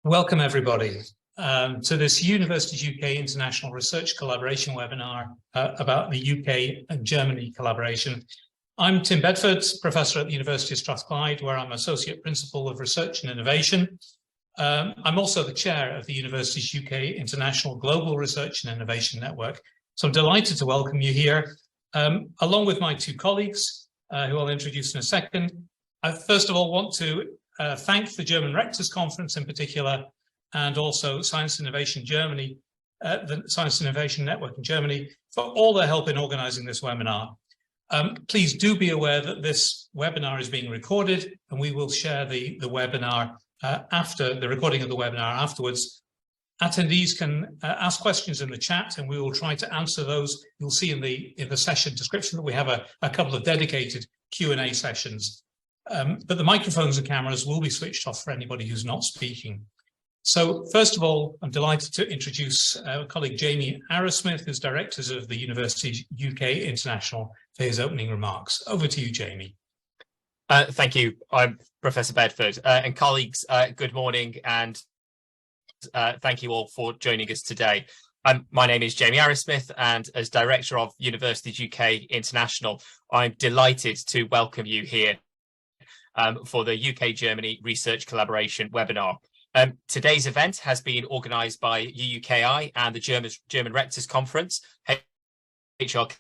Welcome, everybody, to this Universities UK International Research Collaboration webinar about the UK and Germany collaboration. I'm Tim Bedford, Professor at the University of Strathclyde, where I'm Associate Principal of Research and Innovation. I'm also the Chair of the Universities UK International Global Research and Innovation Network. So I'm delighted to welcome you here, along with my two colleagues, who I'll introduce in a second. I first of all want to thank the German Rectors Conference in particular, and also Science Innovation Germany, the Science Innovation Network in Germany, for all their help in organising this webinar. Please do be aware that this webinar is being recorded, and we will share the webinar after the recording of the webinar afterwards. Attendees can ask questions in the chat, and we will try to answer those. You'll see in the session description that we have a couple of dedicated Q&A sessions. But the microphones and cameras will be switched off for anybody who's not speaking. So first of all, I'm delighted to introduce our colleague Jamie Arrowsmith, who's Director of the University UK International, for his opening remarks. Over to you, Jamie. Thank you. I'm Professor Bedford. And colleagues, good morning, and thank you all for joining us today. My name is Jamie Arrowsmith, and as Director of Universities UK International, I'm delighted to welcome you here for the UK-Germany Research Collaboration webinar. Today's event has been organised by UUKi and the German Rectors Conference, HRK,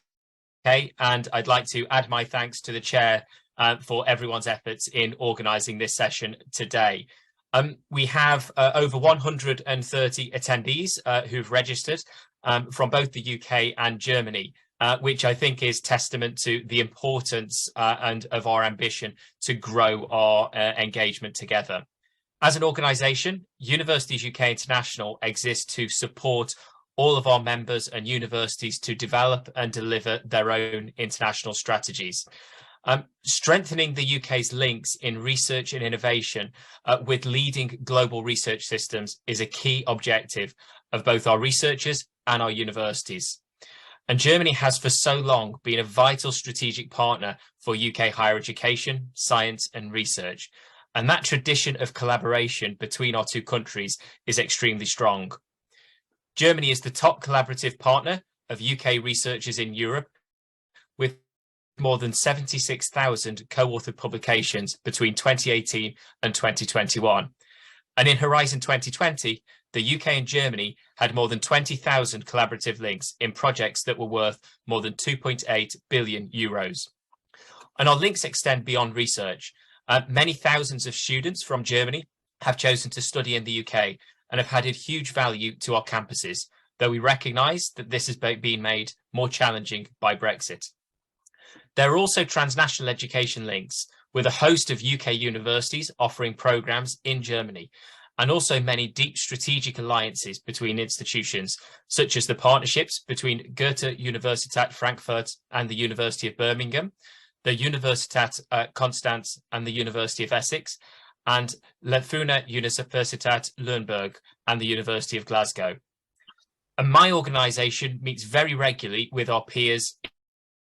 and I'd like to add my thanks to the Chair for everyone's efforts in organising this session today. We have over 130 attendees who've registered from both the UK and Germany, which I think is testament to the importance and of our ambition to grow our engagement together. As an organisation, Universities UK International exists to support all of our members and universities to develop and deliver their own international strategies. Strengthening the UK's links in research and innovation with leading global research systems is a key objective of both our researchers and our universities. And Germany has for so long been a vital strategic partner for UK higher education, science and research. And that tradition of collaboration between our two countries is extremely strong. Germany is the top collaborative partner of UK researchers in Europe, with more than 76,000 co-authored publications between 2018 and 2021. And in Horizon 2020, the UK and Germany had more than 20,000 collaborative links in projects that were worth more than 2.8 billion euros. And our links extend beyond research. Many thousands of students from Germany have chosen to study in the UK and have added huge value to our campuses, though we recognise that this has been made more challenging by Brexit. There are also transnational education links, with a host of UK universities offering programmes in Germany, and also many deep strategic alliances between institutions, such as the partnerships between Goethe Universität Frankfurt and the University of Birmingham, the Universität Konstanz and the University of Essex, and Leuphana Universität Lüneburg and the University of Glasgow. And my organisation meets very regularly with our peers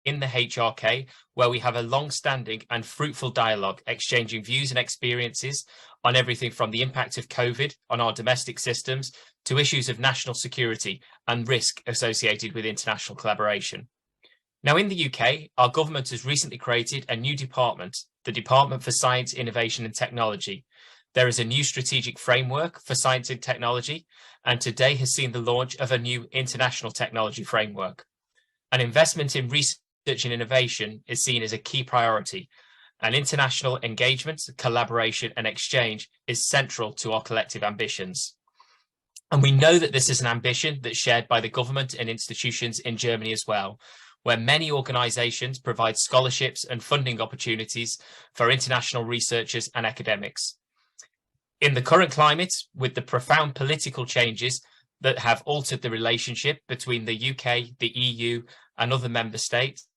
in the HRK, where we have a long-standing and fruitful dialogue, exchanging views and experiences on everything from the impact of COVID on our domestic systems to issues of national security and risk associated with international collaboration. Now, in the UK, our government has recently created a new department, the Department for Science, Innovation and Technology. There is a new strategic framework for science and technology, and today has seen the launch of a new international technology framework. An investment in research and innovation is seen as a key priority, and international engagement, collaboration and exchange is central to our collective ambitions. And we know that this is an ambition that's shared by the government and institutions in Germany as well, where many organisations provide scholarships and funding opportunities for international researchers and academics. In the current climate, with the profound political changes that have altered the relationship between the UK, the EU and other member states,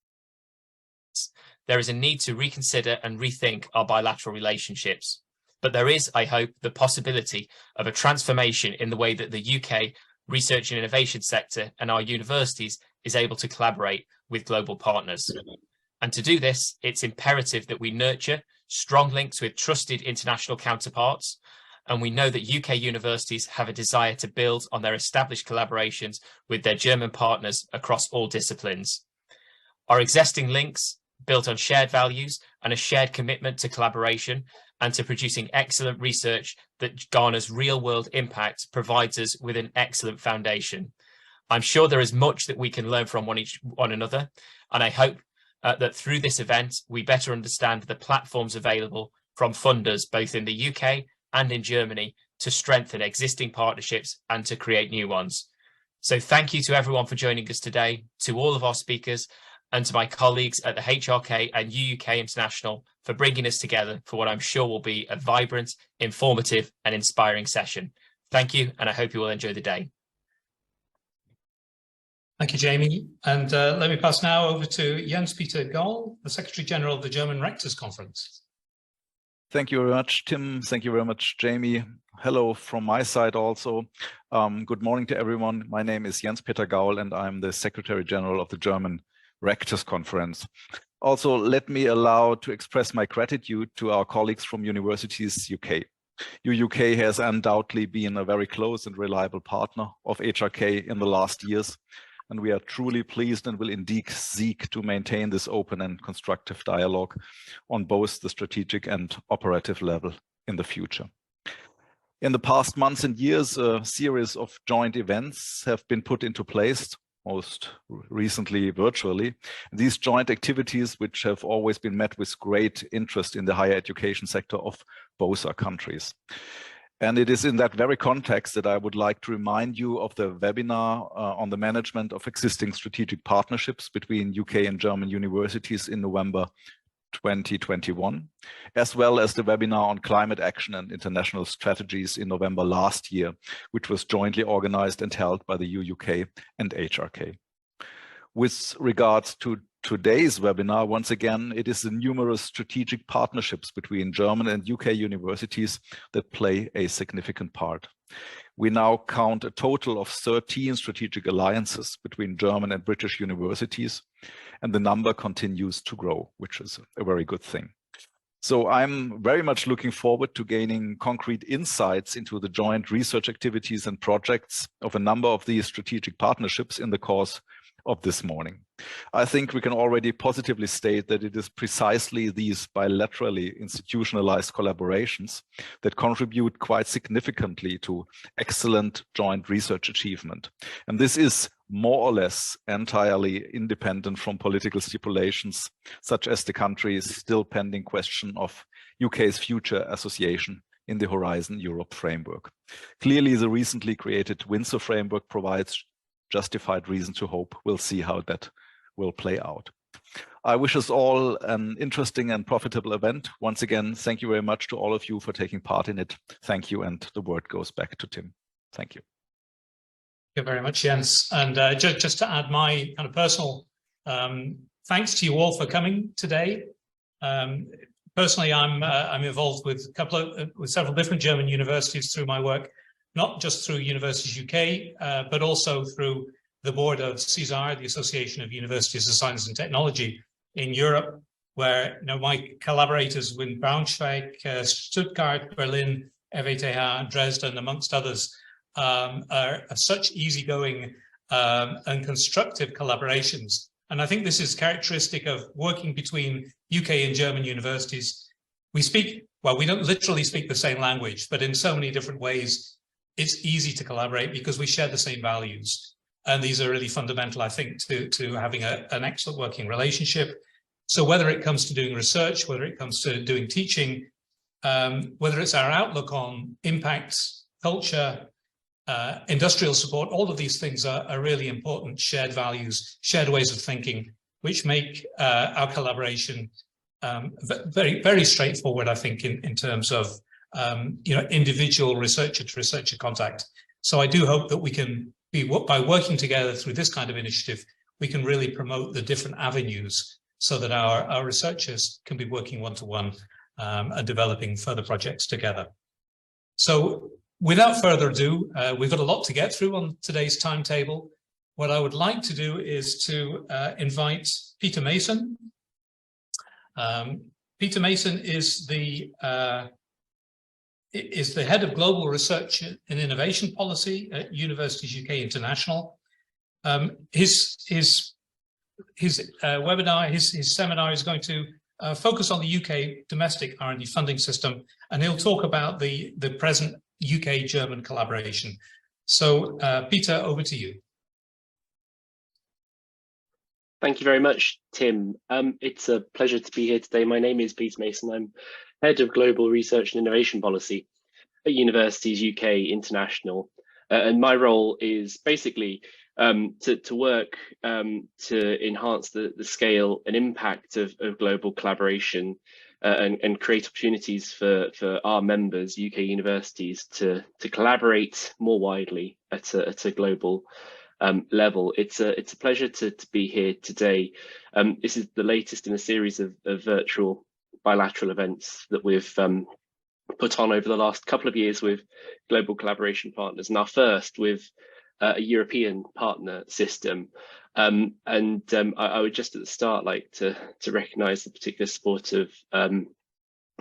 there is a need to reconsider and rethink our bilateral relationships. But there is, I hope, the possibility of a transformation in the way that the UK research and innovation sector and our universities is able to collaborate with global partners. And to do this, it's imperative that we nurture strong links with trusted international counterparts and we know that UK universities have a desire to build on their established collaborations with their German partners across all disciplines. Our existing links, built on shared values and a shared commitment to collaboration and to producing excellent research that garners real-world impact, provides us with an excellent foundation. I'm sure there is much that we can learn from one another, and I hope that through this event, we better understand the platforms available from funders both in the UK and in Germany to strengthen existing partnerships and to create new ones. So thank you to everyone for joining us today, to all of our speakers, and to my colleagues at the HRK and UUKi International for bringing us together for what I'm sure will be a vibrant, informative and inspiring session. Thank you, and I hope you will enjoy the day. Thank you, Jamie. And let me pass now over to Jens-Peter Gaul, the Secretary General of the German Rectors Conference. Thank you very much, Tim. Thank you very much, Jamie. Hello from my side also. Good morning to everyone. My name is Jens-Peter Gaul, and I'm the Secretary General of the German Rectors Conference. Also, let me allow to express my gratitude to our colleagues from Universities UK. UUK has undoubtedly been a very close and reliable partner of HRK in the last years, and we are truly pleased and will indeed seek to maintain this open and constructive dialogue on both the strategic and operative level in the future. In the past months and years, a series of joint events have been put into place, most recently virtually. These joint activities, which have always been met with great interest in the higher education sector of both our countries. And it is in that very context that I would like to remind you of the webinar on the management of existing strategic partnerships between UK and German universities in November 2021, as well as the webinar on climate action and international strategies in November last year, which was jointly organized and held by the UUK and HRK. With regards to today's webinar, once again, it is the numerous strategic partnerships between German and UK universities that play a significant part. We now count a total of 13 strategic alliances between German and British universities, and the number continues to grow, which is a very good thing. So I'm very much looking forward to gaining concrete insights into the joint research activities and projects of a number of these strategic partnerships in the course of this morning. I think we can already positively state that it is precisely these bilaterally institutionalized collaborations that contribute quite significantly to excellent joint research achievement. And this is more or less entirely independent from political stipulations, such as the country's still pending question of UK's future association in the Horizon Europe framework. Clearly, the recently created Windsor framework provides justified reason to hope. We'll see how that will play out. I wish us all an interesting and profitable event. Once again, thank you very much to all of you for taking part in it. Thank you, and the word goes back to Tim. Thank you. Thank you very much, Jens. And just to add my kind of personal thanks to you all for coming today. Personally, I'm involved with several different German universities through my work, not just through Universities UK, but also through the board of CESAR, the Association of Universities of Science and Technology in Europe, where my collaborators in Braunschweig, Stuttgart, Berlin, RWTH, Dresden, amongst others, are such easygoing and constructive collaborations. And I think this is characteristic of working between UK and German universities. We don't literally speak the same language, but in so many different ways, it's easy to collaborate because we share the same values. And these are really fundamental, I think, to having an excellent working relationship. So whether it comes to doing research, whether it comes to doing teaching, whether it's our outlook on impact, culture, industrial support, all of these things are really important shared values, shared ways of thinking, which make our collaboration very, very straightforward, I think, in terms of individual researcher to researcher contact. So I do hope that we can by working together through this kind of initiative, we can really promote the different avenues so that our researchers can be working one-to-one and developing further projects together. So without further ado, we've got a lot to get through on today's timetable. What I would like to do is to invite Peter Mason. Peter Mason is is the head of global research and innovation policy at Universities UK International. His webinar, his seminar is going to focus on the UK domestic R&D funding system, and he'll talk about the present UK-German collaboration. So, Peter, over to you. Thank you very much, Tim. It's a pleasure to be here today. My name is Peter Mason. I'm Head of Global Research and Innovation Policy at Universities UK International. And my role is basically to work to enhance the scale and impact of global collaboration and create opportunities for our members, UK universities, to collaborate more widely at a global level. It's a pleasure to be here today. This is the latest in a series of virtual bilateral events that we've put on over the last couple of years with global collaboration partners, and our first with a European partner system. I would just at the start like to recognise the particular support of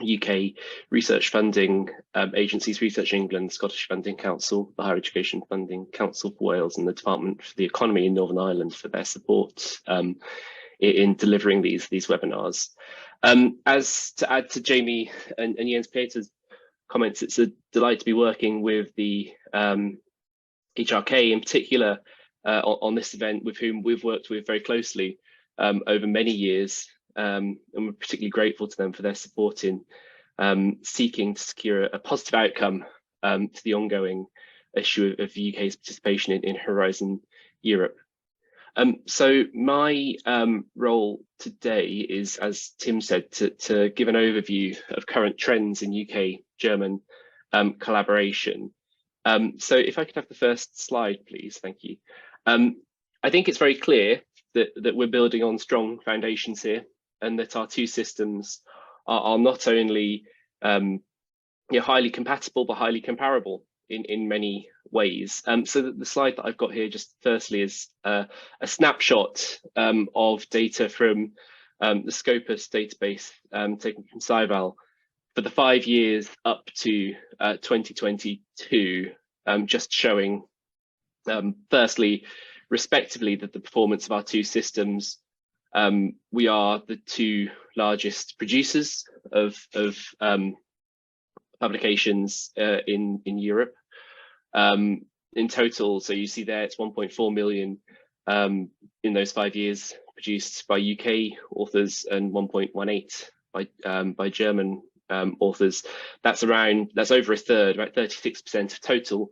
UK research funding agencies, Research England, Scottish Funding Council, the Higher Education Funding Council for Wales, and the Department for the Economy in Northern Ireland for their support in delivering these webinars. As to add to Jamie and Jens Peter's comments, it's a delight to be working with the UUKi in particular on this event, with whom we've worked with very closely over many years. And we're particularly grateful to them for their support in seeking to secure a positive outcome to the ongoing issue of the UK's participation in Horizon Europe. So my role today is, as Tim said, to give an overview of current trends in UK-German collaboration. So if I could have the first slide, please, thank you. I think it's very clear that we're building on strong foundations here, and that our two systems are not only highly compatible, but highly comparable in many ways. So the slide that I've got here just firstly is a snapshot of data from the Scopus database taken from SciVal for the 5 years up to 2022, just showing firstly, respectively, that the performance of our two systems. We are the two largest producers of publications in Europe in total. So you see there it's 1.4 million in those 5 years produced by UK authors and 1.18 by German authors. That's over a third, about 36% of total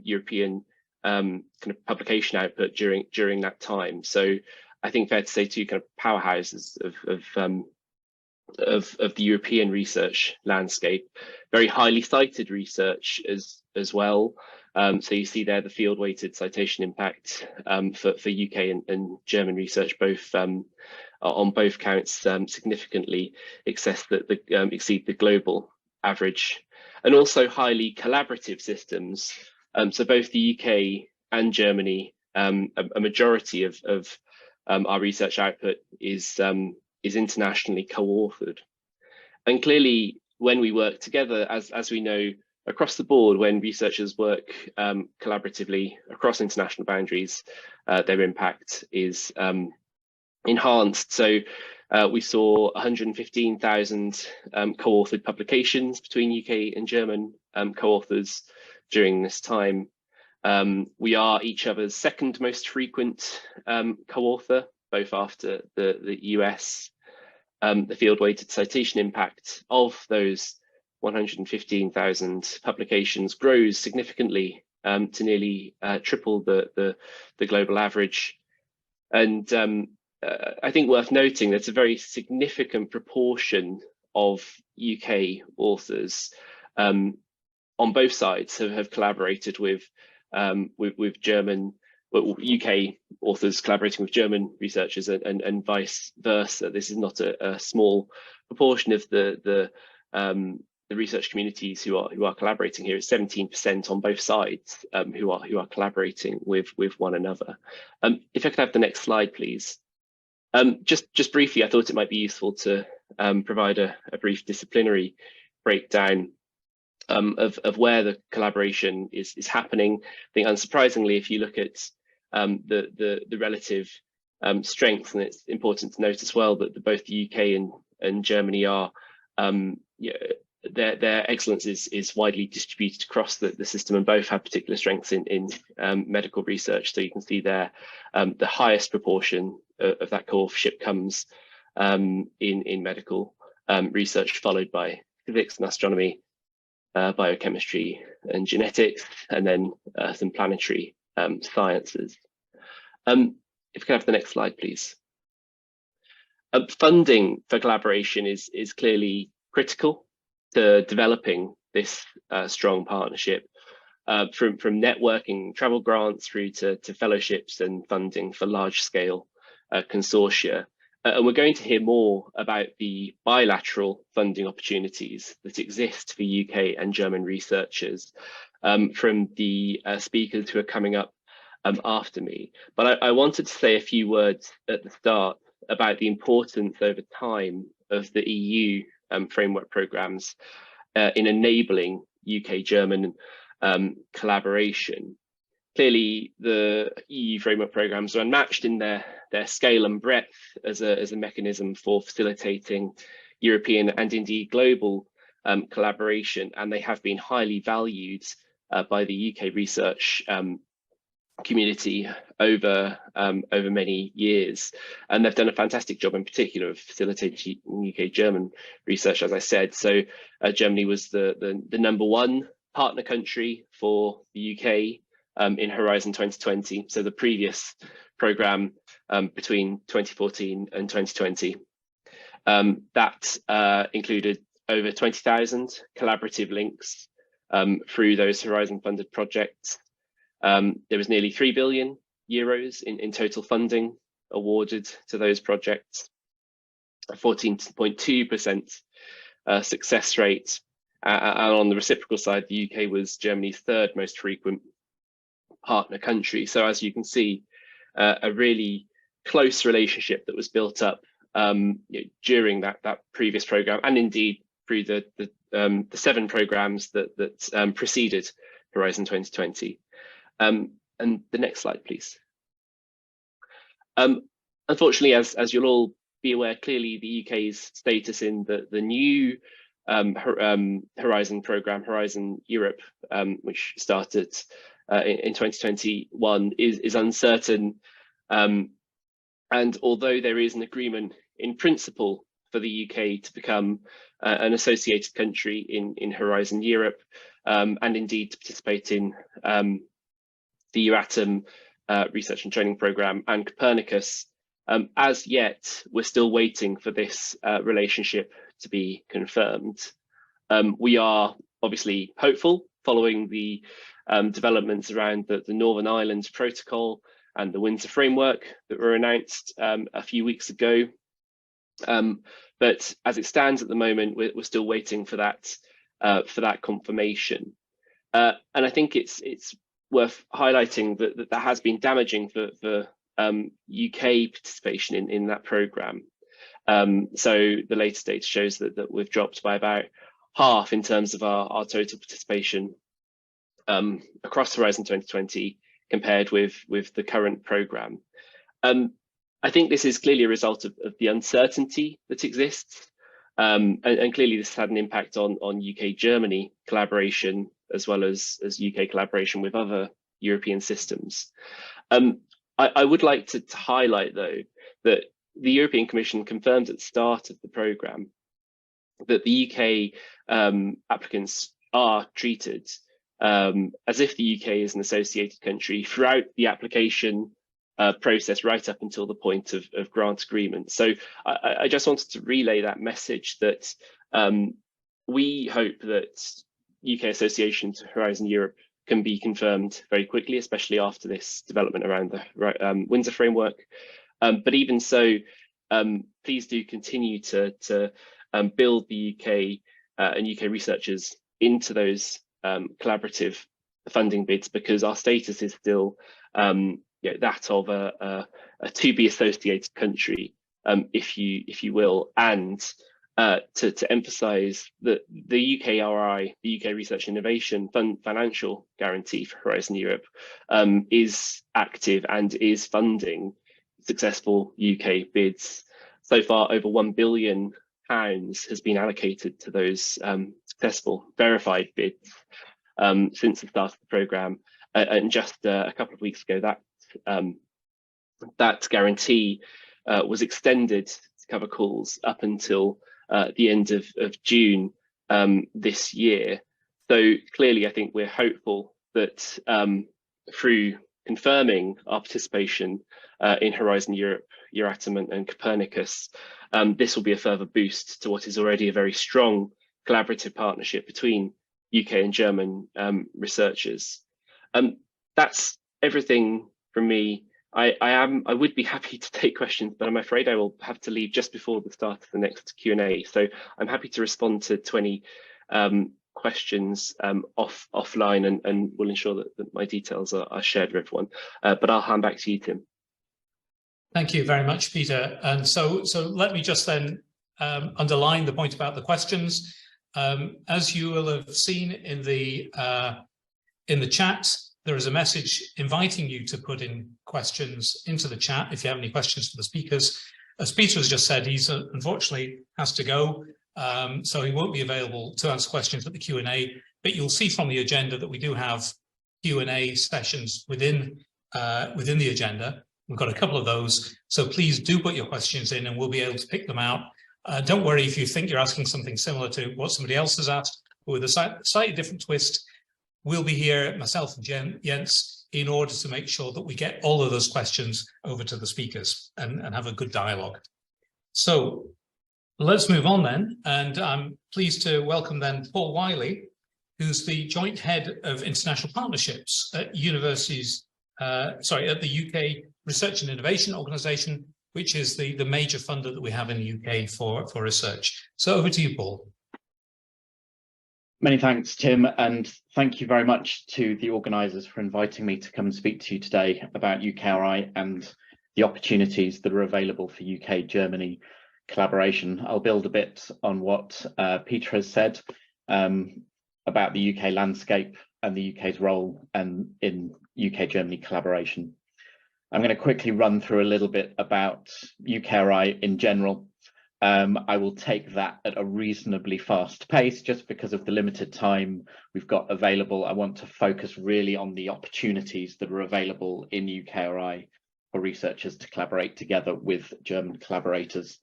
European kind of publication output during that time. So I think fair to say two kind of powerhouses of the European research landscape, very highly cited research as well. So you see there the field weighted citation impact for UK and German research, both on both counts significantly exceed the global average, and also highly collaborative systems. So both the UK and Germany, a majority of our research output is internationally co-authored. And clearly, when we work together, as we know across the board, when researchers work collaboratively across international boundaries, their impact is enhanced. So we saw 115,000 co-authored publications between UK and German co-authors during this time. We are each other's second most frequent co-author, both after the US. The field weighted citation impact of those 115,000 publications grows significantly to nearly triple the global average. And I think worth noting that's a very significant proportion of UK authors on both sides have collaborated with German, UK authors collaborating with German researchers and vice versa. This is not a small proportion of the research communities who are collaborating here. It's 17% on both sides who are collaborating with one another. If I could have the next slide, please. Just briefly, I thought it might be useful to provide a brief disciplinary breakdown of where the collaboration is happening. I think unsurprisingly, if you look at the relative strength, and it's important to note as well that both the UK and Germany are, their excellence is widely distributed across the system, and both have particular strengths in medical research. So you can see there the highest proportion of that co-authorship comes in medical research, followed by physics and astronomy, biochemistry and genetics, and then some planetary sciences. If we can have the next slide, please. Funding for collaboration is clearly critical to developing this strong partnership, from networking travel grants through to fellowships and funding for large-scale consortia. And we're going to hear more about the bilateral funding opportunities that exist for UK and German researchers from the speakers who are coming up after me. But I wanted to say a few words at the start about the importance over time of the EU framework programmes in enabling UK-German collaboration. Clearly, the EU framework programmes are unmatched in their scale and breadth as a mechanism for facilitating European and indeed global collaboration, and they have been highly valued by the UK research community over many years, and they've done a fantastic job in particular of facilitating UK-German research, as I said. So Germany was the #1 partner country for the UK in Horizon 2020, so the previous programme between 2014 and 2020. That included over 20,000 collaborative links through those Horizon funded projects. There was nearly €3 billion in total funding awarded to those projects, a 14.2% success rate. And on the reciprocal side, the UK was Germany's third most frequent partner country. So as you can see, a really close relationship that was built up during that previous programme, and indeed through the 7 programmes that preceded Horizon 2020. And the next slide, please. Unfortunately, as you'll all be aware, clearly the UK's status in the new Horizon programme, Horizon Europe, which started in 2021, is uncertain. And although there is an agreement in principle for the UK to become an associated country in Horizon Europe, and indeed to participate in the Euratom research and training programme and Copernicus, as yet we're still waiting for this relationship to be confirmed. We are obviously hopeful following the developments around the Northern Ireland Protocol and the Windsor Framework that were announced a few weeks ago. But as it stands at the moment, we're still waiting for that confirmation. And I think it's worth highlighting that has been damaging for UK participation in that programme. So the latest data shows that we've dropped by about half in terms of our total participation across Horizon 2020 compared with the current programme. I think this is clearly a result of the uncertainty that exists, and clearly this had an impact on UK-Germany collaboration as well as UK collaboration with other European systems. I would like to highlight, though, that the European Commission confirmed at the start of the programme that the UK applicants are treated as if the UK is an associated country throughout the application process, right up until the point of grant agreement. So I just wanted to relay that message that we hope that UK association to Horizon Europe can be confirmed very quickly, especially after this development around the Windsor Framework. But even so, please do continue to build the UK and UK researchers into those collaborative funding bids, because our status is still that of a to be associated country, if you will, and to emphasise that the UKRI, the UK Research and Innovation financial guarantee for Horizon Europe, is active and is funding successful UK bids. So far, over £1 billion has been allocated to those successful verified bids since the start of the programme. And just a couple of weeks ago, that guarantee was extended to cover calls up until the end of June this year. So clearly, I think we're hopeful that through confirming our participation in Horizon Europe, Euratom and Copernicus, this will be a further boost to what is already a very strong collaborative partnership between UK and German researchers. That's everything from me. I would be happy to take questions, but I'm afraid I will have to leave just before the start of the next Q&A. So I'm happy to respond to any questions offline, and will ensure that my details are shared with everyone. But I'll hand back to you, Tim. Thank you very much, Peter. And so let me just then underline the point about the questions. As you will have seen in the chat, there is a message inviting you to put in questions into the chat if you have any questions for the speakers. As Peter has just said, he's unfortunately has to go, so he won't be available to answer questions at the Q&A, but you'll see from the agenda that we do have Q&A sessions within the agenda. We've got a couple of those, so please do put your questions in and we'll be able to pick them out. Don't worry if you think you're asking something similar to what somebody else has asked, but with a slightly different twist. We'll be here, myself and Jens, in order to make sure that we get all of those questions over to the speakers and have a good dialogue. So let's move on then, and I'm pleased to welcome then Paul Wiley, who's the Joint Head of International Partnerships at universities, at the UK Research and Innovation Organisation, which is the major funder that we have in the UK for research. So over to you, Paul. Many thanks, Tim, and thank you very much to the organisers for inviting me to come and speak to you today about UKRI and the opportunities that are available for UK-Germany collaboration. I'll build a bit on what Peter has said about the UK landscape and the UK's role in UK-Germany collaboration. I'm going to quickly run through a little bit about UKRI in general. I will take that at a reasonably fast pace just because of the limited time we've got available. I want to focus really on the opportunities that are available in UKRI for researchers to collaborate together with German collaborators.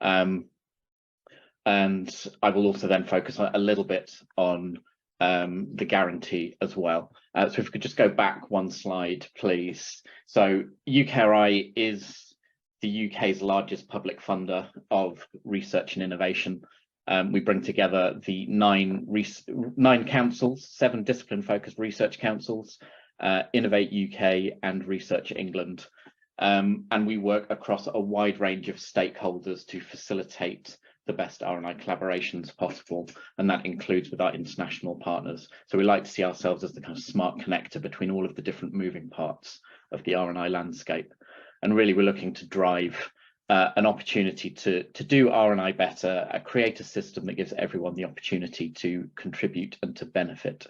And I will also then focus a little bit on the guarantee as well. So if we could just go back one slide, please. So UKRI is the UK's largest public funder of research and innovation. We bring together the nine councils, 7 discipline-focused research councils, Innovate UK and Research England. And we work across a wide range of stakeholders to facilitate the best R&I collaborations possible, and that includes with our international partners. So we like to see ourselves as the kind of smart connector between all of the different moving parts of the R&I landscape. And really, we're looking to drive an opportunity to do R&I better, create a system that gives everyone the opportunity to contribute and to benefit.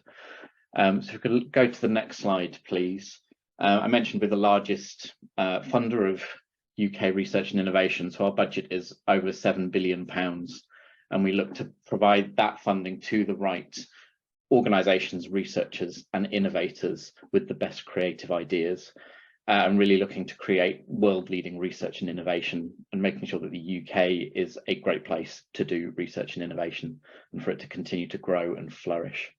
So if we could go to the next slide, please. I mentioned we're the largest funder of UK research and innovation, so our budget is over £7 billion, and we look to provide that funding to the right organisations, researchers and innovators with the best creative ideas. And really looking to create world-leading research and innovation and making sure that the UK is a great place to do research and innovation and for it to continue to grow and flourish.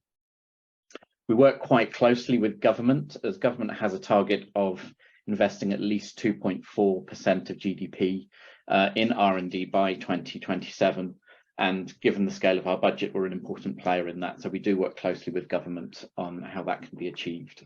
We work quite closely with government, as government has a target of investing at least 2.4% of GDP in R&D by 2027. And given the scale of our budget, we're an important player in that. So we do work closely with government on how that can be achieved.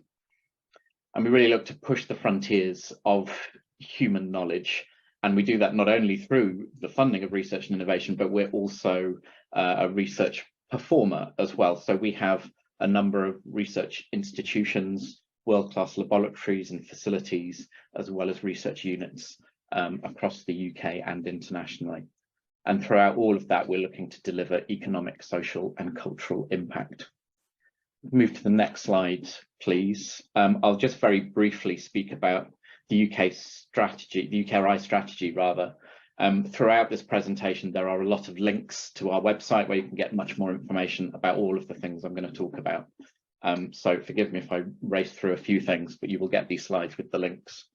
And we really look to push the frontiers of human knowledge. And we do that not only through the funding of research and innovation, but we're also a research performer as well. So we have a number of research institutions, world-class laboratories and facilities, as well as research units across the UK and internationally. And throughout all of that, we're looking to deliver economic, social and cultural impact. Move to the next slide, please. I'll just very briefly speak about the UK strategy, the UKi strategy rather. Throughout this presentation, there are a lot of links to our website where you can get much more information about all of the things I'm going to talk about. So forgive me if I race through a few things, but you will get these slides with the links.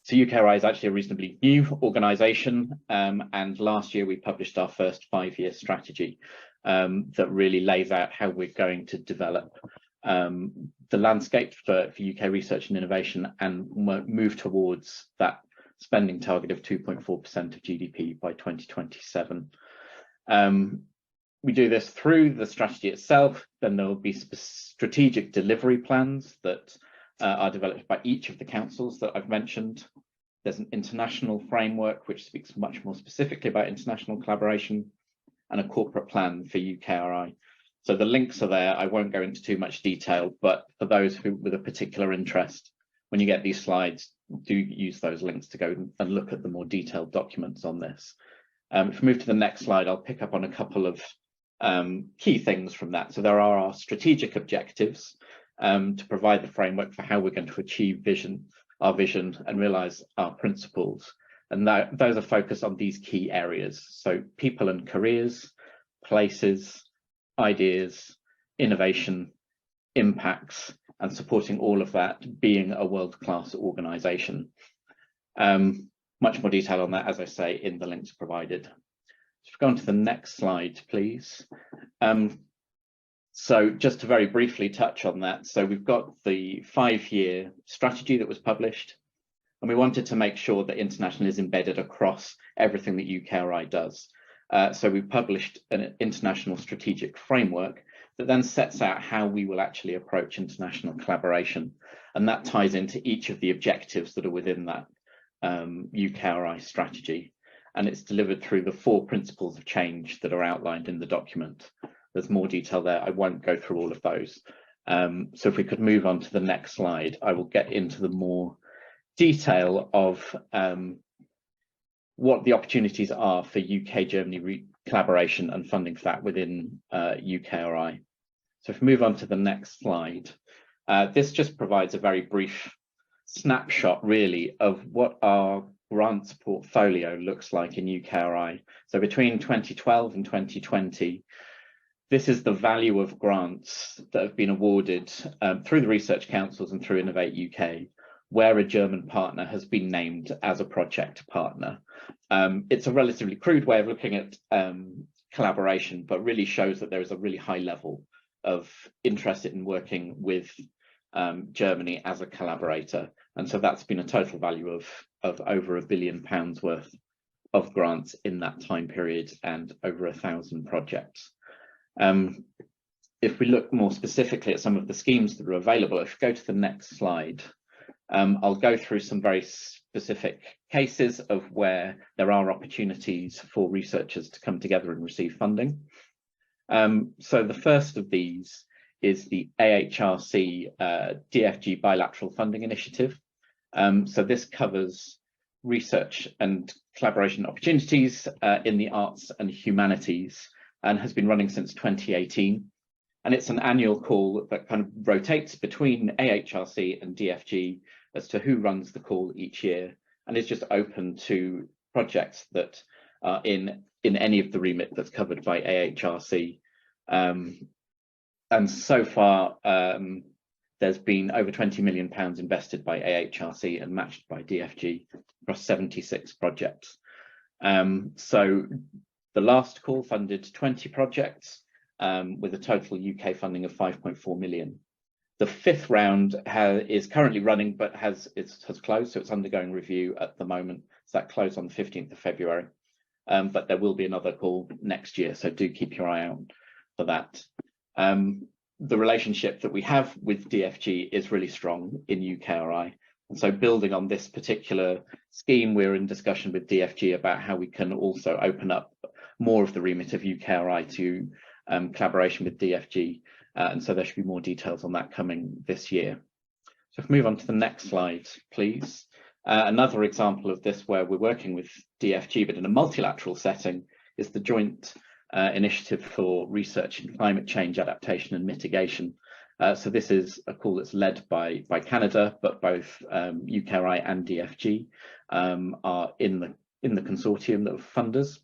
So UKi is actually a reasonably new organisation, and last year we published our first 5-year strategy that really lays out how we're going to develop the landscape for UK research and innovation and move towards that spending target of 2.4% of GDP by 2027. We do this through the strategy itself, then there will be strategic delivery plans that are developed by each of the councils that I've mentioned. There's an international framework which speaks much more specifically about international collaboration, and a corporate plan for UKi. So the links are there. I won't go into too much detail, but for those who with a particular interest, when you get these slides, do use those links to go and look at the more detailed documents on this. If we move to the next slide, I'll pick up on a couple of key things from that. So there are our strategic objectives to provide the framework for how we're going to achieve our vision and realise our principles. And those are focused on these key areas. So people and careers, places, ideas, innovation, impacts, and supporting all of that, being a world-class organisation. Much more detail on that, as I say, in the links provided. So go on to the next slide, please. So just to very briefly touch on that. So we've got the 5-year strategy that was published, and we wanted to make sure that international is embedded across everything that UKi does. So we published an international strategic framework that then sets out how we will actually approach international collaboration. And that ties into each of the objectives that are within that UKi strategy. And it's delivered through the 4 principles of change that are outlined in the document. There's more detail there. I won't go through all of those. So if we could move on to the next slide, I will get into the more detail of what the opportunities are for UK-Germany collaboration and funding for that within UKi. So if we move on to the next slide, this just provides a very brief snapshot really of what our grants portfolio looks like in UKi. So between 2012 and 2020, this is the value of grants that have been awarded through the research councils and through Innovate UK, where a German partner has been named as a project partner. It's a relatively crude way of looking at collaboration, but really shows that there is a really high level of interest in working with Germany as a collaborator. And so that's been a total value of over £1 billion worth of grants in that time period and over 1,000 projects. If we look more specifically at some of the schemes that are available, if you go to the next slide, I'll go through some very specific cases of where there are opportunities for researchers to come together and receive funding. So the first of these is the AHRC DFG bilateral funding initiative. So this covers research and collaboration opportunities in the arts and humanities and has been running since 2018. And it's an annual call that kind of rotates between AHRC and DFG as to who runs the call each year, and is just open to projects that are in any of the remit that's covered by AHRC. And so far, there's been over £20 million invested by AHRC and matched by DFG across 76 projects. So the last call funded 20 projects with a total UK funding of 5.4 million. The 5th round is currently running, but has closed, so it's undergoing review at the moment. So that closed on the 15th of February. But there will be another call next year, so do keep your eye out for that. The relationship that we have with DFG is really strong in UKi. And so building on this particular scheme, we're in discussion with DFG about how we can also open up more of the remit of UKi to collaboration with DFG. And so there should be more details on that coming this year. So if we move on to the next slide, please. Another example of this where we're working with DFG, but in a multilateral setting, is the joint initiative for research in climate change adaptation and mitigation. So this is a call that's led by Canada, but both UKi and DFG are in the consortium of funders,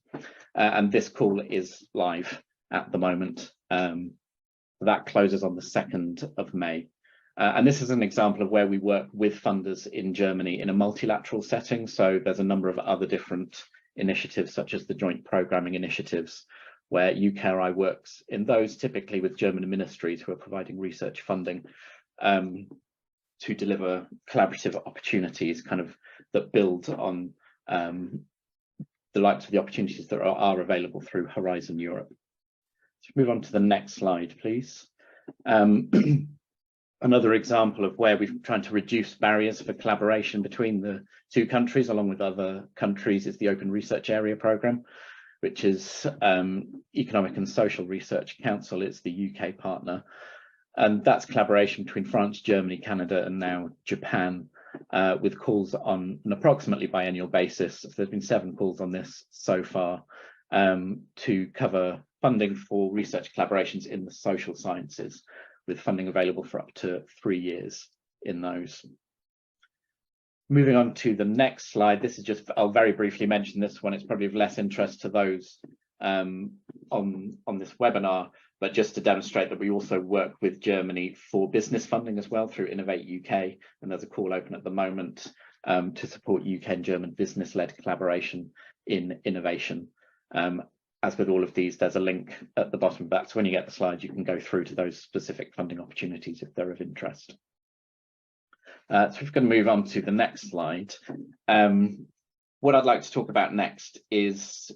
and this call is live at the moment. That closes on the 2nd of May. And this is an example of where we work with funders in Germany in a multilateral setting. So there's a number of other different initiatives, such as the joint programming initiatives, where UKi works in those, typically with German ministries who are providing research funding to deliver collaborative opportunities kind of that build on the likes of the opportunities that are available through Horizon Europe. Let's move on to the next slide, please. Another example of where we're trying to reduce barriers for collaboration between the two countries, along with other countries, is the Open Research Area Programme, which is Economic and Social Research Council. It's the UK partner. And that's collaboration between France, Germany, Canada, and now Japan, with calls on an approximately biennial basis. So there's been 7 calls on this so far to cover funding for research collaborations in the social sciences, with funding available for up to 3 years in those. Moving on to the next slide, this is just, I'll very briefly mention this one. It's probably of less interest to those on this webinar, but just to demonstrate that we also work with Germany for business funding as well through Innovate UK, and there's a call open at the moment to support UK and German business-led collaboration in innovation. As with all of these, there's a link at the bottom of that, so when you get the slides, you can go through to those specific funding opportunities if they're of interest. So we're going to move on to the next slide. What I'd like to talk about next is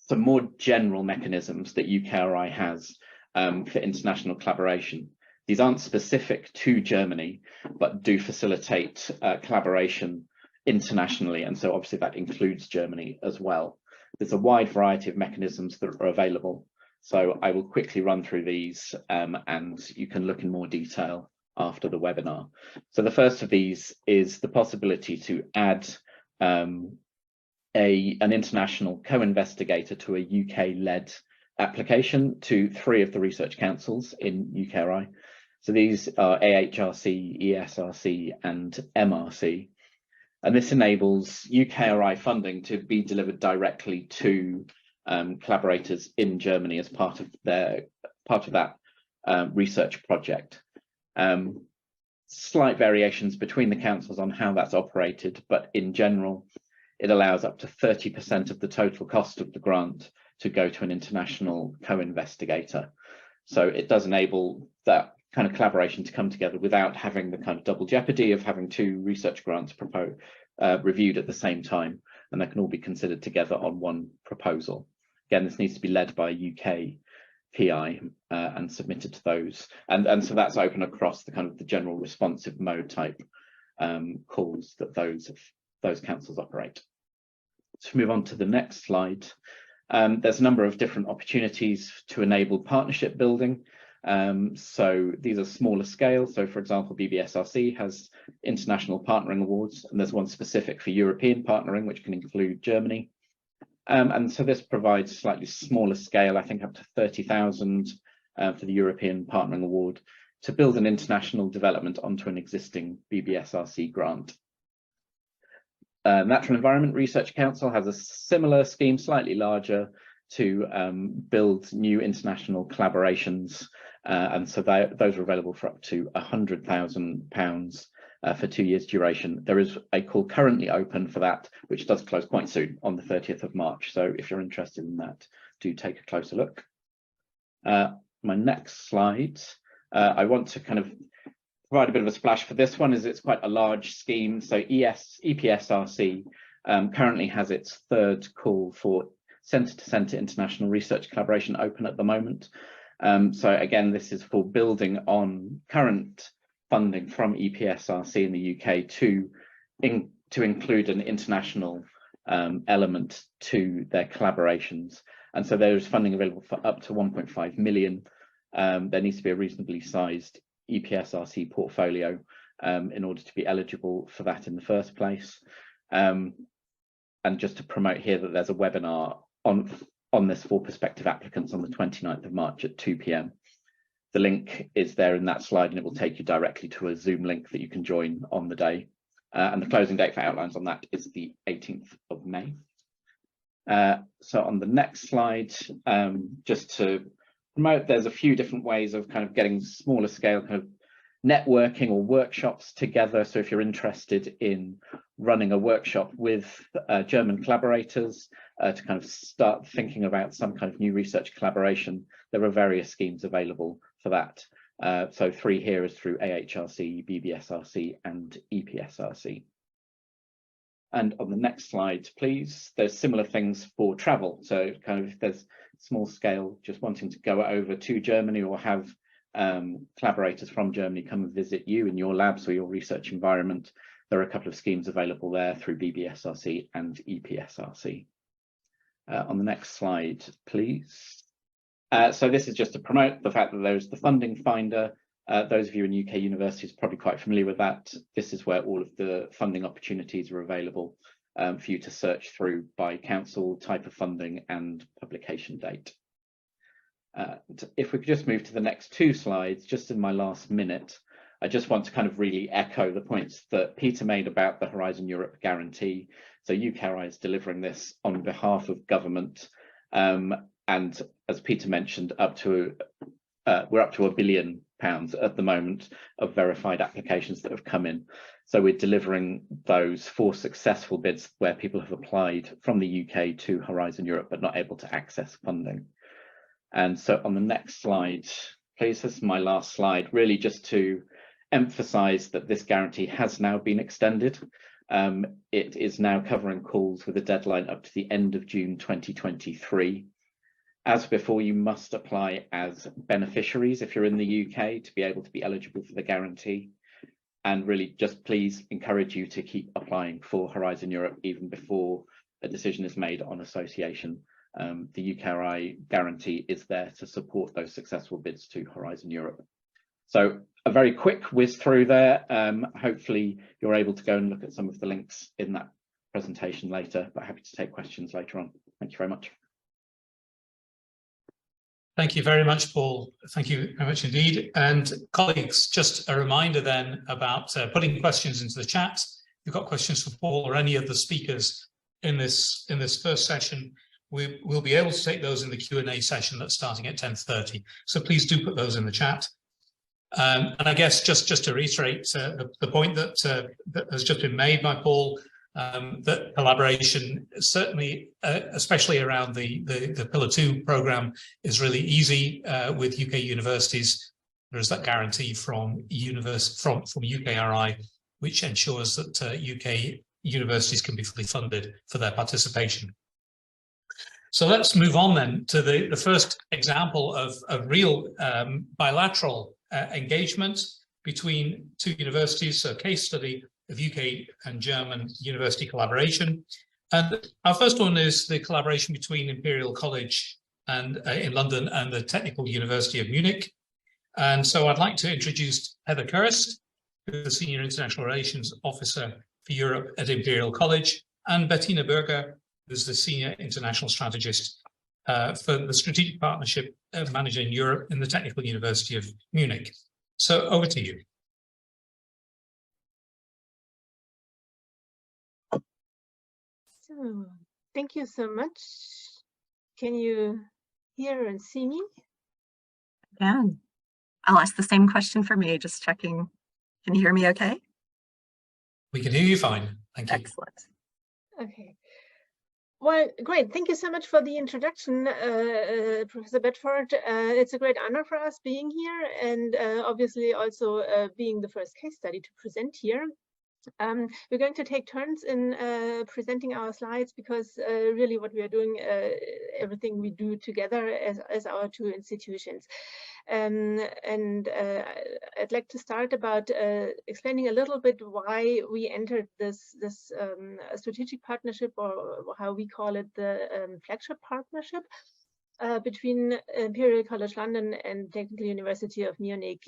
some more general mechanisms that UKi has for international collaboration. These aren't specific to Germany, but do facilitate collaboration internationally, and so obviously that includes Germany as well. There's a wide variety of mechanisms that are available, so I will quickly run through these and you can look in more detail after the webinar. So the first of these is the possibility to add an international co-investigator to a UK-led application to 3 of the research councils in UKi. So these are AHRC, ESRC and MRC. And this enables UKi funding to be delivered directly to collaborators in Germany as part of that research project. Slight variations between the councils on how that's operated, but in general, it allows up to 30% of the total cost of the grant to go to an international co-investigator. So it does enable that kind of collaboration to come together without having the kind of double jeopardy of having 2 research grants reviewed at the same time, and they can all be considered together on one proposal. Again, this needs to be led by UKi and submitted to those, and so that's open across the kind of the general responsive mode type calls that those councils operate. To move on to the next slide, there's a number of different opportunities to enable partnership building. So these are smaller scale. So for example, BBSRC has international partnering awards, and there's one specific for European partnering, which can include Germany. And so this provides slightly smaller scale, I think up to 30,000 for the European Partnering Award, to build an international development onto an existing BBSRC grant. Natural Environment Research Council has a similar scheme, slightly larger, to build new international collaborations, and so those are available for up to £100,000 for 2 years duration. There is a call currently open for that, which does close quite soon on the 30th of March. So if you're interested in that, do take a closer look. My next slide, I want to kind of provide a bit of a splash for this one, as it's quite a large scheme. So EPSRC currently has its 3rd call for centre-to-centre international research collaboration open at the moment. So again, this is for building on current funding from EPSRC in the UK to include an international element to their collaborations. And so there is funding available for up to 1.5 million. There needs to be a reasonably sized EPSRC portfolio, in order to be eligible for that in the first place. And just to promote here that there's a webinar on this for prospective applicants on the 29th of March at 2 p.m. The link is there in that slide, and it will take you directly to a Zoom link that you can join on the day. And the closing date for outlines on that is the 18th of May. So on the next slide, just to promote, there's a few different ways of kind of getting smaller scale kind of networking or workshops together. So if you're interested in running a workshop with German collaborators to kind of start thinking about some kind of new research collaboration, there are various schemes available for that. So 3 here is through AHRC, BBSRC and EPSRC. And on the next slide, please, there's similar things for travel. So kind of if there's small scale, just wanting to go over to Germany or have collaborators from Germany come and visit you in your labs or your research environment, there are a couple of schemes available there through BBSRC and EPSRC. On the next slide, please. So this is just to promote the fact that there's the funding finder. Those of you in UK universities are probably quite familiar with that. This is where all of the funding opportunities are available for you to search through by council, type of funding and publication date. If we could just move to the next 2 slides, just in my last minute, I just want to kind of really echo the points that Peter made about the Horizon Europe guarantee. So UKi is delivering this on behalf of government. And as Peter mentioned, we're up to £1 billion at the moment of verified applications that have come in. So we're delivering those for successful bids where people have applied from the UK to Horizon Europe but not able to access funding. And so on the next slide, please, this is my last slide, really just to emphasize that this guarantee has now been extended. It is now covering calls with a deadline up to the end of June 2023. As before, you must apply as beneficiaries if you're in the UK to be able to be eligible for the guarantee. And really just please encourage you to keep applying for Horizon Europe even before a decision is made on association. The UKi guarantee is there to support those successful bids to Horizon Europe. So a very quick whiz through there. Hopefully you're able to go and look at some of the links in that presentation later, but happy to take questions later on. Thank you very much. Thank you very much, Paul. Thank you very much indeed. And colleagues, just a reminder then about putting questions into the chat. If you've got questions for Paul or any of the speakers in this first session, we will be able to take those in the Q&A session that's starting at 10:30. So please do put those in the chat. And I guess just to reiterate the point that has just been made by Paul, that collaboration, certainly, especially around the Pillar 2 programme, is really easy with UK universities. There is that guarantee from UKRI, which ensures that UK universities can be fully funded for their participation. So let's move on then to the first example of real bilateral engagement between 2 universities, so a case study of UK and German university collaboration. And our first one is the collaboration between Imperial College and in London and the Technical University of Munich. And so I'd like to introduce Heather Kirst, who is the Senior International Relations Officer for Europe at Imperial College, and Bettina Berger, who's the Senior International Strategist for the Strategic Partnership Manager in Europe in the Technical University of Munich. So over to you. So, thank you so much. Can you hear and see me? Yeah. I'll ask the same question for me, just checking. Can you hear me okay? We can hear you fine. Thank you. Excellent. Okay. Well, great. Thank you so much for the introduction, Professor Bedford. It's a great honor for us being here and obviously also being the first case study to present here. We're going to take turns in presenting our slides because really what we are doing, everything we do together as our 2 institutions. I'd like to start about explaining a little bit why we entered this strategic partnership, or how we call it the flagship partnership. between Imperial College London and Technical University of Munich.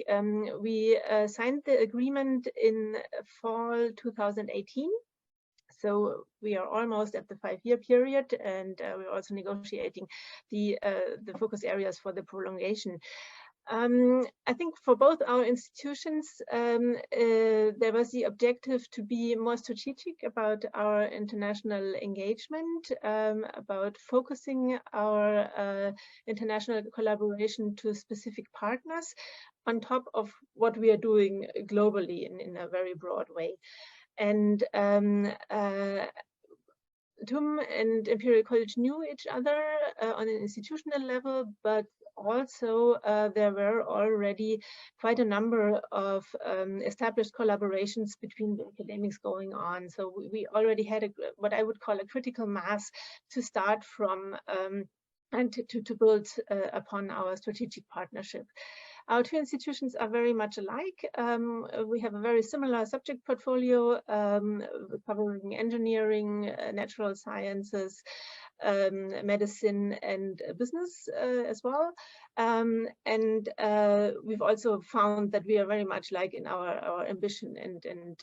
We signed the agreement in fall 2018. So we are almost at the 5-year period, and we're also negotiating the focus areas for the prolongation. I think for both our institutions, there was the objective to be more strategic about our international engagement, about focusing our international collaboration to specific partners on top of what we are doing globally in a very broad way. And TUM and Imperial College knew each other on an institutional level, but also there were already quite a number of established collaborations between the academics going on. So we already had what I would call a critical mass to start from and to build upon our strategic partnership. Our two institutions are very much alike. We have a very similar subject portfolio covering engineering, natural sciences, medicine, and business as well. And we've also found that we are very much like in our ambition and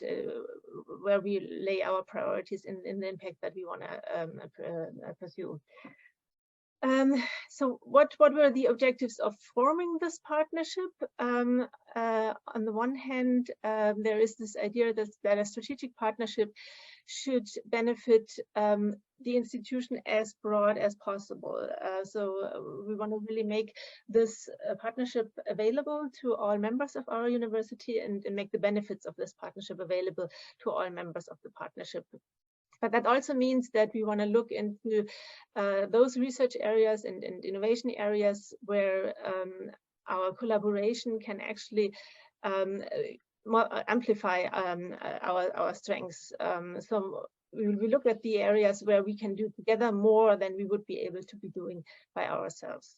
where we lay our priorities in the impact that we want to pursue. So what were the objectives of forming this partnership? On the one hand, there is this idea that a strategic partnership should benefit the institution as broad as possible. So we want to really make this partnership available to all members of our university and make the benefits of this partnership available to all members of the partnership. But that also means that we want to look into those research areas and innovation areas where our collaboration can actually amplify our strengths. So we look at the areas where we can do together more than we would be able to be doing by ourselves.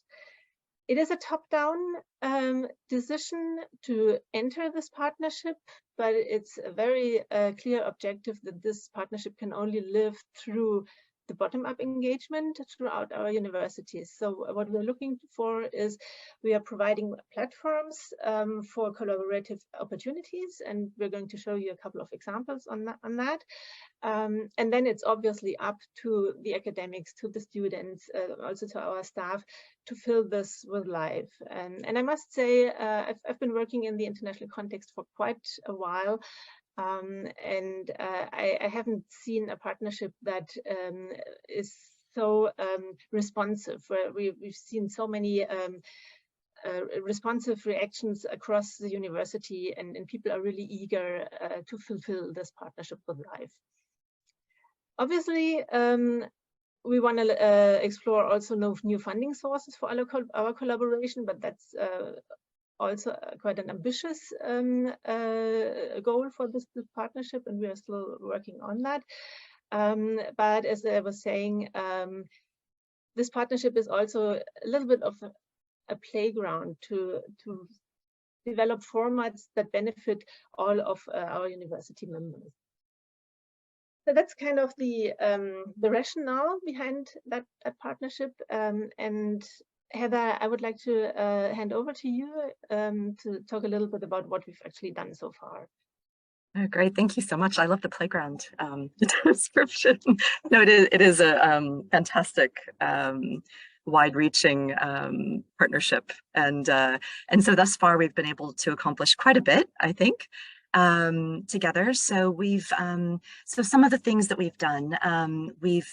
It is a top-down decision to enter this partnership, but it's a very clear objective that this partnership can only live through the bottom-up engagement throughout our universities. So what we're looking for is we are providing platforms for collaborative opportunities, and we're going to show you a couple of examples on that. And then it's obviously up to the academics, to the students, also to our staff to fill this with life. And I must say, I've been working in the international context for quite a while. And I haven't seen a partnership that is so responsive, where we've seen so many responsive reactions across the university, and people are really eager to fulfill this partnership with life. Obviously, we want to explore also new funding sources for our collaboration, but that's also quite an ambitious goal for this partnership, and we are still working on that. But as I was saying, this partnership is also a little bit of a playground to develop formats that benefit all of our university members. So that's kind of the rationale behind that partnership. And Heather, I would like to hand over to you to talk a little bit about what we've actually done so far. Oh, great, thank you so much. I love the playground description. No, it is a fantastic, wide-reaching partnership, and so thus far we've been able to accomplish quite a bit, I think. Together. So we've, so some of the things that we've done, we've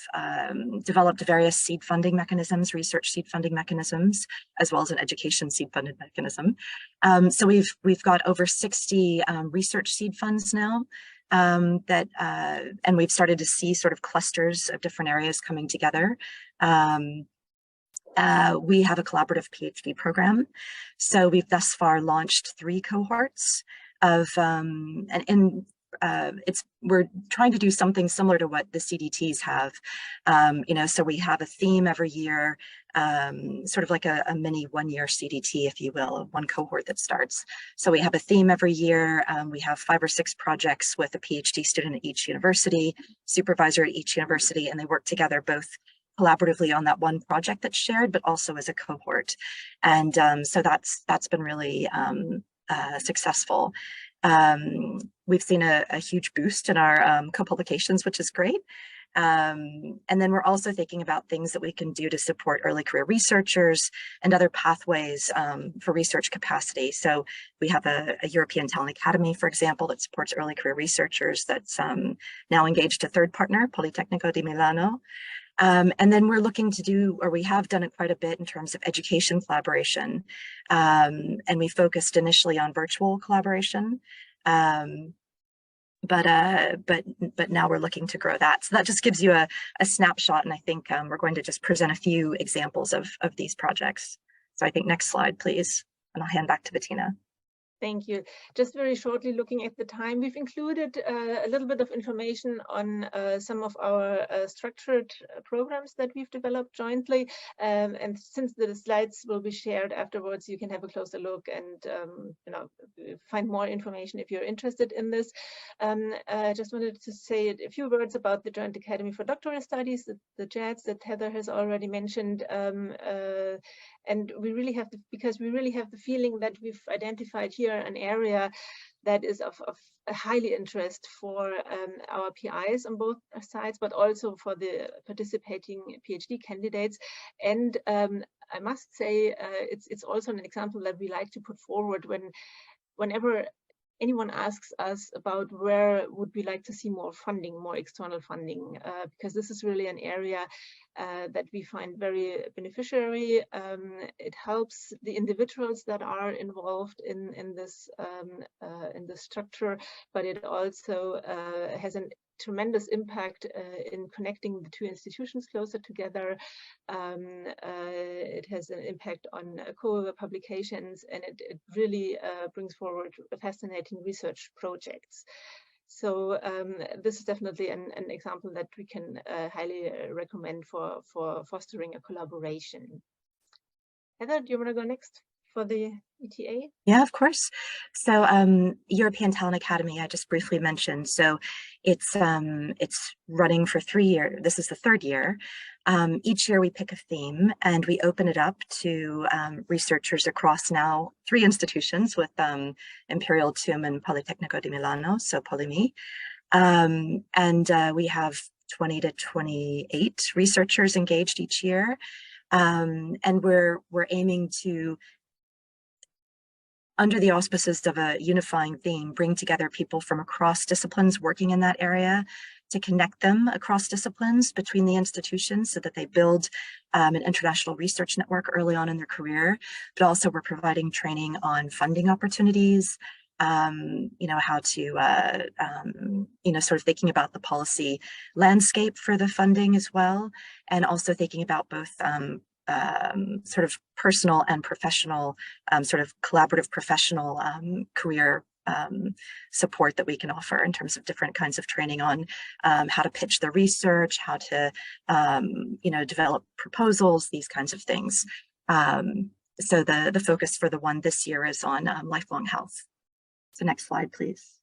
developed various seed funding mechanisms, research seed funding mechanisms, as well as an education seed funded mechanism. So we've got over 60 research seed funds now that, and we've started to see sort of clusters of different areas coming together. We have a collaborative PhD program. So we've thus far launched 3 cohorts of, we're trying to do something similar to what the CDTs have, you know, so we have a theme every year, sort of like a mini one-year CDT, if you will, one cohort that starts. So we have a theme every year. We have 5 or 6 projects with a PhD student at each university, supervisor at each university, and they work together both collaboratively on that one project that's shared, but also as a cohort. And so that's been really successful. We've seen a huge boost in our co-publications, which is great. And then we're also thinking about things that we can do to support early career researchers and other pathways for research capacity. So we have a European Talent Academy, for example, that supports early career researchers that's now engaged a third partner, Politecnico di Milano. And then we're looking to do, or we have done it quite a bit in terms of education collaboration. And we focused initially on virtual collaboration. But now we're looking to grow that. So that just gives you a snapshot, and I think we're going to just present a few examples of these projects. So I think next slide, please, and I'll hand back to Bettina. Thank you. Just very shortly, looking at the time, we've included a little bit of information on some of our structured programs that we've developed jointly. And since the slides will be shared afterwards, you can have a closer look and find more information if you're interested in this. I just wanted to say a few words about the Joint Academy for Doctoral Studies, the JADS that Heather has already mentioned. And we really have because we really have the feeling that we've identified here an area that is of a highly interest for our PIs on both sides, but also for the participating PhD candidates. And I must say, it's also an example that we like to put forward whenever anyone asks us about where would we like to see more funding, more external funding, because this is really an area that we find very beneficiary. It helps the individuals that are involved in this structure, but it also has a tremendous impact in connecting the two institutions closer together. It has an impact on co-publications, and it really brings forward fascinating research projects. So this is definitely an example that we can highly recommend for fostering a collaboration. Heather, do you want to go next for the ETA? Yeah, of course. So European Talent Academy, I just briefly mentioned. So it's running for 3 years. This is the third year. Each year we pick a theme and we open it up to researchers across now 3 institutions with Imperial TUM and Politecnico di Milano, so Polimi. And we have 20 to 28 researchers engaged each year. And we're aiming to, under the auspices of a unifying theme, bring together people from across disciplines working in that area to connect them across disciplines between the institutions so that they build an international research network early on in their career. But also we're providing training on funding opportunities, how to, sort of thinking about the policy landscape for the funding as well, and also thinking about both sort of personal and professional, sort of collaborative professional career support that we can offer in terms of different kinds of training on how to pitch the research, how to, develop proposals, these kinds of things. So the focus for the one this year is on lifelong health. So next slide, please.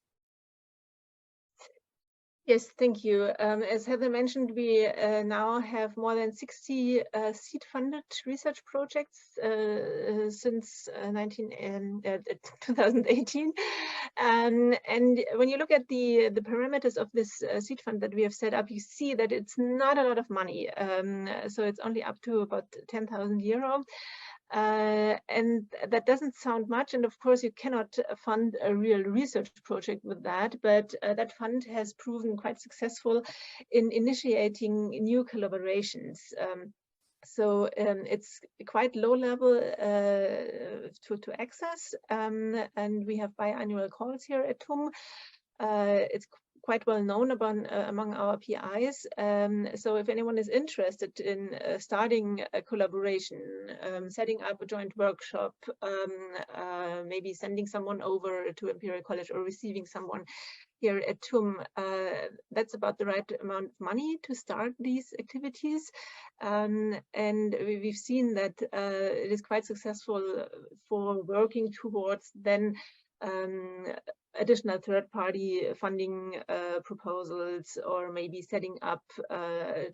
Yes, thank you. As Heather mentioned, we now have more than 60 seed-funded research projects since 2018. And when you look at the parameters of this seed fund that we have set up, you see that it's not a lot of money. So it's only up to about 10,000 euro. And that doesn't sound much, and of course you cannot fund a real research project with that, but that fund has proven quite successful in initiating new collaborations. So it's quite low level to access, and we have biannual calls here at TUM. It's quite well known among our PIs. So if anyone is interested in starting a collaboration, setting up a joint workshop, maybe sending someone over to Imperial College or receiving someone here at TUM, that's about the right amount of money to start these activities. And we've seen that it is quite successful for working towards then additional third-party funding proposals, or maybe setting up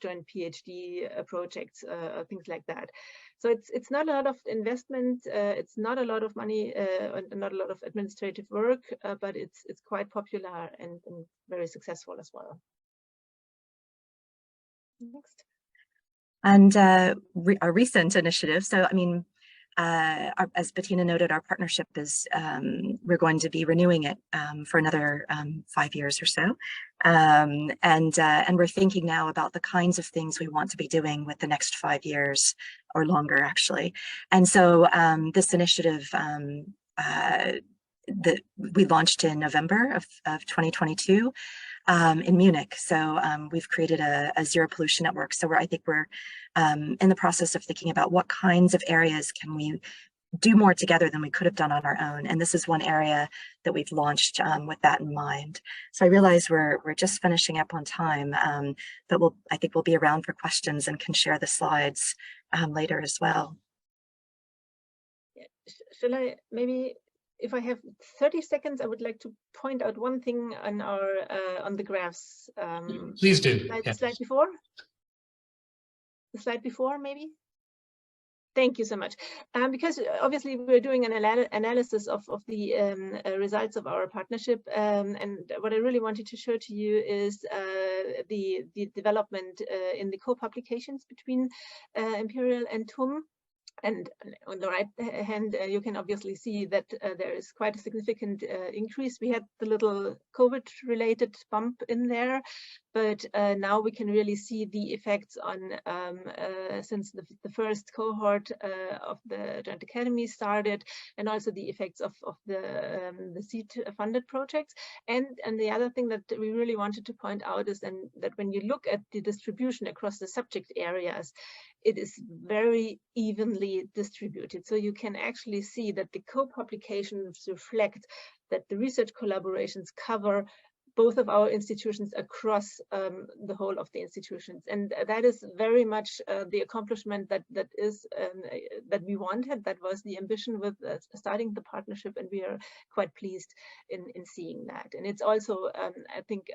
joint PhD projects, things like that. So it's not a lot of investment, it's not a lot of money, and not a lot of administrative work, but it's quite popular and very successful as well. Next. And our recent initiative, so I mean, as Bettina noted, our partnership is, we're going to be renewing it for another 5 years or so. And we're thinking now about the kinds of things we want to be doing with the next 5 years or longer, actually. And so this initiative that we launched in November of 2022 in Munich. So we've created a zero pollution network. So I think we're in the process of thinking about what kinds of areas can we do more together than we could have done on our own. And this is one area that we've launched with that in mind. So I realize we're just finishing up on time, but I think we'll be around for questions and can share the slides later as well. Shall I maybe, if I have 30 seconds, I would like to point out one thing on our on the graphs. Please do. The slide before. The slide before, maybe. Thank you so much. Because obviously we're doing an analysis of the results of our partnership, and what I really wanted to show to you is the development in the co-publications between Imperial and TUM. And on the right hand, you can obviously see that there is quite a significant increase. We had the little COVID-related bump in there, but now we can really see the effects on since the first cohort of the Joint Academy started, and also the effects of the seed-funded projects. And the other thing that we really wanted to point out is that when you look at the distribution across the subject areas, it is very evenly distributed. So you can actually see that the co-publications reflect that the research collaborations cover both of our institutions across the whole of the institutions. And that is very much the accomplishment that we wanted. That was the ambition with starting the partnership, and we are quite pleased in seeing that. And it's also, I think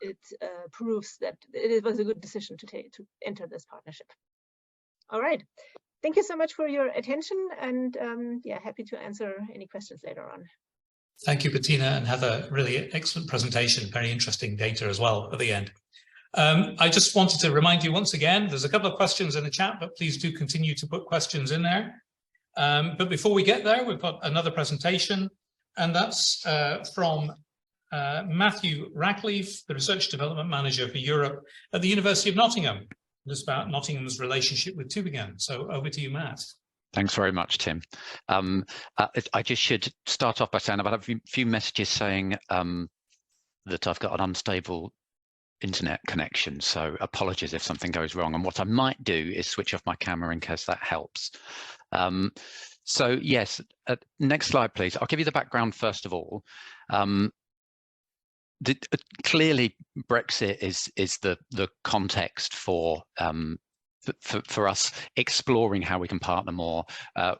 it proves that it was a good decision to enter this partnership. All right, thank you so much for your attention, and yeah, happy to answer any questions later on. Thank you, Bettina and Heather. Really excellent presentation, very interesting data as well at the end. I just wanted to remind you once again, there's a couple of questions in the chat, but please do continue to put questions in there. But before we get there, we've got another presentation, and that's from Matthew Ratcliffe, the Research Development Manager for Europe at the University of Nottingham. It's about Nottingham's relationship with Tübingen. So over to you, Matt. Thanks very much, Tim. I just should start off by saying I've had a few messages saying that I've got an unstable internet connection, so apologies if something goes wrong. And what I might do is switch off my camera in case that helps. So yes, next slide, please. I'll give you the background first of all. Clearly, Brexit is the context for us exploring how we can partner more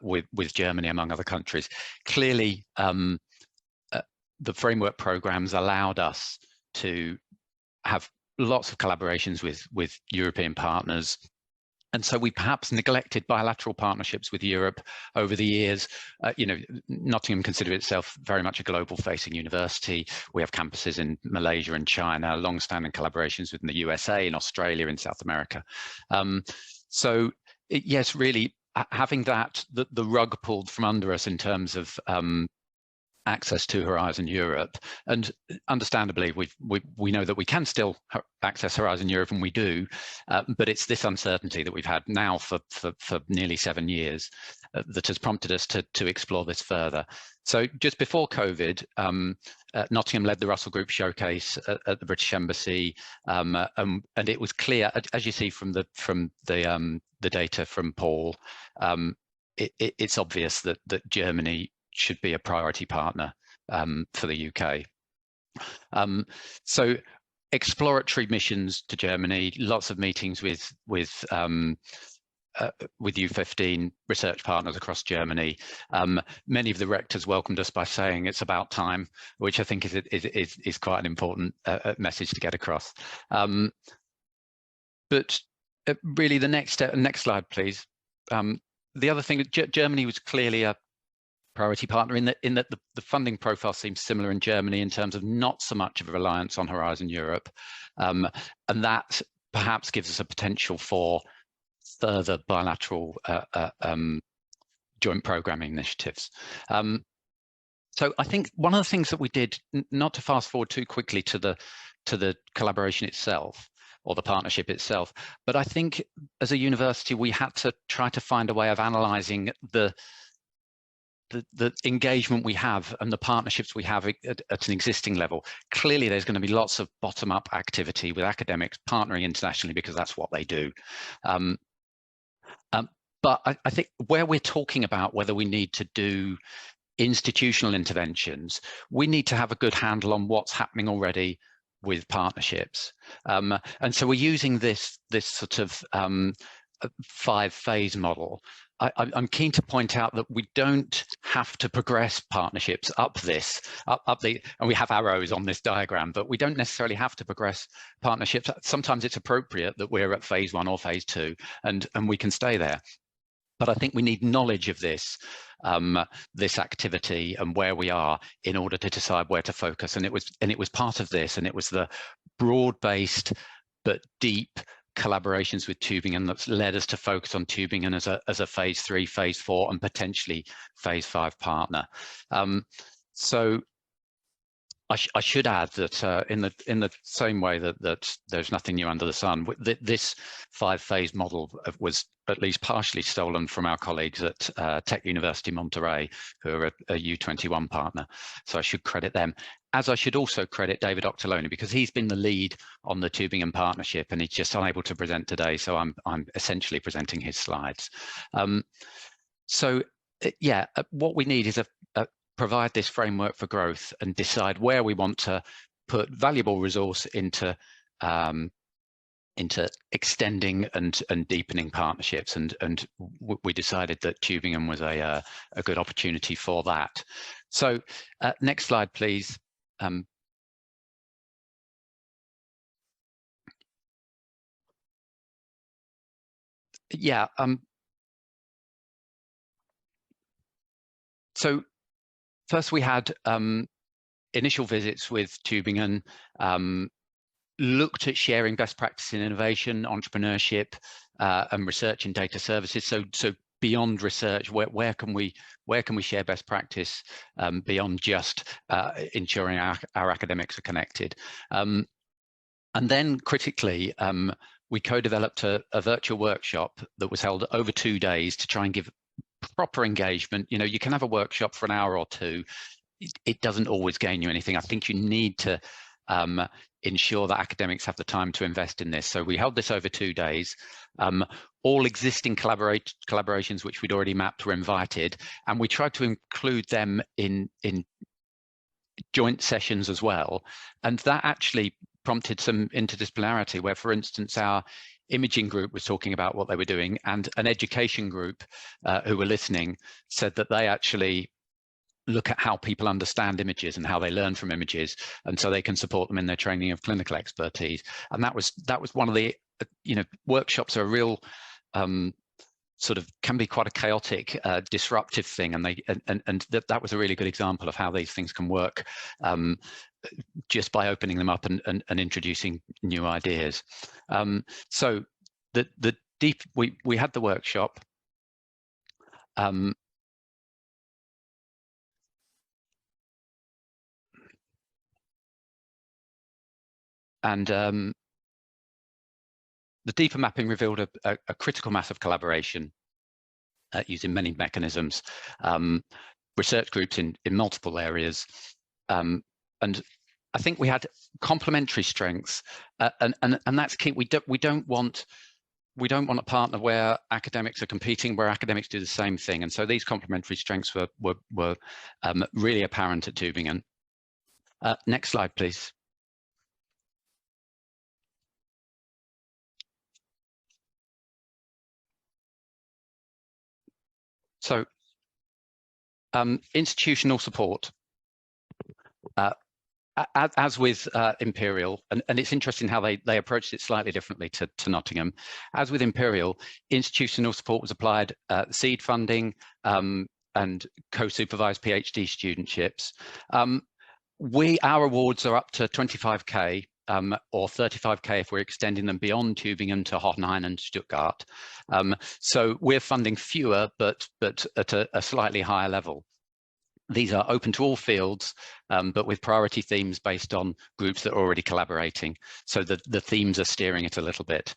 with Germany, among other countries. Clearly, the framework programs allowed us to have lots of collaborations with European partners. And so we perhaps neglected bilateral partnerships with Europe over the years. You know, Nottingham considers itself very much a global-facing university. We have campuses in Malaysia and China, long-standing collaborations within the USA, in Australia, in South America. So yes, really having that, the rug pulled from under us in terms of access to Horizon Europe, and understandably we know that we can still access Horizon Europe, and we do, but it's this uncertainty that we've had now for nearly 7 years that has prompted us to explore this further. So just before COVID, Nottingham led the Russell Group Showcase at the British Embassy, and it was clear, as you see from the data from Paul, it's obvious that Germany should be a priority partner for the UK. So exploratory missions to Germany, lots of meetings with with U15 research partners across Germany. Many of the rectors welcomed us by saying it's about time, which I think is quite an important message to get across. But really, the next slide, please. The other thing, Germany was clearly a priority partner in that the funding profile seems similar in Germany in terms of not so much of a reliance on Horizon Europe, and that perhaps gives us a potential for further bilateral joint programming initiatives. So I think one of the things that we did, not to fast forward too quickly to the collaboration itself or the partnership itself, but I think as a university we had to try to find a way of analysing the engagement we have and the partnerships we have at an existing level. Clearly, there's going to be lots of bottom-up activity with academics partnering internationally because that's what they do. But I think where we're talking about whether we need to do institutional interventions, we need to have a good handle on what's happening already with partnerships. And so we're using this sort of 5-phase model. I'm keen to point out that we don't have to progress partnerships up the, and we have arrows on this diagram, but we don't necessarily have to progress partnerships. Sometimes it's appropriate that we're at phase 1 or phase 2, and we can stay there. But I think we need knowledge of this activity and where we are in order to decide where to focus. And it was part of this, and it was the broad-based but deep collaborations with Tübingen that's led us to focus on Tübingen as a phase 3, phase 4, and potentially phase 5 partner. So I should add that in the same way that there's nothing new under the sun, this 5-phase model was at least partially stolen from our colleagues at Tech University Monterrey, who are a U21 partner. So I should credit them, as I should also credit David Octoloni, because he's been the lead on the Tübingen partnership and he's just unable to present today. So I'm essentially presenting his slides. So yeah, what we need is provide this framework for growth and decide where we want to put valuable resource into extending and deepening partnerships, and we decided that Tübingen was a good opportunity for that. So next slide, please. Yeah. So first we had initial visits with Tübingen, looked at sharing best practice in innovation, entrepreneurship, and research in data services. So beyond research, where can we share best practice beyond just ensuring our academics are connected? And then critically, we co-developed a virtual workshop that was held over 2 days to try and give proper engagement. You know, you can have a workshop for an hour or two. It doesn't always gain you anything. I think you need to ensure that academics have the time to invest in this. So we held this over 2 days. All existing collaborations which we'd already mapped were invited, and we tried to include them in joint sessions as well. And that actually prompted some interdisciplinarity where, for instance, our imaging group was talking about what they were doing, and an education group who were listening said that they actually look at how people understand images and how they learn from images, and so they can support them in their training of clinical expertise. And that was one of the, you know, workshops are a real sort of can be quite a chaotic, disruptive thing, and that was a really good example of how these things can work just by opening them up and introducing new ideas. So we had the workshop. And the deeper mapping revealed a critical mass of collaboration using many mechanisms, research groups in multiple areas, and I think we had complementary strengths, and that's key. We don't want a partner where academics are competing, where academics do the same thing, and so these complementary strengths were really apparent at Tübingen. Next slide, please. So institutional support. As with Imperial, and it's interesting how they approached it slightly differently to Nottingham. As with Imperial, institutional support was applied, seed funding and co-supervised PhD studentships. Our awards are up to 25k or 35k if we're extending them beyond Tübingen to Hoffenheim and Stuttgart. So we're funding fewer, but at a slightly higher level. These are open to all fields, but with priority themes based on groups that are already collaborating. So the themes are steering it a little bit.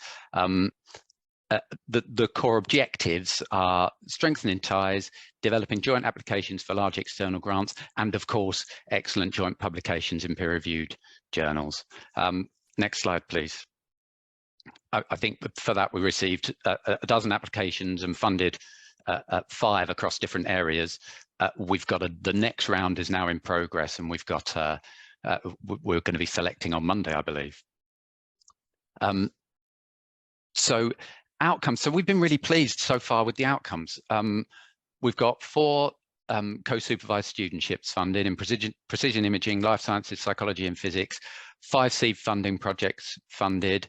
The core objectives are strengthening ties, developing joint applications for large external grants, and of course, excellent joint publications in peer-reviewed journals. Next slide, please. I think for that we received a dozen applications and funded 5 across different areas. We've got the next round is now in progress, and we've got we're going to be selecting on Monday, I believe. So outcomes. So we've been really pleased so far with the outcomes. We've got 4 co-supervised studentships funded in precision imaging, life sciences, psychology, and physics. 5 seed funding projects funded,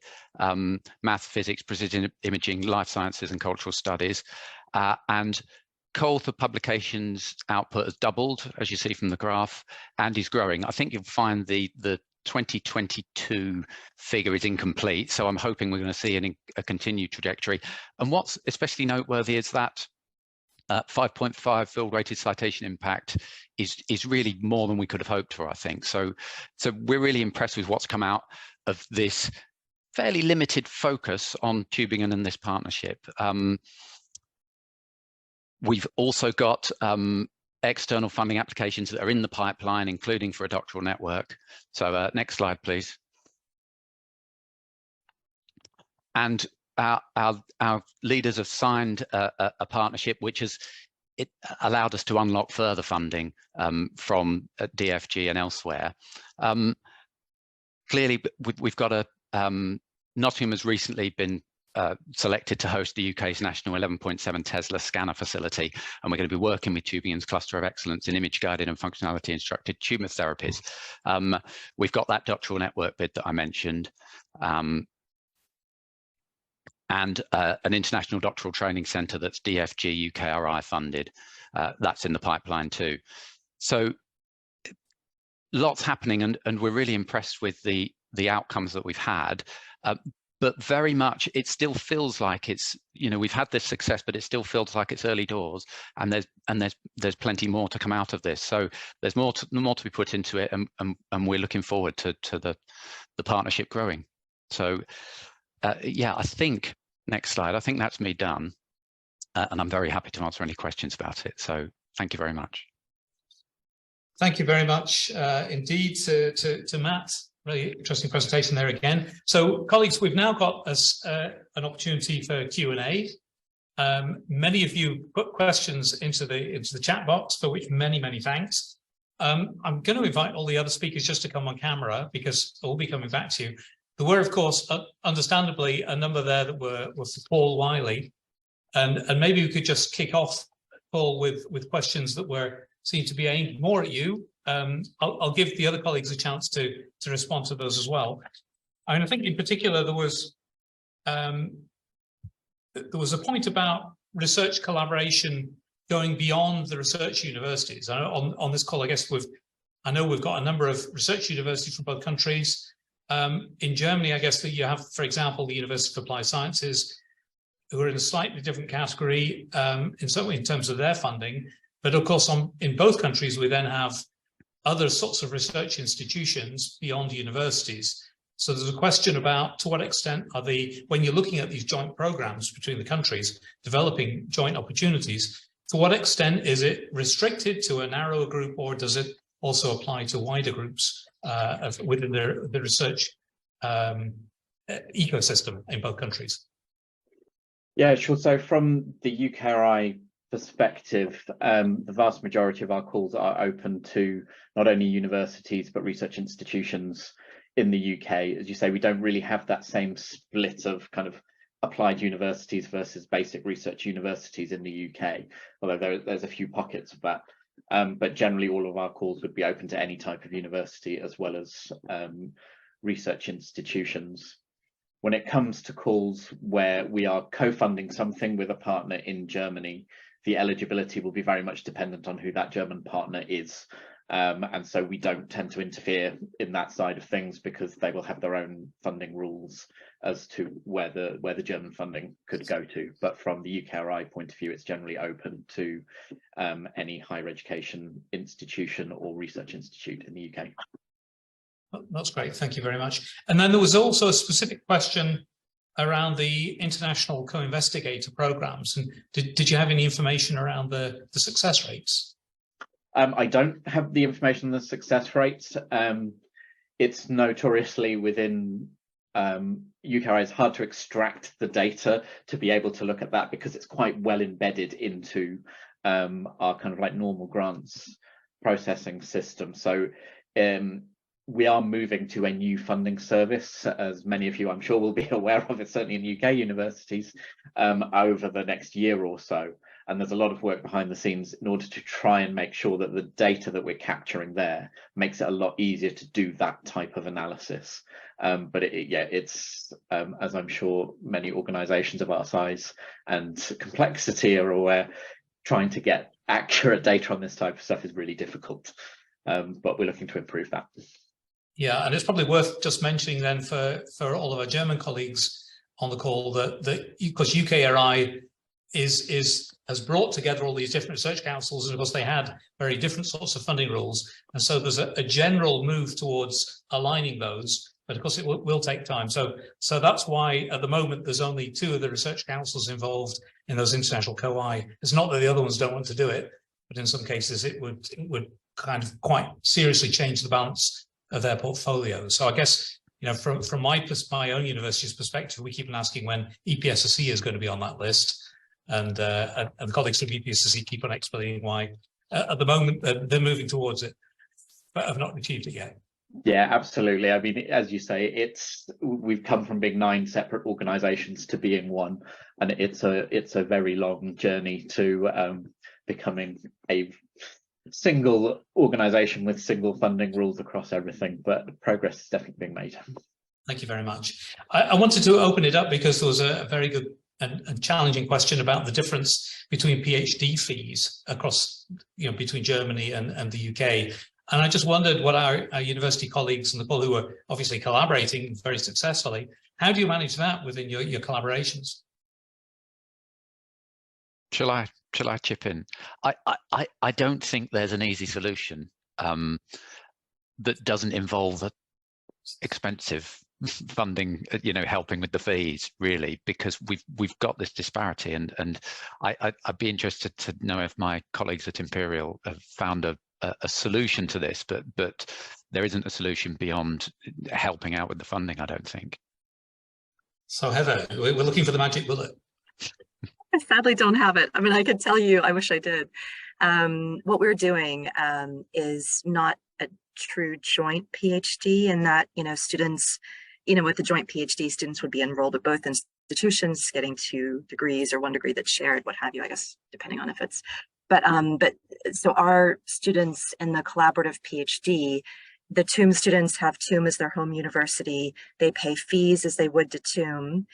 math, physics, precision imaging, life sciences, and cultural studies, and co-author publications output has doubled, as you see from the graph, and is growing. I think you'll find the 2022 figure is incomplete, so I'm hoping we're going to see a continued trajectory. And what's especially noteworthy is that 5.5 field-rated citation impact is really more than we could have hoped for, I think. So we're really impressed with what's come out of this fairly limited focus on Tübingen and this partnership. We've also got external funding applications that are in the pipeline, including for a doctoral network. So next slide, please. And our leaders have signed a partnership which has allowed us to unlock further funding from DFG and elsewhere. Clearly, we've got Nottingham has recently been selected to host the UK's national 11.7 Tesla scanner facility, and we're going to be working with Tübingen's cluster of excellence in image-guided and functionality instructed tumour therapies. We've got that doctoral network bid that I mentioned, and an international doctoral training centre that's DFG UKRI funded. That's in the pipeline too. So lots happening, and we're really impressed with the outcomes that we've had. But very much, it still feels like it's, we've had this success, but it still feels like it's early doors, and there's plenty more to come out of this. So there's more to be put into it, and we're looking forward to the partnership growing. So yeah, I think next slide. I think that's me done, and I'm very happy to answer any questions about it. So thank you very much. Thank you very much indeed to Matt. Really interesting presentation there again. So, colleagues, we've now got an opportunity for Q&A. Many of you put questions into the chat box, for which many thanks. I'm going to invite all the other speakers just to come on camera, because we'll be coming back to you. There were, of course, understandably, a number there that were for Paul Wiley, and maybe we could just kick off, Paul, with questions that seem to be aimed more at you. I'll give the other colleagues a chance to respond to those as well. I think in particular there was a point about research collaboration going beyond the research universities. On this call, I guess I know we've got a number of research universities from both countries. In Germany, I guess that you have, for example, the University of Applied Sciences, who are in a slightly different category in terms of their funding. But of course, in both countries, we then have other sorts of research institutions beyond universities. So there's a question about to what extent are when you're looking at these joint programs between the countries, developing joint opportunities, to what extent is it restricted to a narrower group, or does it also apply to wider groups within the research ecosystem in both countries? Yeah, sure. So from the UKRI perspective, the vast majority of our calls are open to not only universities but research institutions in the UK. As you say, we don't really have that same split of kind of applied universities versus basic research universities in the UK, although there's a few pockets of that. But generally all of our calls would be open to any type of university as well as research institutions. When it comes to calls where we are co-funding something with a partner in Germany, the eligibility will be very much dependent on who that German partner is. And so we don't tend to interfere in that side of things because they will have their own funding rules as to where the German funding could go to. But from the UKRI point of view, it's generally open to any higher education institution or research institute in the UK. That's great, thank you very much. And then there was also a specific question around the international co-investigator programs. And did you have any information around the success rates? I don't have the information on the success rates. It's notoriously within UKRI, it's hard to extract the data to be able to look at that because it's quite well embedded into our kind of like normal grants processing system. So we are moving to a new funding service, as many of you I'm sure will be aware of, it's certainly in UK universities, over the next year or so. And there's a lot of work behind the scenes in order to try and make sure that the data that we're capturing there makes it a lot easier to do that type of analysis. But it's as I'm sure many organisations of our size and complexity are aware, trying to get accurate data on this type of stuff is really difficult. But we're looking to improve that. Yeah, and it's probably worth just mentioning then for all of our German colleagues on the call that because UKRI has brought together all these different research councils, and of course they had very different sorts of funding rules, and so there's a general move towards aligning those, but of course it will take time. So that's why at the moment there's only 2 of the research councils involved in those international COI. It's not that the other ones don't want to do it, but in some cases it would kind of quite seriously change the balance of their portfolio. So I guess, you know, from my own university's perspective, we keep on asking when EPSSC is going to be on that list, and colleagues from EPSSC keep on explaining why at the moment they're moving towards it, but have not achieved it yet. Yeah, absolutely. I mean, as you say, we've come from being 9 separate organisations to being one, and it's a very long journey to becoming a single organisation with single funding rules across everything, but progress is definitely being made. Thank you very much. I wanted to open it up because there was a very good and challenging question about the difference between PhD fees across, you know, between Germany and the UK. And I just wondered what our university colleagues and the people who are obviously collaborating very successfully, how do you manage that within your collaborations? Shall I chip in? I don't think there's an easy solution that doesn't involve expensive funding, you know, helping with the fees, really, because we've got this disparity, and I'd be interested to know if my colleagues at Imperial have found a solution to this, but there isn't a solution beyond helping out with the funding, I don't think. So Heather, we're looking for the magic bullet. I sadly don't have it. I mean, I could tell you, I wish I did. What we're doing is not a true joint PhD, in that, you know, students, you know, with the joint PhD, students would be enrolled at both institutions, getting 2 degrees or 1 degree that's shared, what have you, I guess, depending on if it's, but so our students in the collaborative PhD, the TUM students have TUM as their home university. They pay fees as they would to TUM.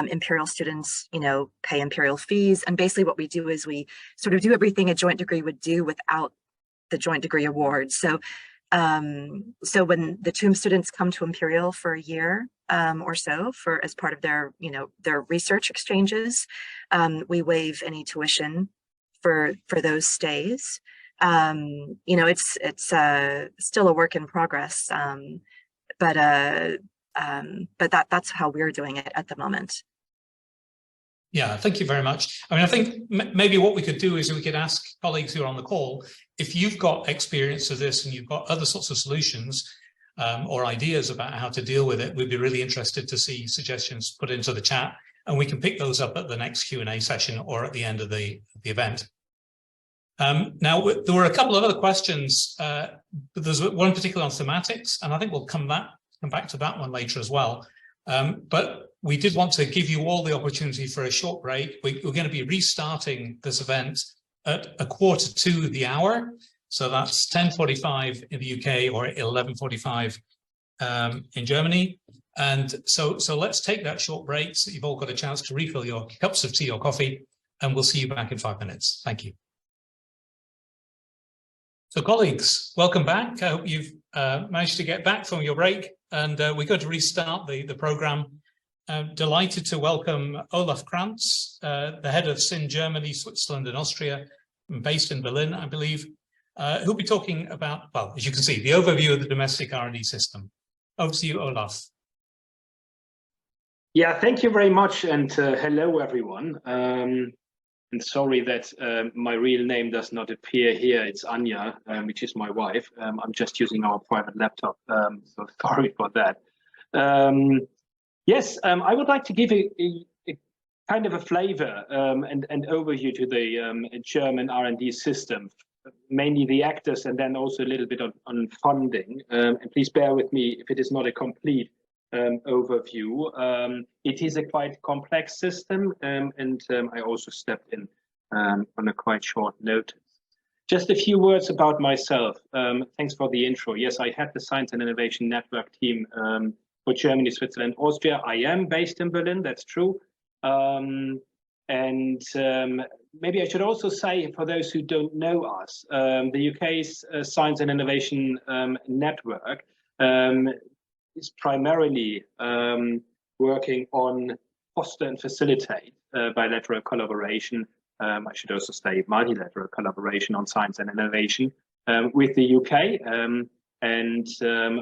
Imperial students, you know, pay Imperial fees. And basically what we do is we sort of do everything a joint degree would do without the joint degree award. So so when the TUM students come to Imperial for a year or so as part of their, you know, their research exchanges, we waive any tuition for those stays. You know, it's still a work in progress, but that's how we're doing it at the moment. Yeah, thank you very much. I mean, I think maybe what we could do is we could ask colleagues who are on the call, if you've got experience of this and you've got other sorts of solutions or ideas about how to deal with it, we'd be really interested to see suggestions put into the chat, and we can pick those up at the next Q&A session or at the end of the event. Now, there were a couple of other questions, but there's one particular on thematics, and I think we'll come back to that one later as well. But we did want to give you all the opportunity for a short break. We're going to be restarting this event at 1/4 to the hour. So that's 10:45 in the UK or 11:45 in Germany. And so let's take that short break so you've all got a chance to refill your cups of tea or coffee, and we'll see you back in 5 minutes. Thank you. So colleagues, welcome back. I hope you've managed to get back from your break, and we're going to restart the program. I'm delighted to welcome Olaf Krantz, the head of SIN Germany, Switzerland and Austria, based in Berlin, I believe, who'll be talking about, well, as you can see, the overview of the domestic R&D system. Over to you, Olaf. Yeah, thank you very much, and hello, everyone. And sorry that my real name does not appear here. It's Anya, which is my wife. I'm just using our private laptop, so sorry for that. Yes, I would like to give a kind of a flavor and overview to the German R&D system, mainly the actors, and then also a little bit on funding. And please bear with me if it is not a complete overview. It is a quite complex system, and I also stepped in on a quite short notice. Just a few words about myself. Thanks for the intro. Yes, I had the Science and Innovation Network team for Germany, Switzerland, Austria. I am based in Berlin, that's true. Maybe I should also say, for those who don't know us, the UK's Science and Innovation Network is primarily working on foster and facilitate bilateral collaboration. I should also say multilateral collaboration on science and innovation with the UK.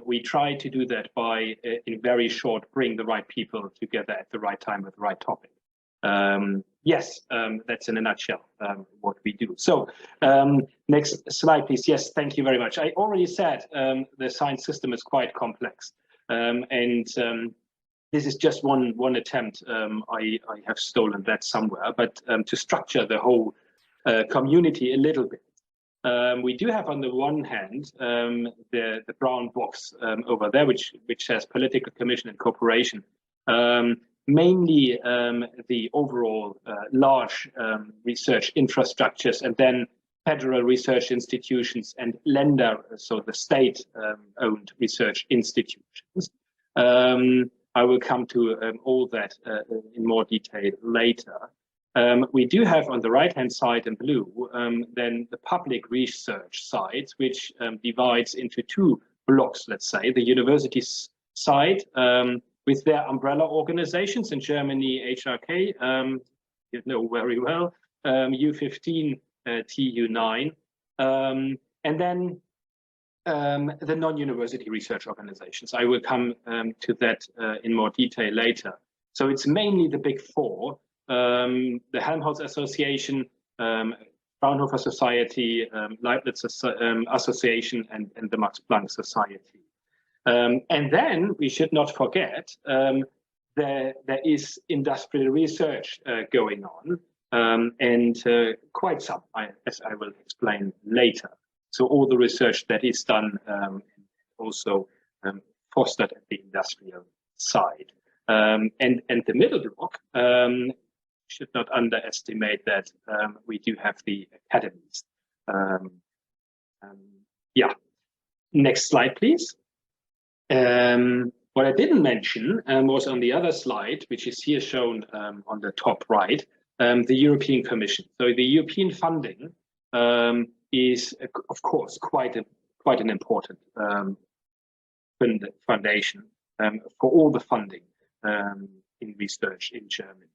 We try to do that by, in very short, bring the right people together at the right time with the right topic. Yes, that's in a nutshell what we do. So next slide, please. Yes, thank you very much. I already said the science system is quite complex. This is just one attempt. I have stolen that somewhere, but to structure the whole community a little bit. We do have on the one hand the brown box over there, which says political commission and cooperation. Mainly the overall large research infrastructures, and then federal research institutions and Länder, so the state-owned research institutions. I will come to all that in more detail later. We do have on the right-hand side in blue, then the public research side, which divides into two blocks, let's say, the universities side, with their umbrella organizations in Germany, HRK, you know very well, U15, TU9, and then the non-university research organizations. I will come to that in more detail later. So it's mainly the big four, the Helmholtz Association, Fraunhofer Society, Leibniz Association, and the Max Planck Society. And then we should not forget there is industrial research going on, and quite some, as I will explain later. So all the research that is done also fostered at the industrial side. And the middle block, should not underestimate that we do have the academies. Yeah, next slide, please. What I didn't mention was on the other slide, which is here shown on the top right, the European Commission. So the European funding is, of course, quite an important foundation for all the funding in research in Germany.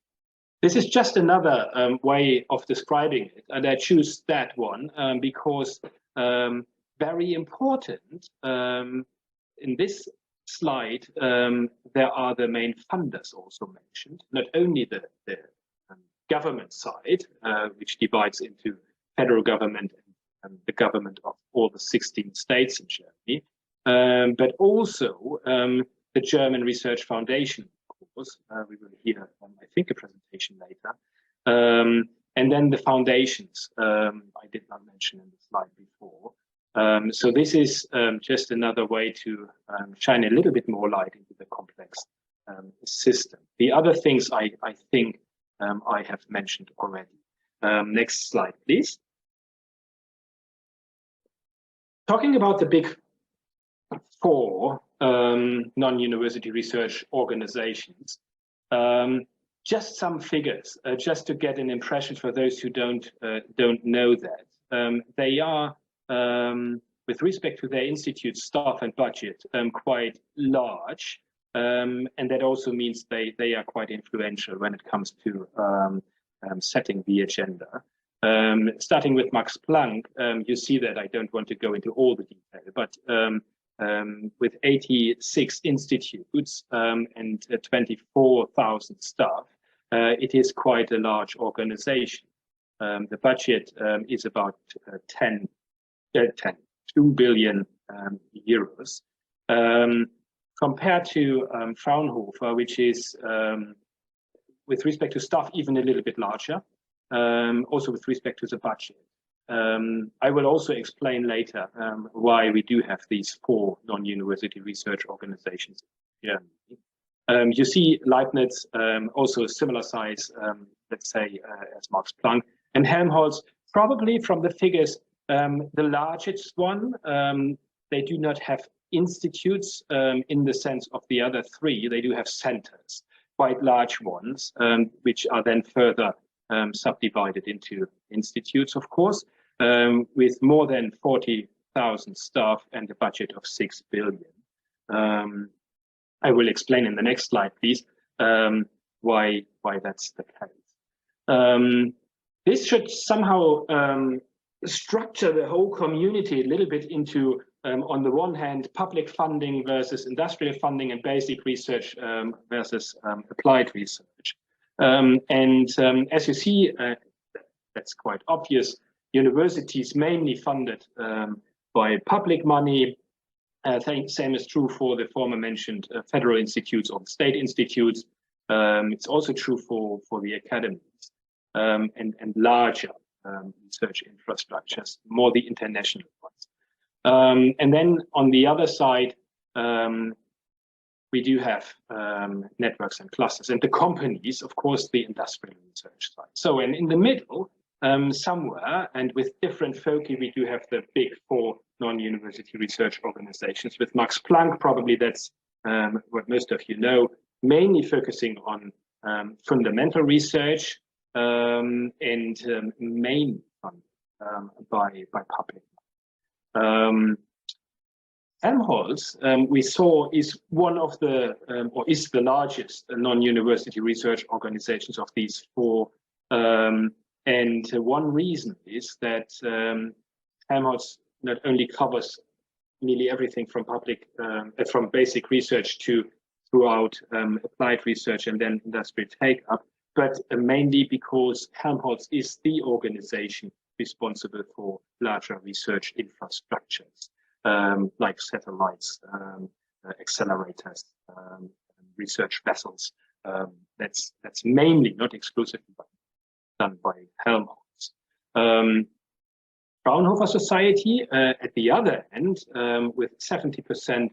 This is just another way of describing it, and I choose that one because very important. In this slide, there are the main funders also mentioned, not only the government side, which divides into federal government and the government of all the 16 states in Germany, but also the German Research Foundation, of course. We will hear, I think, a presentation later. And then the foundations, I did not mention in the slide before. So this is just another way to shine a little bit more light into the complex system. The other things I think I have mentioned already. Next slide, please. Talking about the big four non-university research organizations, just some figures, just to get an impression for those who don't know that. They are, with respect to their institute staff and budget, quite large, and that also means they are quite influential when it comes to setting the agenda. Starting with Max Planck, you see that I don't want to go into all the detail, but with 86 institutes and 24,000 staff, it is quite a large organization. The budget is about 2 billion euros. Compared to Fraunhofer, which is, with respect to staff, even a little bit larger, also with respect to the budget. I will also explain later why we do have these four non-university research organizations in Germany. You see Leibniz, also a similar size, let's say, as Max Planck, and Helmholtz, probably from the figures, the largest one. They do not have institutes in the sense of the other three. They do have centers, quite large ones, which are then further subdivided into institutes, of course, with more than 40,000 staff and a budget of 6 billion. I will explain in the next slide, please, why that's the case. This should somehow structure the whole community a little bit into, on the one hand, public funding versus industrial funding and basic research versus applied research. As you see, that's quite obvious. Universities mainly funded by public money. Same is true for the former mentioned federal institutes or state institutes. It's also true for the academies and larger research infrastructures, more the international ones. And then on the other side, we do have networks and clusters, and the companies, of course, the industrial research side. So, and in the middle, somewhere, and with different foci, we do have the big four non-university research organizations. With Max Planck, probably that's what most of you know, mainly focusing on fundamental research and mainly funded by public. Helmholtz, we saw, is one of the, or is the largest non-university research organizations of these four. And one reason is that Helmholtz not only covers nearly everything from from basic research to throughout applied research and then industrial take-up, but mainly because Helmholtz is the organization responsible for larger research infrastructures. Like satellites, accelerators, research vessels. That's mainly, not exclusively, but done by Helmholtz. Fraunhofer Society, at the other end, with 70%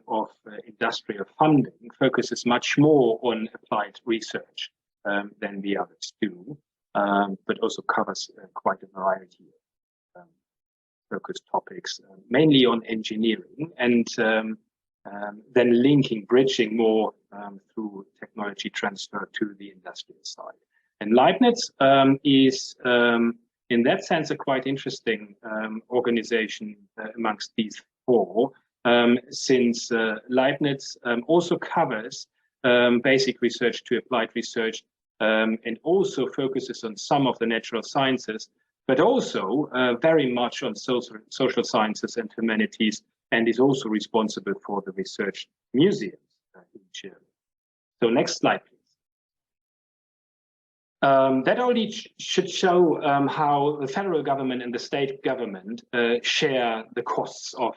of industrial funding, focuses much more on applied research than the others do, but also covers quite a variety of focused topics, mainly on engineering, and then bridging more through technology transfer to the industrial side. And Leibniz is, in that sense, a quite interesting organization amongst these four, since Leibniz also covers basic research to applied research and also focuses on some of the natural sciences, but also very much on social sciences and humanities, and is also responsible for the research museums in Germany. So next slide, please. That only should show how the federal government and the state government share the costs of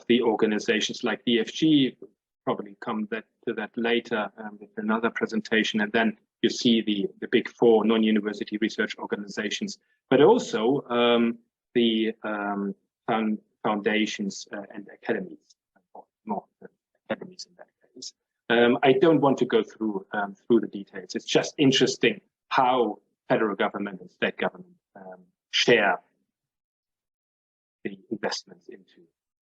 the organizations like DFG. Probably come to that later with another presentation, and then you see the big four non-university research organizations, but also the foundations and academies, or not academies in that case. I don't want to go through the details. It's just interesting how federal government and state government share the investments into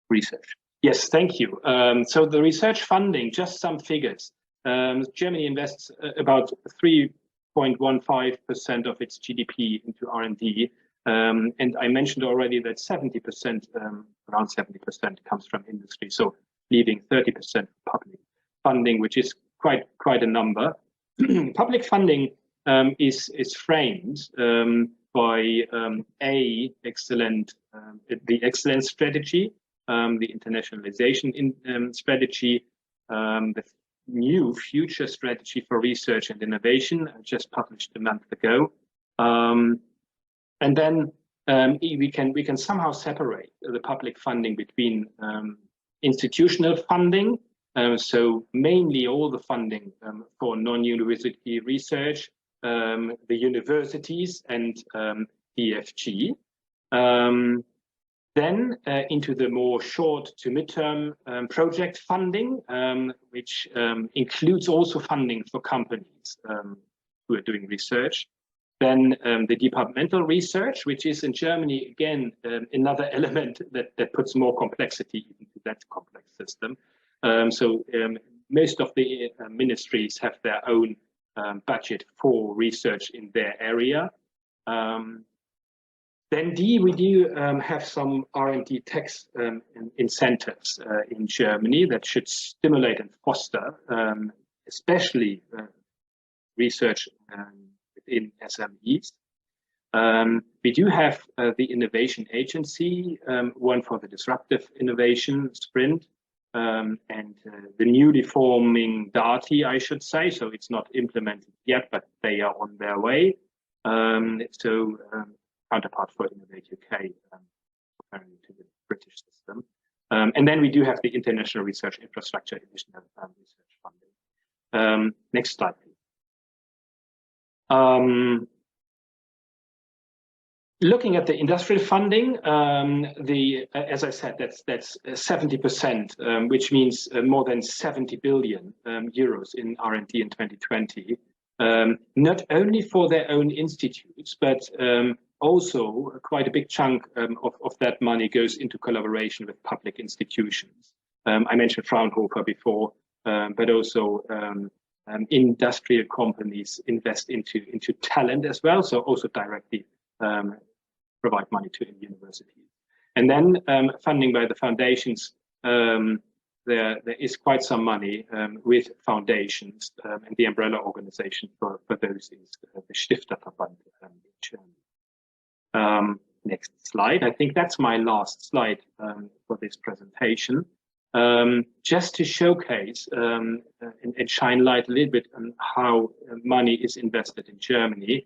research. Yes, thank you. So the research funding, just some figures. Germany invests about 3.15% of its GDP into R&D. And I mentioned already that 70%, around 70% comes from industry. So leaving 30% public funding, which is quite a number. Public funding is framed by the excellence strategy, the internationalization strategy, the new future strategy for research and innovation, just published a month ago. And then we can somehow separate the public funding between institutional funding, so mainly all the funding for non-university research, the universities and DFG. Then into the more short to midterm project funding, which includes also funding for companies who are doing research. Then the departmental research, which is in Germany, again, another element that puts more complexity into that complex system. So most of the ministries have their own budget for research in their area. Then D, we do have some R&D tax incentives in Germany that should stimulate and foster, especially research within SMEs. We do have the Innovation Agency, one for the disruptive innovation sprint, and the newly forming DARTI, I should say. So it's not implemented yet, but they are on their way. Counterpart for UUKi, comparing to the British system. And then we do have the International Research Infrastructure Additional Research Funding. Next slide, please. Looking at the industrial funding, as I said, that's 70%, which means more than 70 billion euros in R&D in 2020. Not only for their own institutes, but also quite a big chunk of that money goes into collaboration with public institutions. I mentioned Fraunhofer before, but also industrial companies invest into talent as well, so also directly provide money to universities. And then funding by the foundations, there is quite some money with foundations, and the umbrella organization for those is the Stifterverband in Germany. Next slide. I think that's my last slide for this presentation. Just to showcase and shine light a little bit on how money is invested in Germany.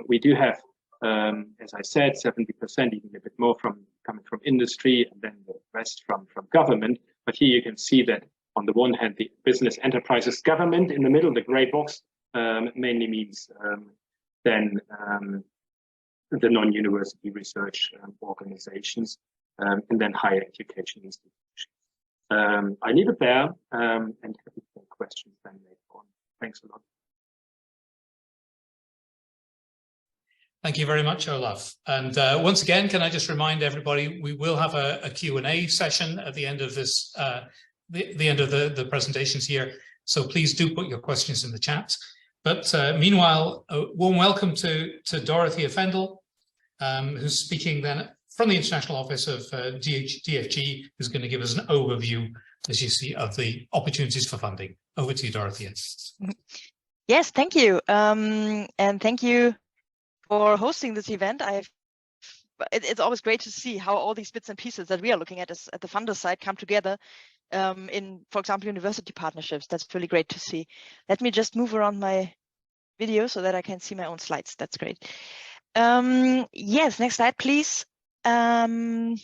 We do have, as I said, 70%, even a bit more coming from industry, and then the rest from government. But here you can see that on the one hand, the business enterprises government in the middle, the gray box, mainly means then the non-university research organizations, and then higher education institutions. I leave it there and happy to take questions then later on. Thanks a lot. Thank you very much, Olaf. And once again, can I just remind everybody, we will have a Q&A session at the end of this, the end of the presentations here. So please do put your questions in the chat. But meanwhile, a warm welcome to Dorothea Fendel, who's speaking then from the International Office of DFG, who's going to give us an overview, as you see, of the opportunities for funding. Over to you, Dorothea. Yes, thank you. And thank you for hosting this event. It's always great to see how all these bits and pieces that we are looking at the funder side come together in, for example, university partnerships. That's really great to see. Let me just move around my video so that I can see my own slides. That's great. Yes, next slide, please. Welcome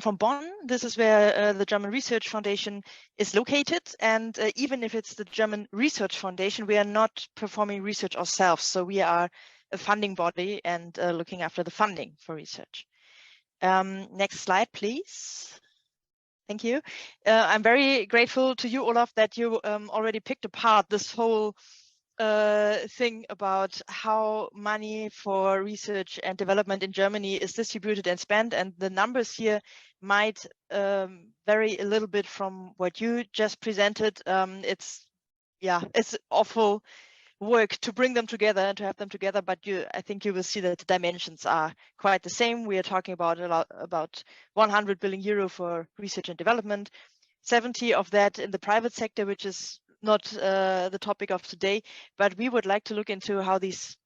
from Bonn. This is where the German Research Foundation is located. And even if it's the German Research Foundation, we are not performing research ourselves. So we are a funding body and looking after the funding for research. Next slide, please. Thank you. I'm very grateful to you, Olaf, that you already picked apart this whole thing about how money for research and development in Germany is distributed and spent, and the numbers here might vary a little bit from what you just presented. It's awful work to bring them together and to have them together, but I think you will see that the dimensions are quite the same. We are talking about 100 billion euro for research and development, 70 of that in the private sector, which is not the topic of today, but we would like to look into how these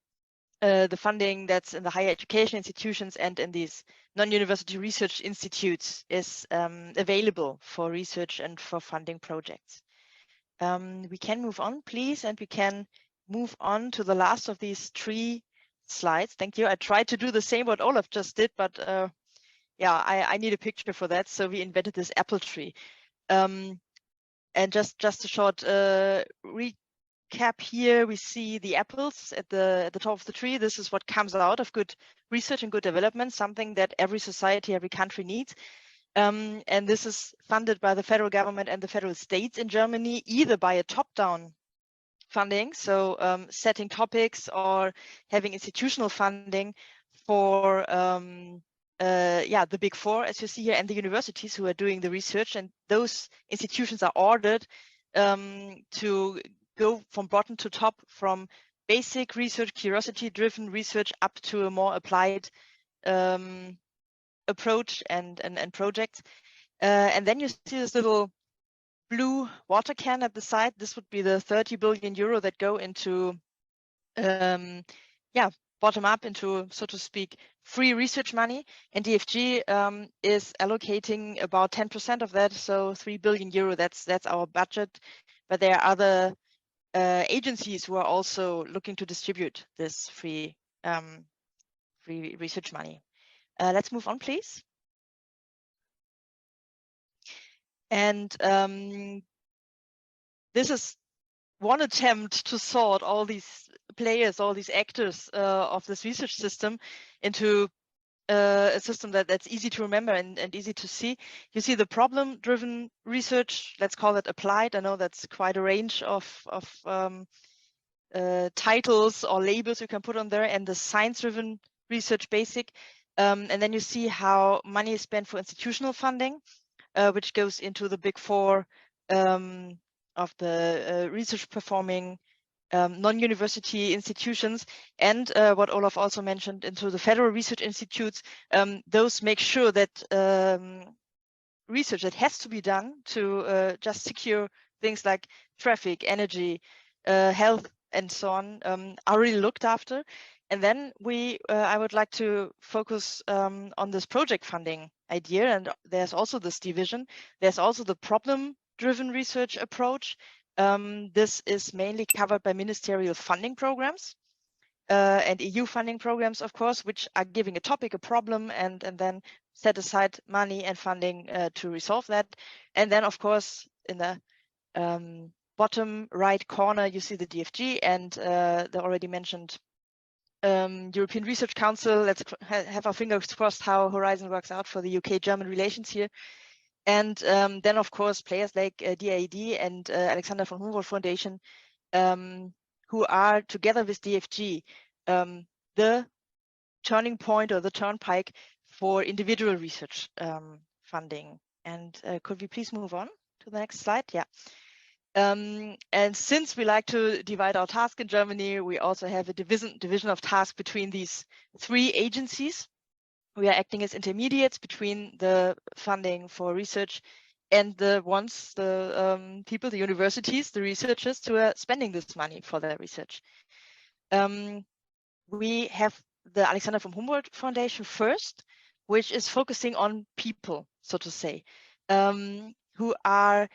the funding that's in the higher education institutions and in these non-university research institutes is available for research and for funding projects. We can move on, please, and we can move on to the last of these 3 slides. Thank you. I tried to do the same what Olaf just did, but yeah, I need a picture for that. So we invented this apple tree. And just a short recap here, we see the apples at the top of the tree. This is what comes out of good research and good development, something that every society, every country needs. And this is funded by the federal government and the federal states in Germany, either by a top-down funding, so setting topics, or having institutional funding for the big 4, as you see here, and the universities who are doing the research. And those institutions are ordered to go from bottom to top, from basic research, curiosity-driven research, up to a more applied approach and projects. And then you see this little blue water can at the side. This would be the 30 billion euro that go into bottom up, into, so to speak, free research money, and DFG is allocating about 10% of that, so 3 billion euro. That's our budget, but there are other agencies who are also looking to distribute this free research money. Let's move on, please. And this is one attempt to sort all these players, all these actors of this research system into a system that's easy to remember and easy to see. You see the problem-driven research, let's call it applied. I know that's quite a range of titles or labels you can put on there, and the science-driven research, basic. And then you see how money is spent for institutional funding, which goes into the big 4 of the research performing non-university institutions, and what Olaf also mentioned, into the federal research institutes. Those make sure that research that has to be done to just secure things like traffic, energy, health, and so on are really looked after. And then I would like to focus on this project funding idea, and there's also this division. There's also the problem-driven research approach. This is mainly covered by ministerial funding programs and EU funding programs, of course, which are giving a topic, a problem, and then set aside money and funding to resolve that. And then, of course, in the bottom right corner, you see the DFG and the already mentioned European Research Council. Let's have our fingers crossed how Horizon works out for the UK-German relations here. And then, of course, players like DAAD and Alexander von Humboldt Foundation, who are, together with DFG, the turning point or the turnpike for individual research funding. And could we please move on to the next slide? Yeah. And since we like to divide our task in Germany, we also have a division of task between these 3 agencies. We are acting as intermediates between the funding for research and the people, the universities, the researchers who are spending this money for their research. We have the Alexander von Humboldt Foundation first, which is focusing on people, so to say, who are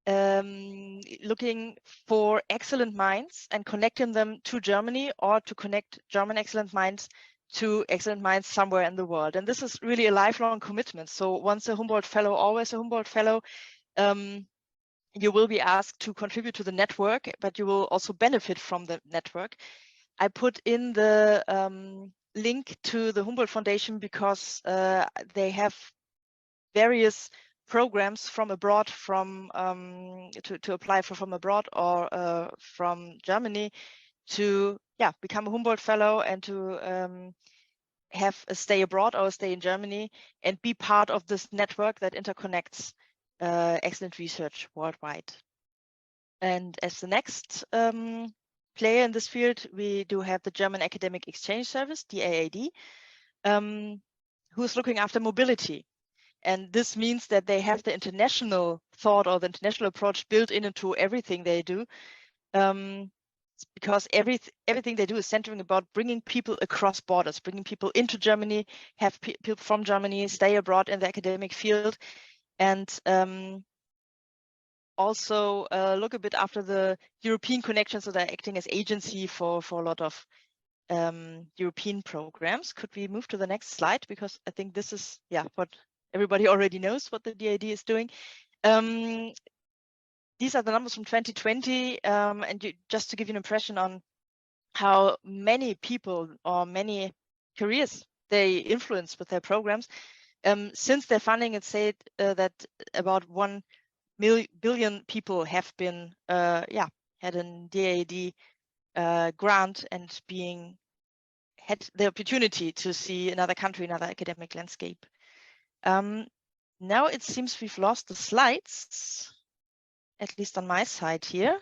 looking for excellent minds and connecting them to Germany, or to connect German excellent minds to excellent minds somewhere in the world. And this is really a lifelong commitment. So once a Humboldt Fellow, always a Humboldt Fellow. You will be asked to contribute to the network, but you will also benefit from the network. I put in the link to the Humboldt Foundation because they have various programs from abroad, to apply for from abroad or from Germany, to become a Humboldt Fellow and to have a stay abroad or a stay in Germany and be part of this network that interconnects excellent research worldwide. And as the next player in this field, we do have the German Academic Exchange Service, DAAD, who's looking after mobility. And this means that they have the international thought or the international approach built into everything they do, because everything they do is centering about bringing people across borders, bringing people into Germany, have people from Germany stay abroad in the academic field, and also look a bit after the European connections, so they're acting as agency for a lot of European programs. Could we move to the next slide? Because I think this is what everybody already knows what the DAD is doing. These are the numbers from 2020, and just to give you an impression on how many people or many careers they influence with their programs. Since their funding, it said that about 1 billion people have been had a DAD grant and had the opportunity to see another country, another academic landscape. Now it seems we've lost the slides, at least on my side here.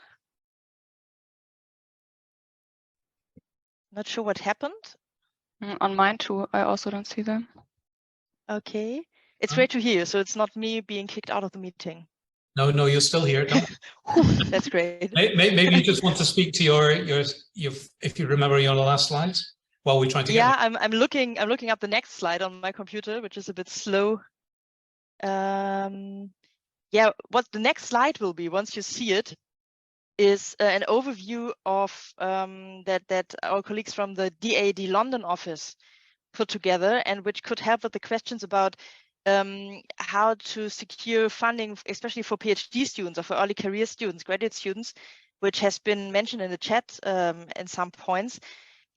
Not sure what happened. On mine too, I also don't see them. Okay, it's great to hear. So it's not me being kicked out of the meeting. No, you're still here. That's great. Maybe you just want to speak to your if you remember your last slides while we're trying to get. I'm looking up the next slide on my computer, which is a bit slow. What the next slide will be, once you see it, is an overview of that our colleagues from the DAD London office put together, and which could help with the questions about how to secure funding, especially for PhD students or for early career students, graduate students, which has been mentioned in the chat in some points.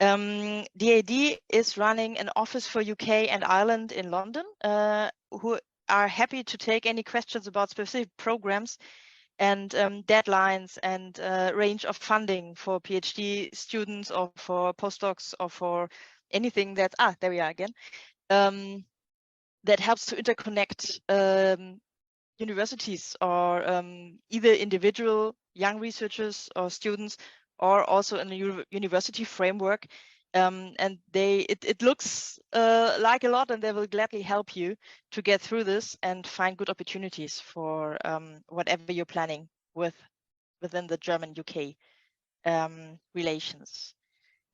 DAD is running an office for UK and Ireland in London, who are happy to take any questions about specific programs and deadlines and range of funding for PhD students or for postdocs or for anything that, there we are again, that helps to interconnect universities or either individual young researchers or students, or also in a university framework. And it looks like a lot, and they will gladly help you to get through this and find good opportunities for whatever you're planning within the German-UK relations.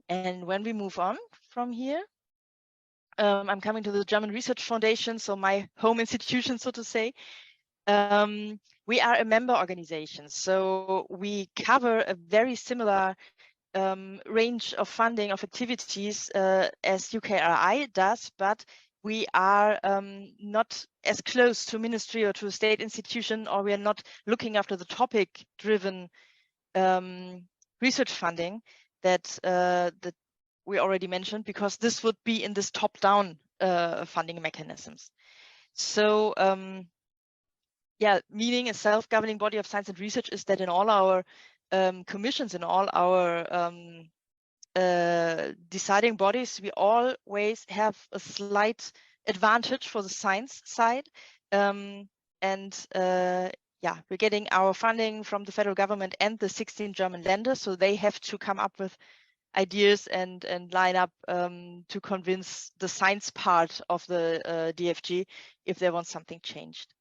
And when we move on from here, I'm coming to the German Research Foundation, so my home institution, so to say. We are a member organization, so we cover a very similar range of funding of activities as UKRI does, but we are not as close to ministry or to a state institution, or we are not looking after the topic-driven research funding that we already mentioned, because this would be in this top-down funding mechanisms. So meaning a self-governing body of science and research is that in all our commissions, in all our deciding bodies, we always have a slight advantage for the science side. We're getting our funding from the federal government and the 16 German Länder, so they have to come up with ideas and line up to convince the science part of the DFG if they want something changed.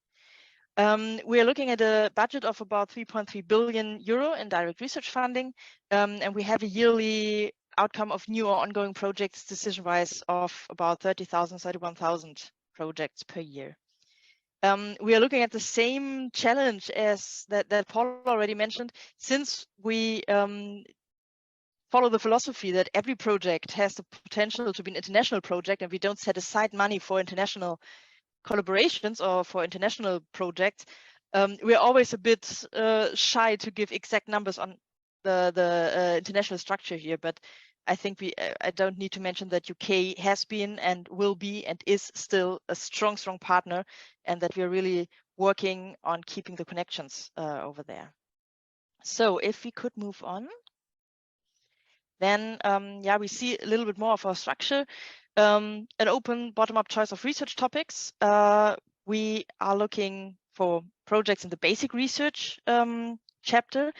We are looking at a budget of about 3.3 billion euro in direct research funding, and we have a yearly outcome of new or ongoing projects decision-wise of about 31,000 projects per year. We are looking at the same challenge as that Paul already mentioned, since we follow the philosophy that every project has the potential to be an international project, and we don't set aside money for international collaborations or for international projects. We're always a bit shy to give exact numbers on the international structure here, but I think I don't need to mention that UK has been and will be and is still a strong partner, and that we're really working on keeping the connections over there. So if we could move on, then yeah, we see a little bit more of our structure. An open bottom-up choice of research topics. We are looking for projects in the basic research chapter.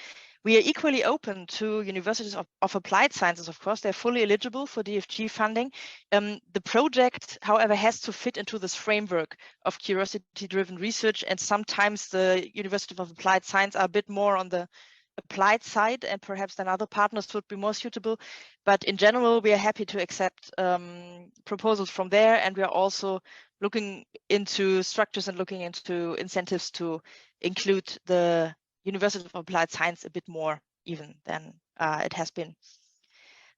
We are equally open to universities of applied sciences, of course. They're fully eligible for DFG funding. The project, however, has to fit into this framework of curiosity-driven research, and sometimes the University of Applied Science are a bit more on the applied side, and perhaps then other partners would be more suitable. But in general, we are happy to accept proposals from there, and we are also looking into structures and looking into incentives to include the University of Applied Science a bit more even than it has been.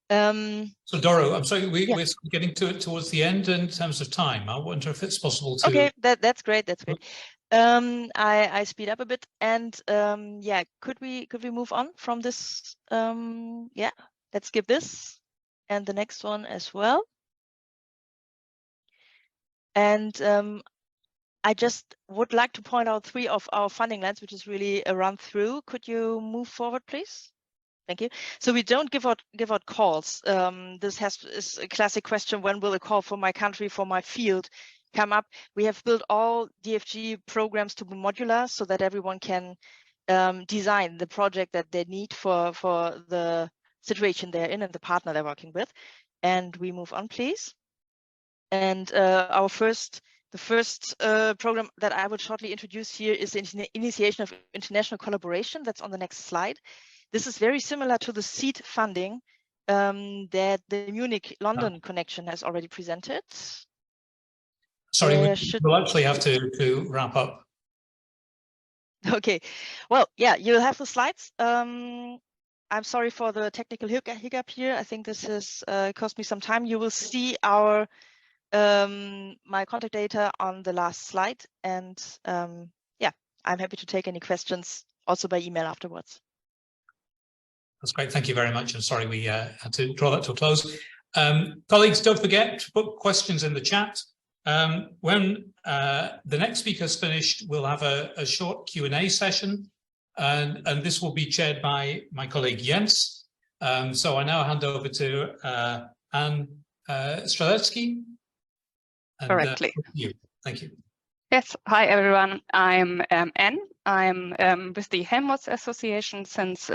So Doro, I'm sorry, yeah. we're getting to it towards the end in terms of time. I wonder if it's possible to... Okay, that's great, that's great. I speed up a bit, and yeah, could we move on from this? Yeah, let's skip this and the next one as well. And I just would like to point out 3 of our funding lines, which is really a run through. Could you move forward, please? Thank you. So we don't give out calls. This is a classic question: when will a call for my country, for my field, come up? We have built all DFG programs to be modular, so that everyone can design the project that they need for the situation they're in and the partner they're working with. And we move on, please. And the first program that I will shortly introduce here is the initiation of international collaboration. That's on the next slide. This is very similar to the seed funding that the Munich-London connection has already presented. Sorry, we'll actually have to wrap up. Okay, well, yeah, you'll have the slides. I'm sorry for the technical hiccup here. I think this has cost me some time. You will see our my contact data on the last slide, and yeah, I'm happy to take any questions also by email afterwards. That's great. Thank you very much. I'm sorry we had to draw that to a close. Colleagues, don't forget to put questions in the chat. When the next speaker's finished, we'll have a short Q&A session, and this will be chaired by my colleague Jens. So I now hand over to Anne Strzelecki. Correctly. Thank you. Yes, hi everyone. I'm Anne. I'm with the Helmholtz Association since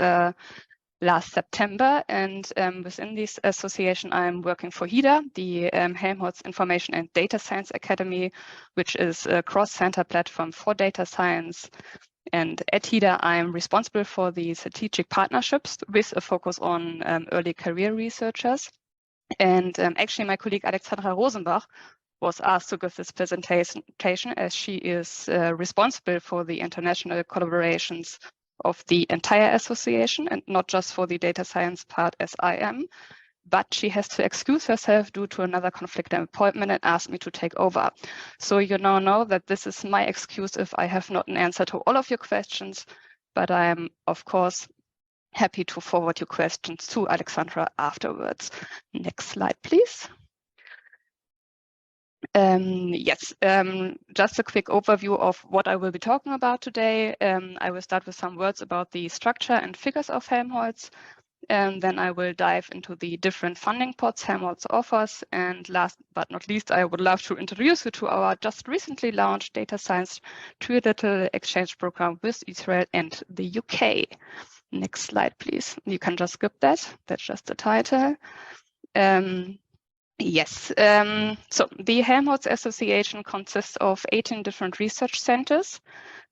last September, and within this association I'm working for HIDA, the Helmholtz Information and Data Science Academy, which is a cross-center platform for data science. And at HIDA I'm responsible for the strategic partnerships with a focus on early career researchers. And actually my colleague Alexandra Rosenbach was asked to give this presentation, as she is responsible for the international collaborations of the entire association and not just for the data science part as I am. But she has to excuse herself due to another conflicting appointment and asked me to take over. So you now know that this is my excuse if I have not an answer to all of your questions, but I am, of course, happy to forward your questions to Alexandra afterwards. Next slide, please. Yes, just a quick overview of what I will be talking about today. I will start with some words about the structure and figures of Helmholtz, and then I will dive into the different funding pots Helmholtz offers. And last but not least, I would love to introduce you to our just recently launched data science two-little exchange program with Israel and the UK. Next slide, please. You can just skip that. That's just the title. Yes, so the Helmholtz Association consists of 18 different research centers.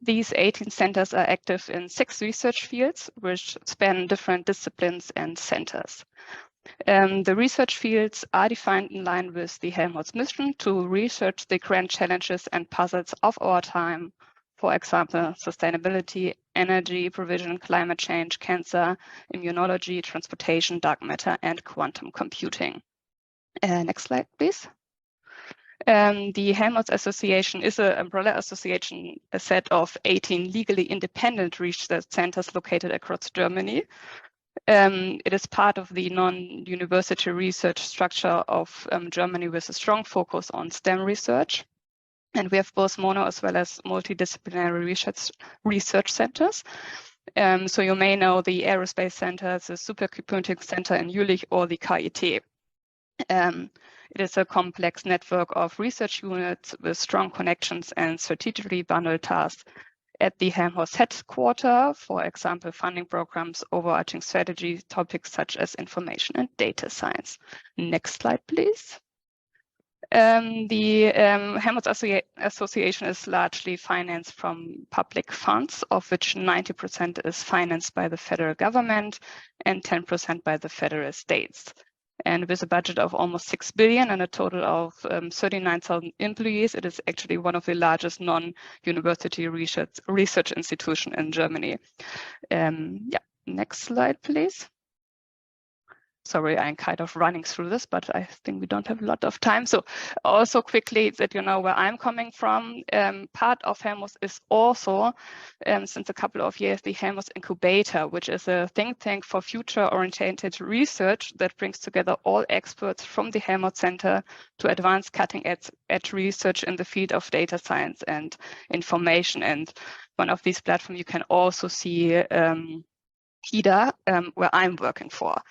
These 18 centers are active in 6 research fields, which span different disciplines and centers. The research fields are defined in line with the Helmholtz mission to research the grand challenges and puzzles of our time. For example, sustainability, energy provision, climate change, cancer, immunology, transportation, dark matter, and quantum computing. Next slide, please. The Helmholtz Association is an umbrella association, a set of 18 legally independent research centers located across Germany. It is part of the non-university research structure of Germany with a strong focus on STEM research. And we have both mono as well as multidisciplinary research centers. So you may know the Aerospace Center, the Supercomputing Center in Jülich, or the KIT. It is a complex network of research units with strong connections and strategically bundled tasks at the Helmholtz headquarters, for example, funding programs, overarching strategy topics such as information and data science. Next slide, please. The Helmholtz Association is largely financed from public funds, of which 90% is financed by the federal government and 10% by the federal states. And with a budget of almost 6 billion and a total of 39,000 employees, it is actually one of the largest non-university research institutions in Germany. Yeah, next slide, please. Sorry, I'm kind of running through this, but I think we don't have a lot of time. So also quickly that you know where I'm coming from, part of Helmholtz is also, since a couple of years, the Helmholtz Incubator, which is a think tank for future-oriented research that brings together all experts from the Helmholtz Center to advance cutting-edge research in the field of data science and information. And one of these platforms you can also see HIDA, where I'm working for.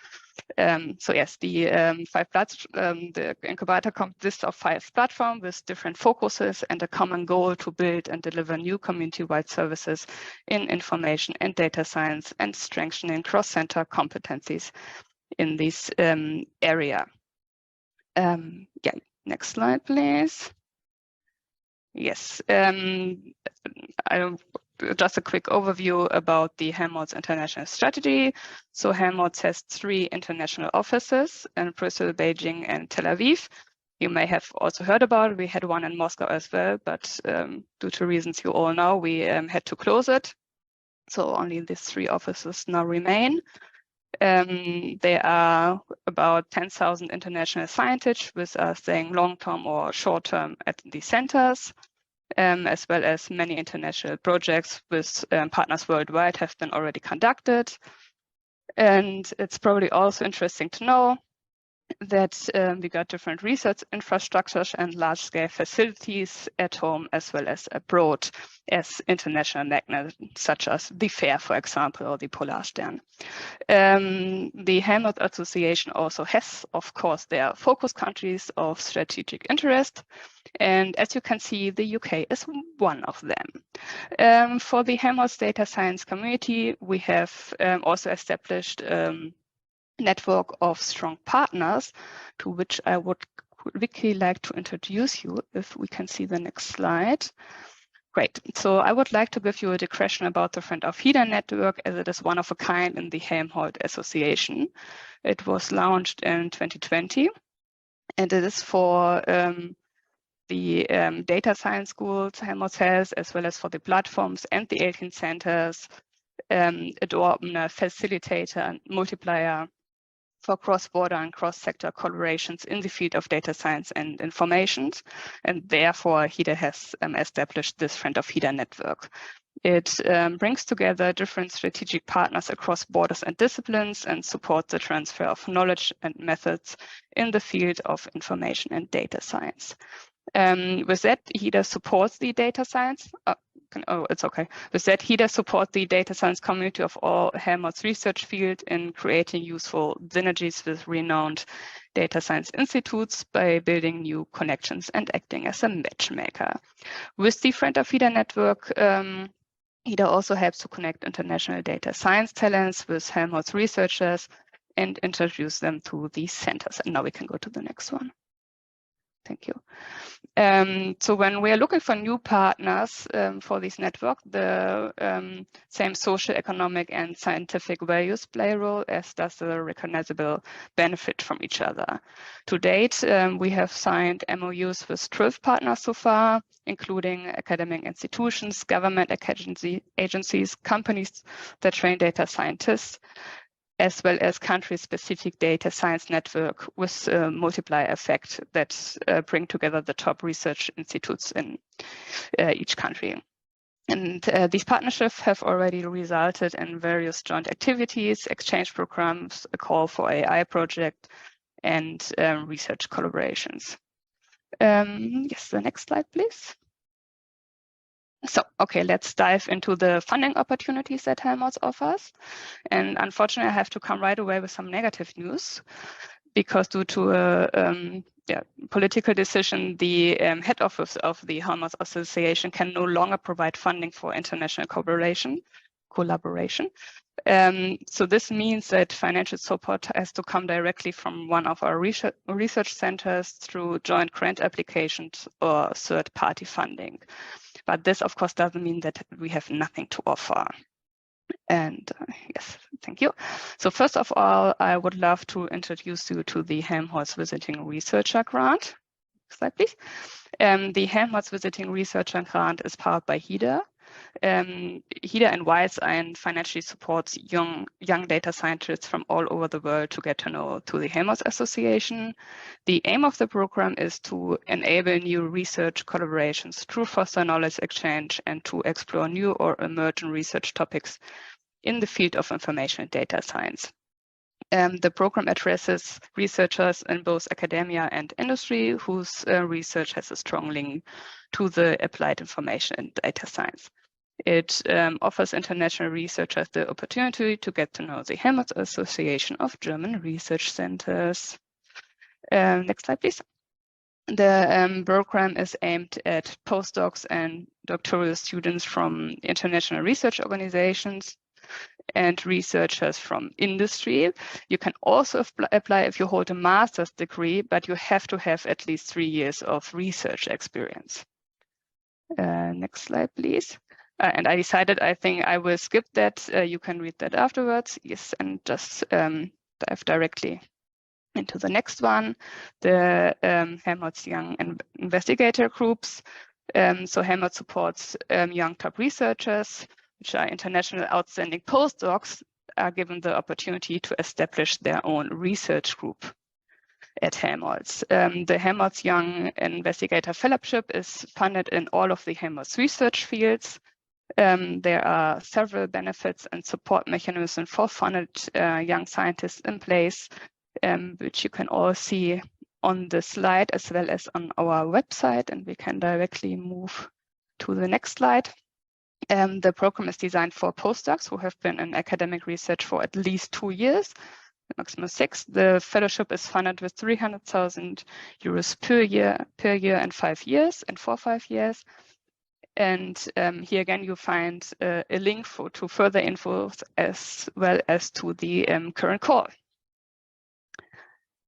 So yes, the the incubator consists of 5 platforms with different focuses and a common goal to build and deliver new community-wide services in information and data science and strengthening cross-center competencies in this area. Yeah, next slide, please. Yes, just a quick overview about the Helmholtz International Strategy. So Helmholtz has 3 international offices in Brüssel, Beijing, and Tel Aviv. You may have also heard about it. We had one in Moscow as well, but due to reasons you all know, we had to close it. So only these 3 offices now remain. There are about 10,000 international scientists with us staying long-term or short-term at the centers. As well as many international projects with partners worldwide have been already conducted. And it's probably also interesting to know that we got different research infrastructures and large-scale facilities at home as well as abroad as international magnets, such as the FAIR, for example, or the Polarstern. The Helmholtz Association also has, of course, their focus countries of strategic interest. And as you can see, the UK is one of them. For the Helmholtz data science community, we have also established network of strong partners to which I would quickly like to introduce you, if we can see the next slide. Great. So I would like to give you a digression about the Friend of HIDA network, as it is one of a kind in the Helmholtz Association. It was launched in 2020, and it is for the data science schools Helmholtz has, as well as for the platforms and the 18 centers, adorn a facilitator and multiplier for cross-border and cross-sector collaborations in the field of data science and information. And therefore, HIDA has established this Friend of HIDA network. It brings together different strategic partners across borders and disciplines and supports the transfer of knowledge and methods in the field of information and data science. With that, HIDA supports the data science. It's okay. With that, HIDA supports the data science community of all Helmholtz research field in creating useful synergies with renowned data science institutes by building new connections and acting as a matchmaker. With the Friend of HIDA network, HIDA also helps to connect international data science talents with Helmholtz researchers and introduce them to these centers. And now we can go to the next one. Thank you. So when we are looking for new partners for this network, the same social, economic, and scientific values play a role, as does the recognizable benefit from each other. To date, we have signed MOUs with 12 partners so far, including academic institutions, government agencies, companies that train data scientists, as well as country-specific data science network with a multiplier effect that bring together the top research institutes in each country. And these partnerships have already resulted in various joint activities, exchange programs, a call for AI project, and research collaborations. Yes, the next slide, please. So, okay, let's dive into the funding opportunities that Helmholtz offers. And unfortunately, I have to come right away with some negative news, because due to a political decision, the head office of the Helmholtz Association can no longer provide funding for international collaboration. So this means that financial support has to come directly from one of our research centers through joint grant applications or third-party funding. But this, of course, doesn't mean that we have nothing to offer. And yes, thank you. So first of all, I would love to introduce you to the Helmholtz Visiting Researcher Grant. Next slide, please. The Helmholtz Visiting Researcher Grant is powered by HIDA. HIDA and WISE and financially supports young data scientists from all over the world to get to know the Helmholtz Association. The aim of the program is to enable new research collaborations through foster knowledge exchange and to explore new or emerging research topics in the field of information and data science. The program addresses researchers in both academia and industry whose research has a strong link to the applied information and data science. It offers international researchers the opportunity to get to know the Helmholtz Association of German Research Centers. Next slide, please. The program is aimed at postdocs and doctoral students from international research organizations and researchers from industry. You can also apply if you hold a master's degree, but you have to have at least 3 years of research experience. Next slide, please. And I decided, I think I will skip that. You can read that afterwards. Yes, and just dive directly into the next one, the Helmholtz Young Investigator Groups. So Helmholtz supports young top researchers, which are international outstanding postdocs, are given the opportunity to establish their own research group at Helmholtz. The Helmholtz Young Investigator Fellowship is funded in all of the Helmholtz research fields. There are several benefits and support mechanisms for funded young scientists in place, which you can all see on the slide as well as on our website, and we can directly move to the next slide. The program is designed for postdocs who have been in academic research for at least 2 years, maximum 6. The fellowship is funded with 300,000 euros per year and 5 years, and for 5 years. And here again, you find a link to further info as well as to the current call.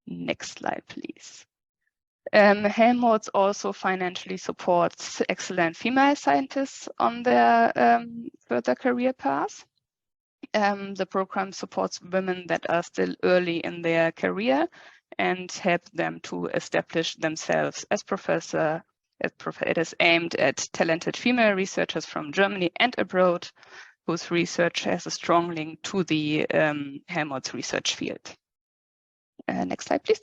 Next slide, please. Helmholtz also financially supports excellent female scientists on their further career path. The program supports women that are still early in their career and help them to establish themselves as professor. It is aimed at talented female researchers from Germany and abroad, whose research has a strong link to the Helmholtz research field. Next slide, please.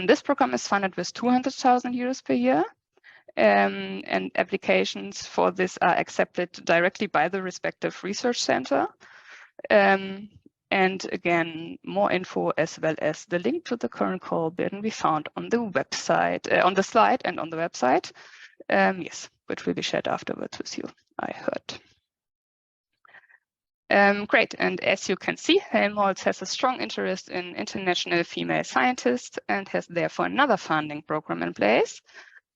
This program is funded with 200,000 euros per year, and applications for this are accepted directly by the respective research center. And again, more info as well as the link to the current call can be found on the website, on the slide and on the website. Yes, which will be shared afterwards with you, I heard. Great, and as you can see, Helmholtz has a strong interest in international female scientists and has therefore another funding program in place.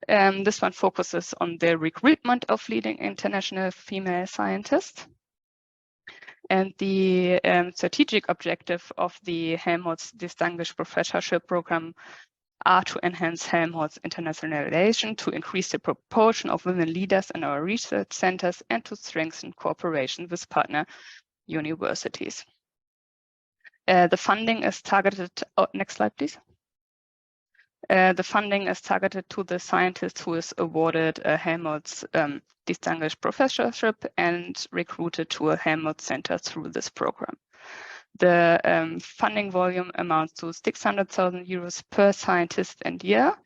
This one focuses on the recruitment of leading international female scientists. And the strategic objective of the Helmholtz Distinguished Professorship Program are to enhance Helmholtz internationalization, to increase the proportion of women leaders in our research centers, and to strengthen cooperation with partner universities. The funding is targeted, next slide, please. The funding is targeted to the scientist who is awarded a Helmholtz Distinguished Professorship and recruited to a Helmholtz center through this program. The funding volume amounts to 600,000 euros per scientist and year.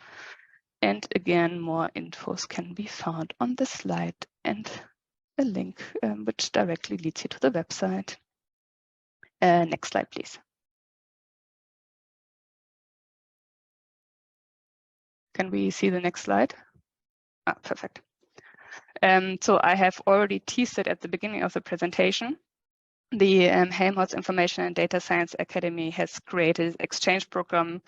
And again, more infos can be found on the slide and a link which directly leads you to the website. Next slide, please. Can we see the next slide? Ah, perfect. So I have already teased it at the beginning of the presentation. The Helmholtz Information and Data Science Academy has created an exchange program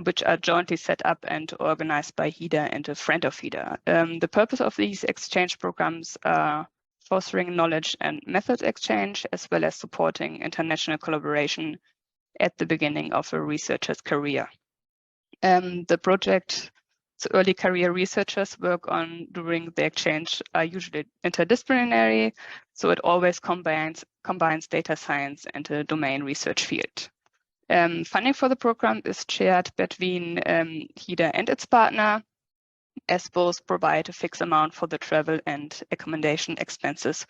which are jointly set up and organized by HIDA and a friend of HIDA. The purpose of these exchange programs are fostering knowledge and method exchange, as well as supporting international collaboration at the beginning of a researcher's career. The project early career researchers work on during the exchange are usually interdisciplinary, so it always combines data science and a domain research field. Funding for the program is shared between HIDA and its partner, as both provide a fixed amount for the travel and accommodation expenses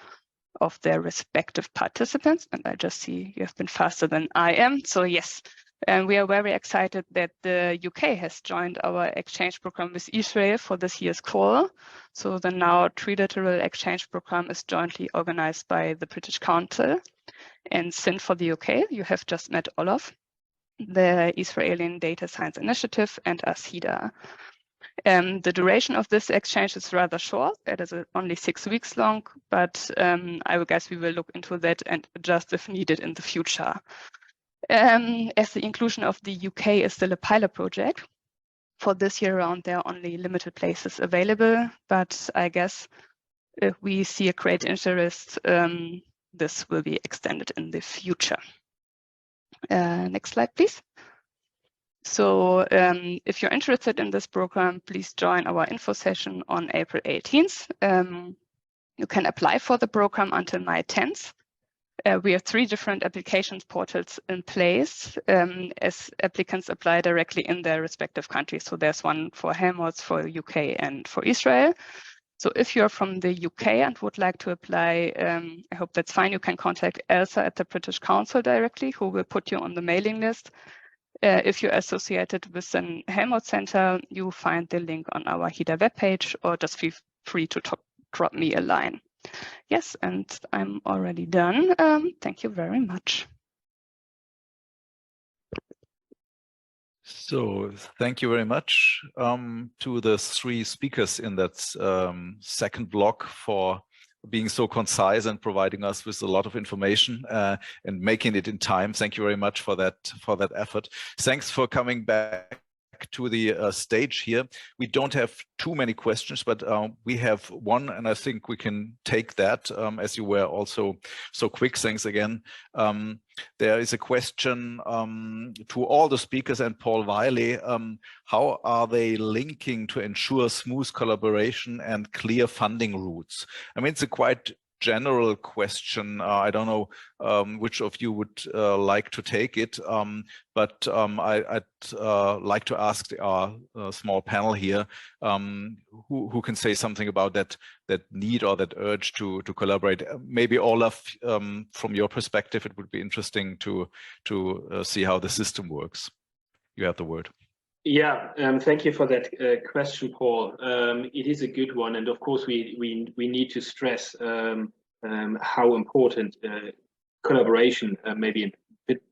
of their respective participants. And I just see you have been faster than I am. So yes, we are very excited that the UK has joined our exchange program with Israel for this year's call. So the now trilateral exchange program is jointly organized by the British Council and SIN for the UK. You have just met Olaf, the Israeli Data Science Initiative, and us, HIDA. The duration of this exchange is rather short. It is only 6 weeks long, but I would guess we will look into that and adjust if needed in the future. As the inclusion of the UK is still a pilot project, for this year round, there are only limited places available, but I guess if we see a great interest, this will be extended in the future. Next slide, please. So if you're interested in this program, please join our info session on April 18th. You can apply for the program until May 10th. We have 3 different applications portals in place as applicants apply directly in their respective countries. So there's one for Helmholtz, for UK, and for Israel. So if you're from the UK and would like to apply, I hope that's fine. You can contact Elsa at the British Council directly, who will put you on the mailing list. If you're associated with an Helmholtz Center, you find the link on our HIDA webpage, or just feel free to drop me a line. Yes, and I'm already done. Thank you very much. So thank you very much to the 3 speakers in that second block for being so concise and providing us with a lot of information and making it in time. Thank you very much for that effort. Thanks for coming back to the stage here. We don't have too many questions, but we have one, and I think we can take that as you were also so quick. Thanks again. There is a question to all the speakers and Paul Wiley. How are they linking to ensure smooth collaboration and clear funding routes? I mean, it's a quite general question. I don't know which of you would like to take it, but I'd like to ask our small panel here who can say something about that need or that urge to collaborate. Maybe Olaf, from your perspective, it would be interesting to see how the system works. You have the word. Yeah, thank you for that question, Paul. It is a good one, and of course we need to stress how important collaboration, maybe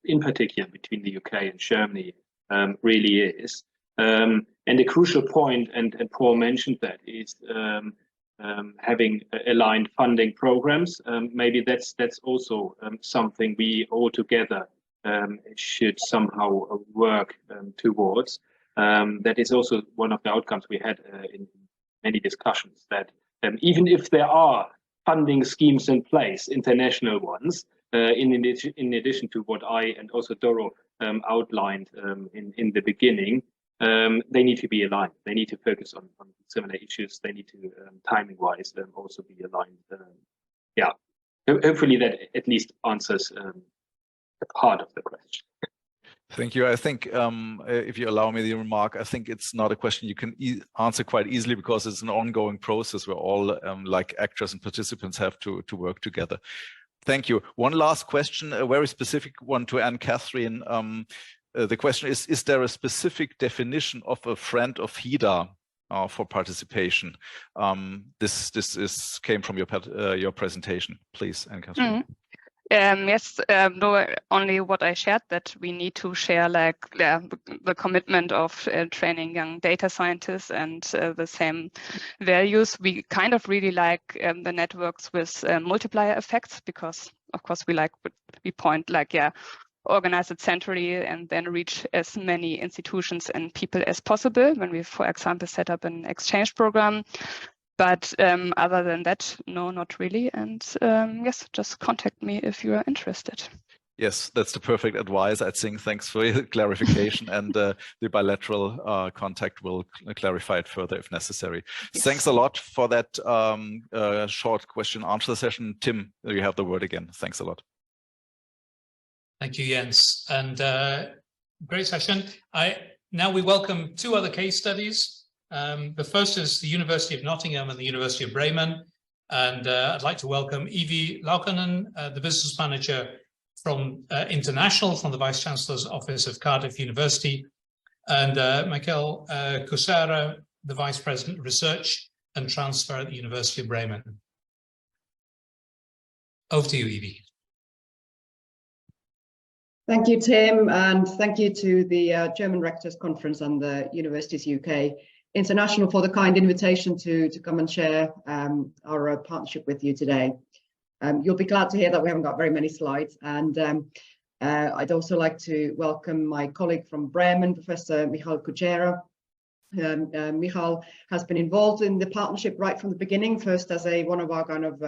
in particular between the UK and Germany, really is. And a crucial point, and Paul mentioned that, is having aligned funding programs. Maybe that's also something we all together should somehow work towards. That is also one of the outcomes we had in many discussions, that even if there are funding schemes in place, international ones, in addition to what I and also Doro outlined in the beginning, they need to be aligned. They need to focus on similar issues. They need to, timing-wise, also be aligned. Yeah, hopefully that at least answers a part of the question. Thank you. I think if you allow me the remark, I think it's not a question you can answer quite easily, because it's an ongoing process where all like actors and participants have to work together. Thank you. One last question, a very specific one to Anne-Catherine. The question is there a specific definition of a friend of HIDA? for participation. This came from your presentation, please, Anne-Catherine. Yes, no, only what I shared, that we need to share like the commitment of training young data scientists and the same values. We kind of really like the networks with multiplier effects, because of course we point like, organize it centrally and then reach as many institutions and people as possible when we, for example, set up an exchange program. But other than that, no, not really. And yes, just contact me if you are interested. Yes, that's the perfect advice, I think. Thanks for your clarification, and the bilateral contact will clarify it further if necessary. Yes. Thanks a lot for that short question answer session. Tim, you have the word again. Thanks a lot. Thank you, Jens, and great session. Now we welcome two other case studies. The first is the University of Nottingham and the University of Bremen. And I'd like to welcome Evie Laukanen, the business manager from International, from the Vice Chancellor's Office of Cardiff University, and Michael Kusara, the Vice President of Research and Transfer at the University of Bremen. Over to you, Evie. Thank you, Tim, and thank you to the German Rectors Conference and the Universities UK International for the kind invitation to come and share our partnership with you today. You'll be glad to hear that we haven't got very many slides, and I'd also like to welcome my colleague from Bremen, Professor Michal Kuchera. Michal has been involved in the partnership right from the beginning, first as one of our kind of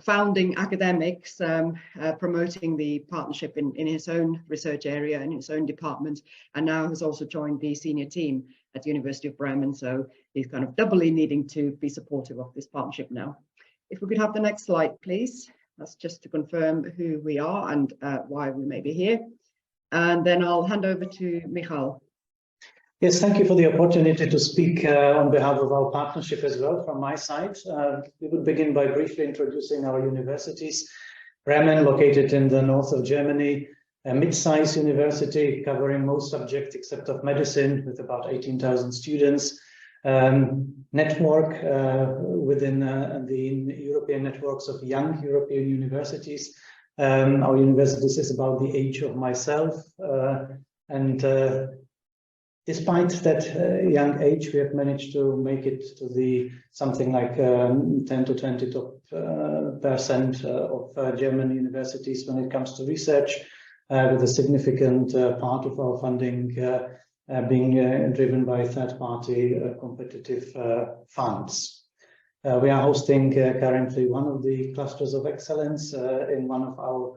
founding academics, promoting the partnership in his own research area and his own department, and now has also joined the senior team at the University of Bremen. So he's kind of doubly needing to be supportive of this partnership now. If we could have the next slide, please. That's just to confirm who we are and why we may be here. And then I'll hand over to Michal. Yes, thank you for the opportunity to speak on behalf of our partnership as well from my side. We would begin by briefly introducing our universities. Bremen, located in the north of Germany, a mid-sized university covering most subjects except of medicine, with about 18,000 students. Network within the European networks of young European universities. Our universities is about the age of myself, and despite that young age, we have managed to make it to the something like 10 to 20% of German universities when it comes to research, with a significant part of our funding being driven by third-party competitive funds. We are hosting currently one of the clusters of excellence in one of our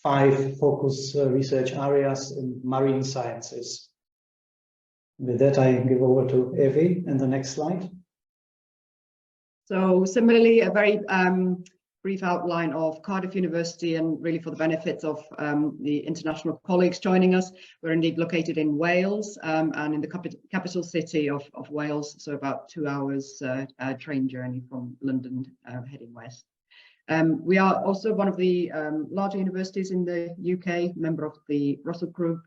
5 focus research areas in marine sciences. With that, I give over to Evie and the next slide. So similarly, a very brief outline of Cardiff University, and really for the benefits of the international colleagues joining us. We're indeed located in Wales and in the capital city of Wales, so about 2 hours train journey from London heading west. We are also one of the larger universities in the UK, member of the Russell Group.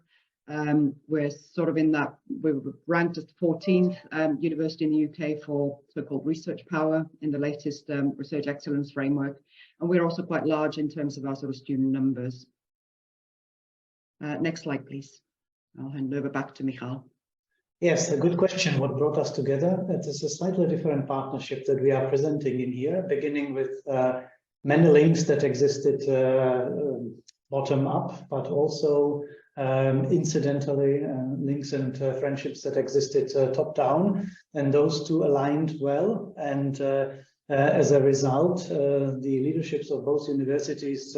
We're sort of in that, we were ranked as the 14th university in the UK for so-called research power in the latest research excellence framework. And we're also quite large in terms of our sort of student numbers. Next slide, please. I'll hand over back to Michal. Yes, a good question. What brought us together? It is a slightly different partnership that we are presenting in here, beginning with many links that existed bottom up, but also incidentally links and friendships that existed top down, and those two aligned well, and as a result the leaderships of both universities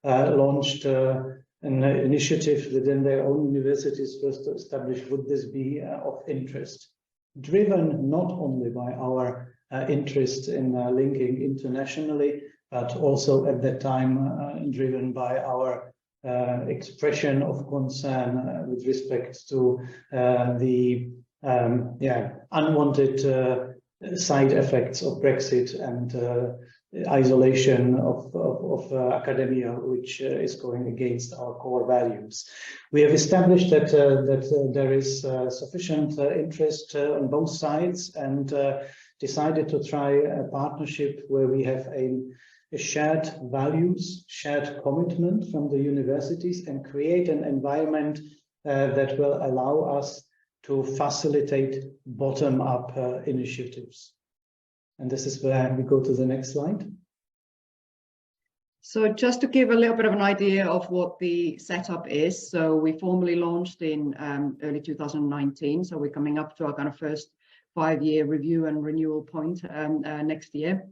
launched an initiative within their own universities first to establish would this be of interest, driven not only by our interest in linking internationally, but also at that time driven by our expression of concern with respect to the unwanted side effects of Brexit and isolation of academia, which is going against our core values. We have established that there is sufficient interest on both sides, and decided to try a partnership where we have a shared values, shared commitment from the universities, and create an environment that will allow us to facilitate bottom-up initiatives. And this is where we go to the next slide. So just to give a little bit of an idea of what the setup is. So we formally launched in early 2019. So we're coming up to our kind of first 5-year review and renewal point next year.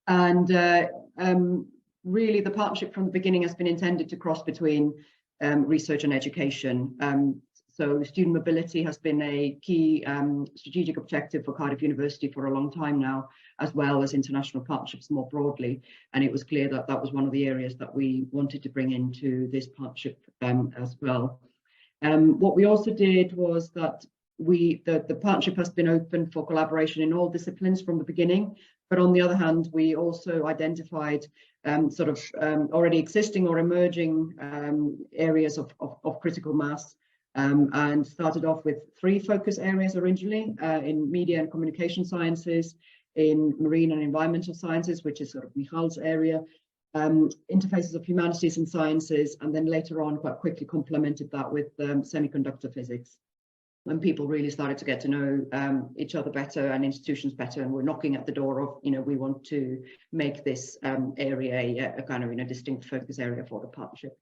And really the partnership from the beginning has been intended to cross between research and education. So student mobility has been a key strategic objective for Cardiff University for a long time now, as well as international partnerships more broadly. And it was clear that that was one of the areas that we wanted to bring into this partnership as well. What we also did was that the partnership has been open for collaboration in all disciplines from the beginning. But on the other hand, we also identified already existing or emerging areas of critical mass, and started off with 3 focus areas originally, in media and communication sciences, in marine and environmental sciences, which is sort of Michal's area, interfaces of humanities and sciences, and then later on quite quickly complemented that with semiconductor physics, when people really started to get to know each other better and institutions better, and we're knocking at the door of, we want to make this area a kind of distinct focus area for the partnership.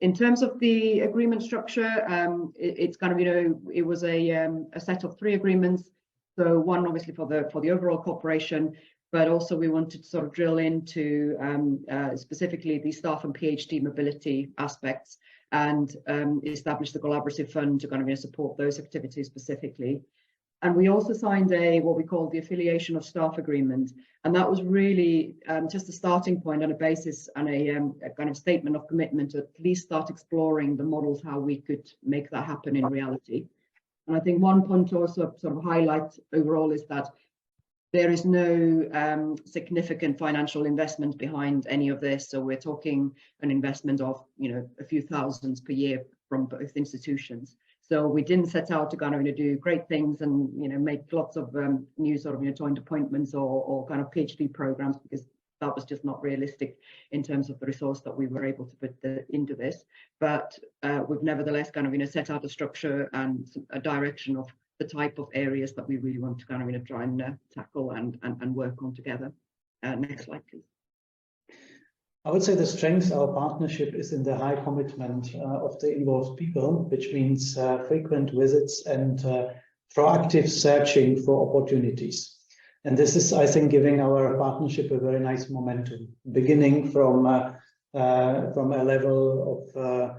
In terms of the agreement structure, it's kind of, it was a set of 3 agreements. So one obviously for the overall cooperation, but also we wanted to sort of drill into specifically the staff and PhD mobility aspects, and establish the collaborative fund to kind of support those activities specifically. And we also signed what we call the affiliation of staff agreement. And that was really just a starting point and a basis and a kind of statement of commitment to at least start exploring the models, how we could make that happen in reality. And I think one point to also sort of highlight overall is that there is no significant financial investment behind any of this. So we're talking an investment of, a few thousands per year from both institutions. So we didn't set out to kind of do great things and make lots of new sort of joint appointments or kind of PhD programs, because that was just not realistic in terms of the resource that we were able to put into this. But we've nevertheless kind of set out a structure and a direction of the type of areas that we really want to kind of try and tackle and work on together. Next slide, please. I would say the strength of our partnership is in the high commitment of the involved people, which means frequent visits and proactive searching for opportunities. And this is, I think, giving our partnership a very nice momentum, beginning from a level of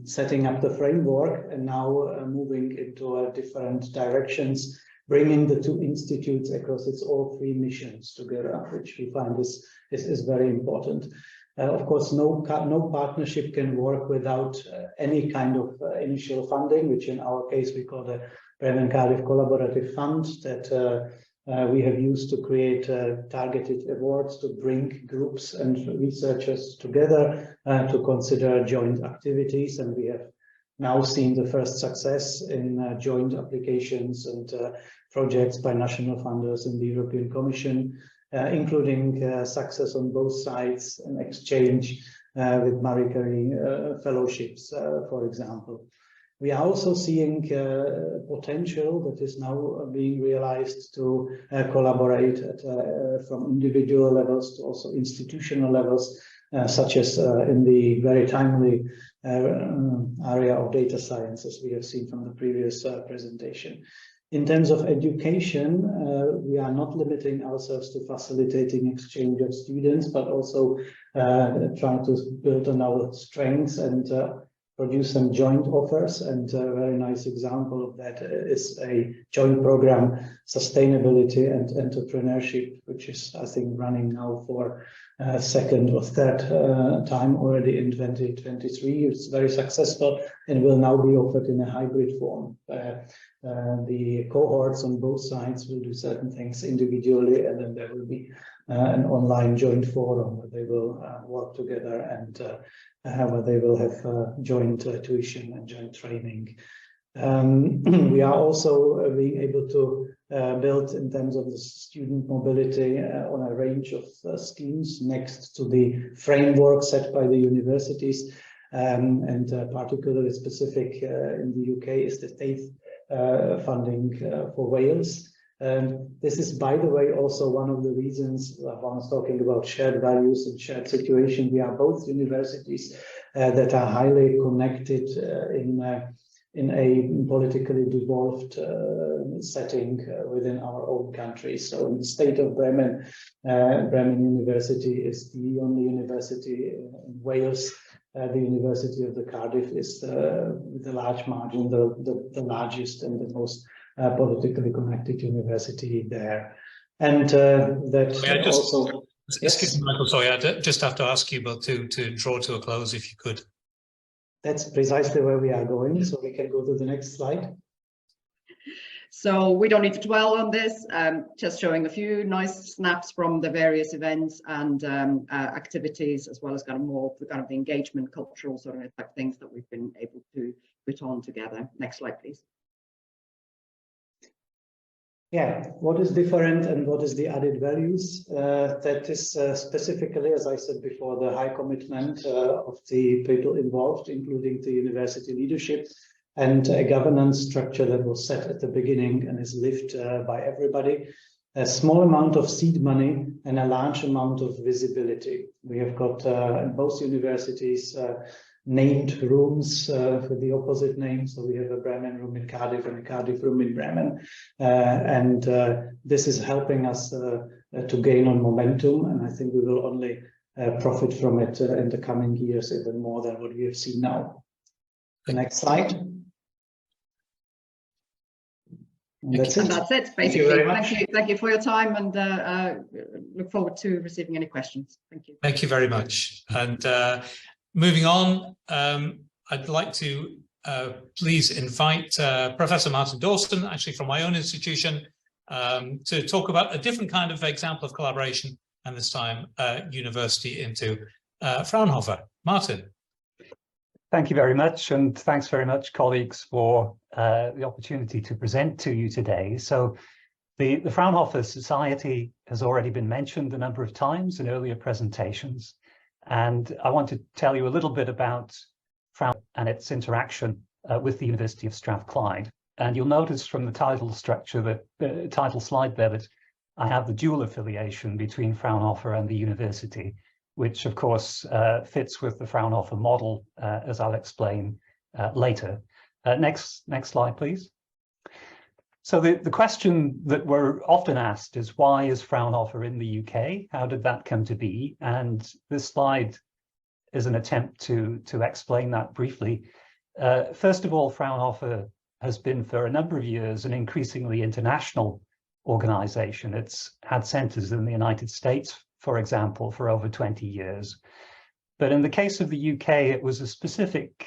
setting up the framework, and now moving into different directions, bringing the 2 institutes across its all 3 missions together, which we find is very important. Of course, no partnership can work without any kind of initial funding, which in our case we call the Bremen Cardiff Collaborative Fund, that we have used to create targeted awards to bring groups and researchers together to consider joint activities. And we have now seen the first success in joint applications and projects by national funders in the European Commission, including success on both sides, an exchange with Marie Curie fellowships, for example. We are also seeing potential that is now being realized to collaborate from individual levels to also institutional levels, such as in the very timely area of data science, as we have seen from the previous presentation. In terms of education, we are not limiting ourselves to facilitating exchange of students, but also trying to build on our strengths and produce some joint offers. And a very nice example of that is a joint program, Sustainability and Entrepreneurship, which is, I think, running now for second or third time already in 2023. It's very successful and will now be offered in a hybrid form. The cohorts on both sides will do certain things individually, and then there will be an online joint forum where they will work together and where they will have joint tuition and joint training. We are also being able to build in terms of the student mobility on a range of schemes next to the framework set by the universities, and particularly specific in the UK is the state funding for Wales. This is, by the way, also one of the reasons I was talking about shared values and shared situation. We are both universities that are highly connected in a politically devolved setting within our own country. So in the state of Bremen, Bremen University is the only university in Wales. The University of the Cardiff is with a large margin, the largest and the most politically connected university there. And that also... Excuse me, Michael, sorry, I just have to ask you both to draw to a close if you could. That's precisely where we are going, so we can go to the next slide. So we don't need to dwell on this, just showing a few nice snaps from the various events and activities, as well as kind of more the kind of the engagement, cultural sort of type things that we've been able to put on together. Next slide, please. Yeah, what is different and what is the added values? That is specifically, as I said before, the high commitment of the people involved, including the university leadership, and a governance structure that was set at the beginning and is lived by everybody. A small amount of seed money and a large amount of visibility. We have got in both universities named rooms with the opposite name. So we have a Bremen room in Cardiff and a Cardiff room in Bremen. And this is helping us to gain on momentum. And I think we will only profit from it in the coming years, even more than what we have seen now. The next slide. And that's it. And that's it, basically. Thank you very much. Thank you for your time, and look forward to receiving any questions. Thank you. Thank you very much. And moving on, I'd like to please invite Professor Martin Dawson, actually from my own institution, to talk about a different kind of example of collaboration, and this time university into Fraunhofer. Martin. Thank you very much, and thanks very much, colleagues, for the opportunity to present to you today. So the Fraunhofer Society has already been mentioned a number of times in earlier presentations, and I want to tell you a little bit about Fraunhofer and its interaction with the University of Strathclyde. And you'll notice from the title structure, that title slide there, that I have the dual affiliation between Fraunhofer and the university, which of course fits with the Fraunhofer model, as I'll explain later. Next slide, please. So the question that we're often asked is, why is Fraunhofer in the UK? How did that come to be? And this slide is an attempt to explain that briefly. First of all, Fraunhofer has been for a number of years an increasingly international organization. It's had centers in the United States, for example, for over 20 years. But in the case of the UK, it was a specific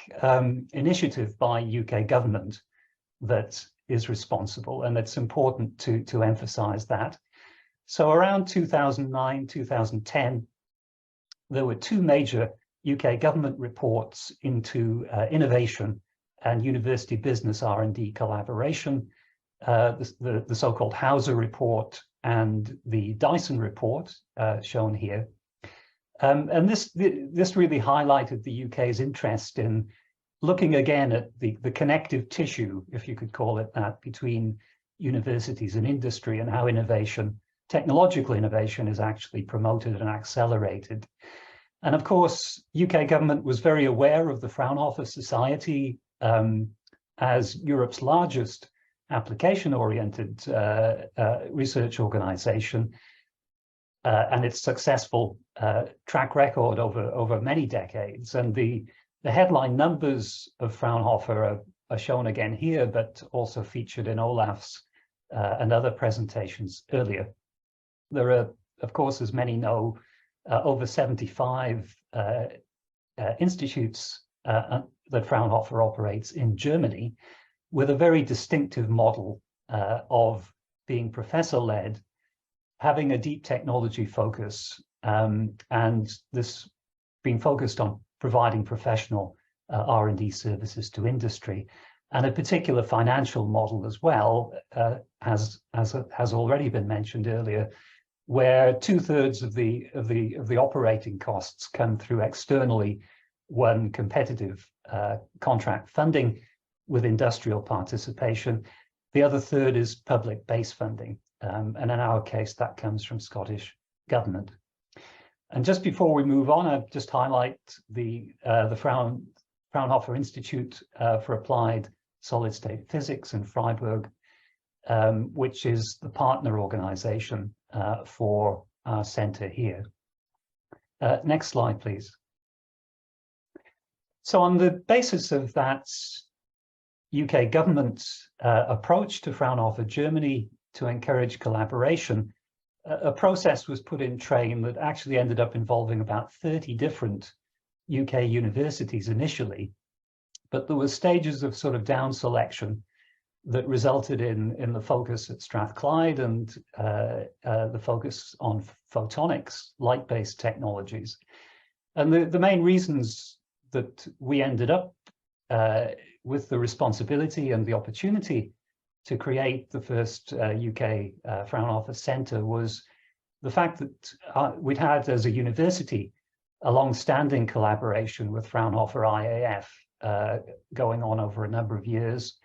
initiative by UK government that is responsible, and it's important to emphasize that. So around 2009, 2010, there were two major UK government reports into innovation and university business R&D collaboration, the so-called Hauser report and the Dyson report, shown here. And this really highlighted the UK's interest in looking again at the connective tissue, if you could call it that, between universities and industry, and how innovation, technological innovation, is actually promoted and accelerated. And of course, UK government was very aware of the Fraunhofer Society as Europe's largest application-oriented research organization, and its successful track record over many decades. And the headline numbers of Fraunhofer are shown again here, but also featured in Olaf's and other presentations earlier. There are, of course, as many know, over 75 institutes that Fraunhofer operates in Germany, with a very distinctive model of being professor-led, having a deep technology focus, and this being focused on providing professional R&D services to industry, and a particular financial model as well, has already been mentioned earlier, where 2/3 of the operating costs come through externally won competitive contract funding with industrial participation. The other third is public base funding, and in our case that comes from Scottish Government. And just before we move on, I'll just highlight the Fraunhofer Institute for Applied Solid State Physics in Freiburg, which is the partner organization for our center here. Next slide, please. So on the basis of that UK government's approach to Fraunhofer Germany to encourage collaboration, a process was put in train that actually ended up involving about 30 different UK universities initially, but there were stages of sort of down selection that resulted in the focus at Strathclyde and the focus on photonics, light-based technologies. And the main reasons that we ended up with the responsibility and the opportunity to create the first UK Fraunhofer Centre was the fact that we'd had, as a university, a long-standing collaboration with Fraunhofer IAF going on over a number of years.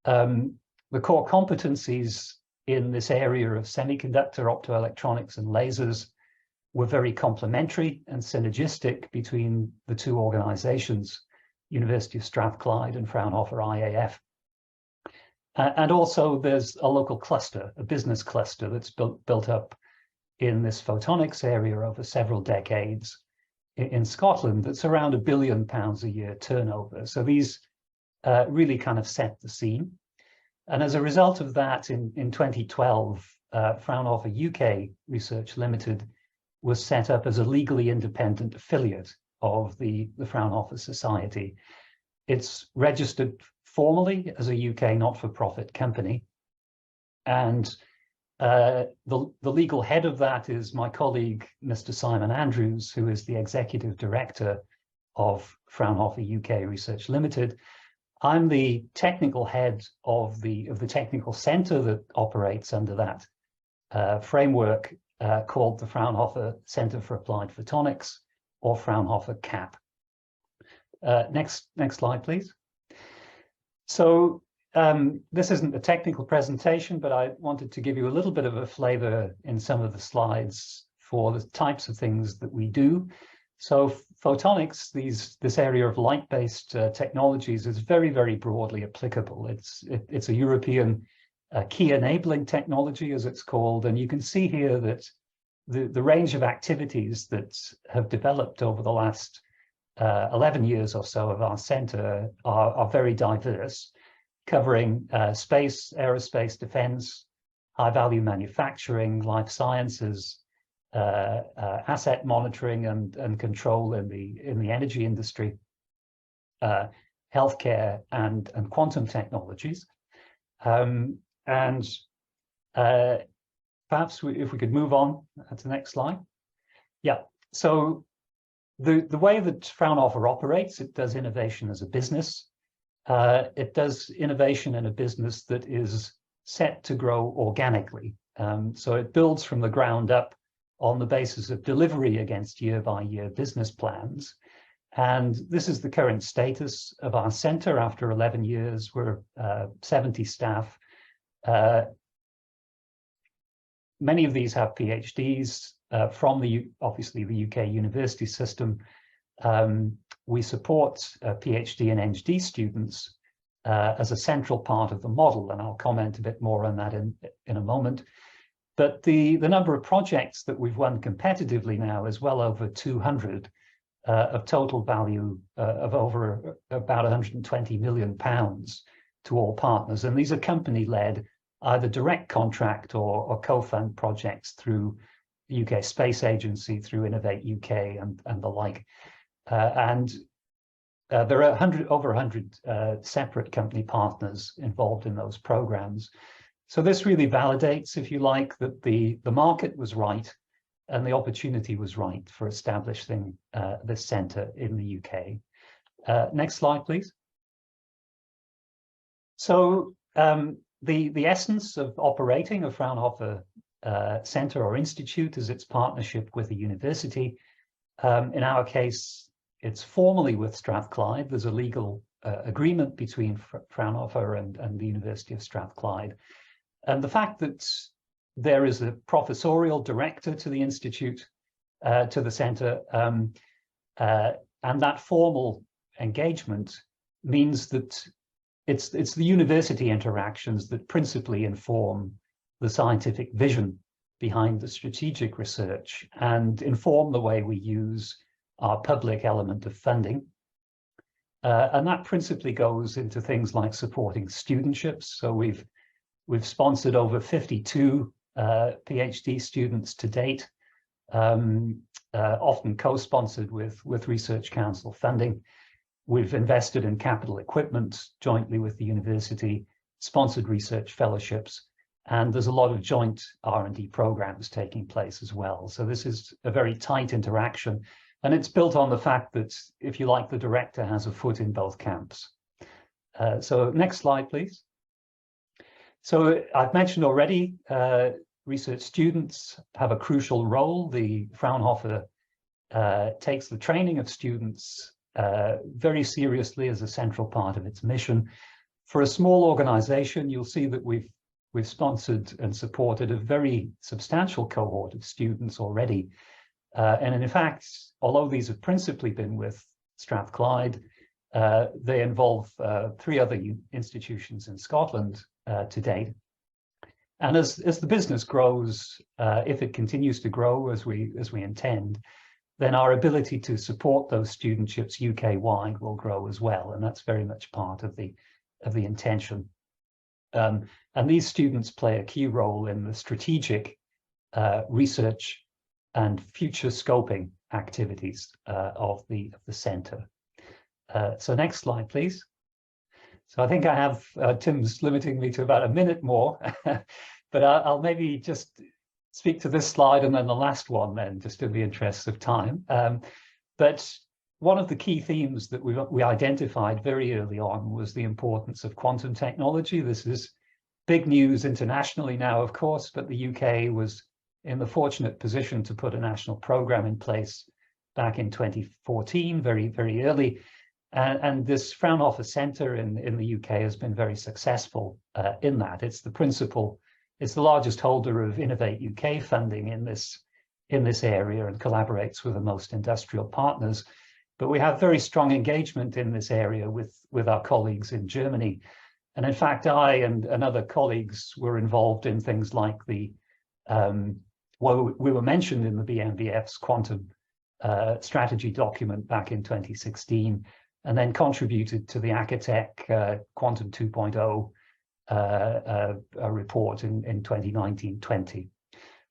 The core competencies in this area of semiconductor, optoelectronics, and lasers were very complementary and synergistic between the two organizations, University of Strathclyde and Fraunhofer IAF. And also there's a local cluster, a business cluster that's built up in this photonics area over several decades in Scotland that's around £1 billion a year turnover. So these really kind of set the scene. And as a result of that, in 2012, Fraunhofer UK Research Limited was set up as a legally independent affiliate of the Fraunhofer Society. It's registered formally as a UK not-for-profit company. And the legal head of that is my colleague, Mr. Simon Andrews, who is the executive director of Fraunhofer UK Research Limited. I'm the technical head of the technical center that operates under that framework called the Fraunhofer Center for Applied Photonics, or Fraunhofer CAP. Next slide, please. So this isn't a technical presentation, but I wanted to give you a little bit of a flavor in some of the slides for the types of things that we do. So photonics, this area of light-based technologies, is very, very broadly applicable. It's a European key enabling technology, as it's called, and you can see here that the range of activities that have developed over the last 11 years or so of our center are very diverse, covering space, aerospace, defense, high-value manufacturing, life sciences, asset monitoring and control in the energy industry, healthcare, and quantum technologies. Perhaps if we could move on to the next slide. Yeah, so the way that Fraunhofer operates, it does innovation as a business. It does innovation in a business that is set to grow organically. So it builds from the ground up on the basis of delivery against year-by-year business plans. And this is the current status of our center after 11 years. We're 70 staff. Many of these have PhDs from obviously the UK university system. We support PhD and ND students as a central part of the model, and I'll comment a bit more on that in a moment. But the number of projects that we've won competitively now is well over 200 of total value of over about £120 million to all partners. And these are company-led, either direct contract or co-fund projects through the UK Space Agency, through Innovate UK and the like. There are over 100 separate company partners involved in those programs. So this really validates, if you like, that the market was right and the opportunity was right for establishing this centre in the UK. Next slide, please. So the essence of operating a Fraunhofer Centre or Institute is its partnership with a university. In our case, it's formally with Strathclyde. There's a legal agreement between Fraunhofer and the University of Strathclyde. And the fact that there is a professorial director to the Institute, to the Centre, and that formal engagement means that it's the university interactions that principally inform the scientific vision behind the strategic research and inform the way we use our public element of funding. And that principally goes into things like supporting studentships. So we've sponsored over 52 PhD students to date, often co-sponsored with Research Council funding. We've invested in capital equipment jointly with the university, sponsored research fellowships, and there's a lot of joint R&D programs taking place as well. So this is a very tight interaction, and it's built on the fact that, if you like, the director has a foot in both camps. So next slide, please. So I've mentioned already, research students have a crucial role. The Fraunhofer takes the training of students very seriously as a central part of its mission. For a small organization, you'll see that we've sponsored and supported a very substantial cohort of students already. And in fact, although these have principally been with Strathclyde, they involve 3 other institutions in Scotland to date. And as the business grows, if it continues to grow as we intend, then our ability to support those studentships UK-wide will grow as well, and that's very much part of the intention. And these students play a key role in the strategic research and future scoping activities of the centre. So next slide, please. So I think I have, Tim's limiting me to about a minute more, but I'll maybe just speak to this slide and then the last one then, just in the interest of time. But one of the key themes that we identified very early on was the importance of quantum technology. This is big news internationally now, of course, but the UK was in the fortunate position to put a national program in place back in 2014, very, very early. And this Fraunhofer Centre in the UK has been very successful in that. It's the largest holder of Innovate UK funding in this area and collaborates with the most industrial partners. But we have very strong engagement in this area with our colleagues in Germany. And in fact, I and other colleagues were involved in things like we were mentioned in the BMBF's quantum strategy document back in 2016, and then contributed to the Acatech Quantum 2.0 report in 2019-20.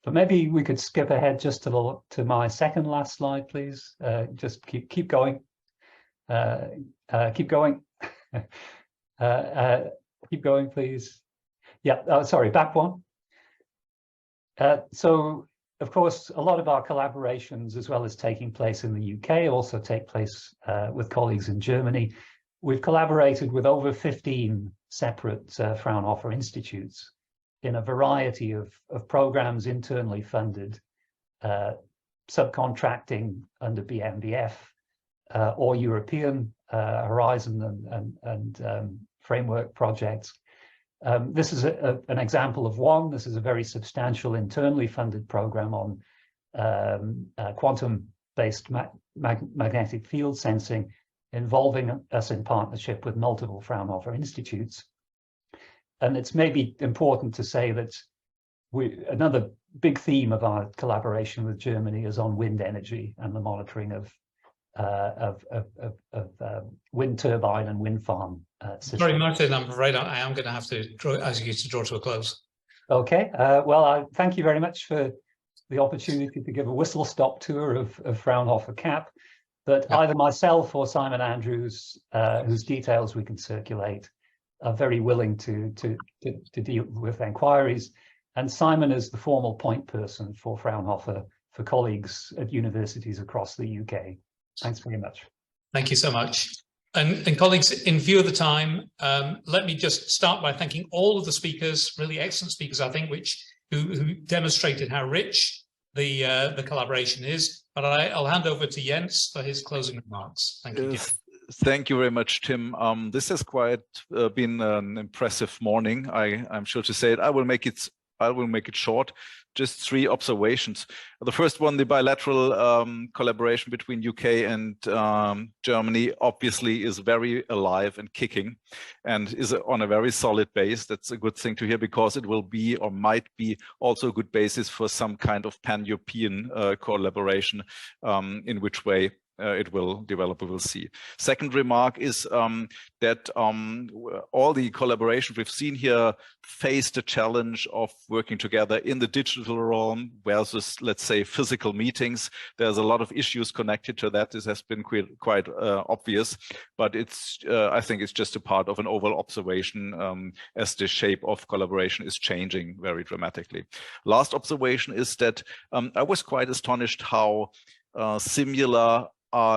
But maybe we could skip ahead just to my second last slide, please. Just keep going. Keep going. Keep going, please. Yeah, sorry, back one. So, of course, a lot of our collaborations, as well as taking place in the UK, also take place with colleagues in Germany. We've collaborated with over 15 separate Fraunhofer institutes in a variety of programs internally funded, subcontracting under BMBF or European Horizon and framework projects. This is an example of one. This is a very substantial internally funded program on quantum-based magnetic field sensing, involving us in partnership with multiple Fraunhofer institutes. And it's maybe important to say that another big theme of our collaboration with Germany is on wind energy and the monitoring of wind turbine and wind farm systems. Sorry, Martin, I'm afraid I am going to have to ask you to draw to a close. Okay, well, I thank you very much for the opportunity to give a whistle-stop tour of Fraunhofer CAP, but either myself or Simon Andrews, whose details we can circulate, are very willing to deal with inquiries. And Simon is the formal point person for Fraunhofer for colleagues at universities across the UK. Thanks very much. Thank you so much. And colleagues, in view of the time, let me just start by thanking all of the speakers, really excellent speakers, I think, who demonstrated how rich the collaboration is. But I'll hand over to Jens for his closing remarks. Thank you. Thank you very much, Tim. This has quite been an impressive morning. I'm sure to say it. I will make it short. Just 3 observations. The first one, the bilateral collaboration between UK and Germany obviously is very alive and kicking and is on a very solid base. That's a good thing to hear, because it will be or might be also a good basis for some kind of pan-European collaboration, in which way it will develop, we will see. Second remark is that all the collaboration we've seen here face the challenge of working together in the digital realm versus, let's say, physical meetings. There's a lot of issues connected to that. This has been quite obvious, but it's I think it's just a part of an overall observation as the shape of collaboration is changing very dramatically. Last observation is that I was quite astonished how similar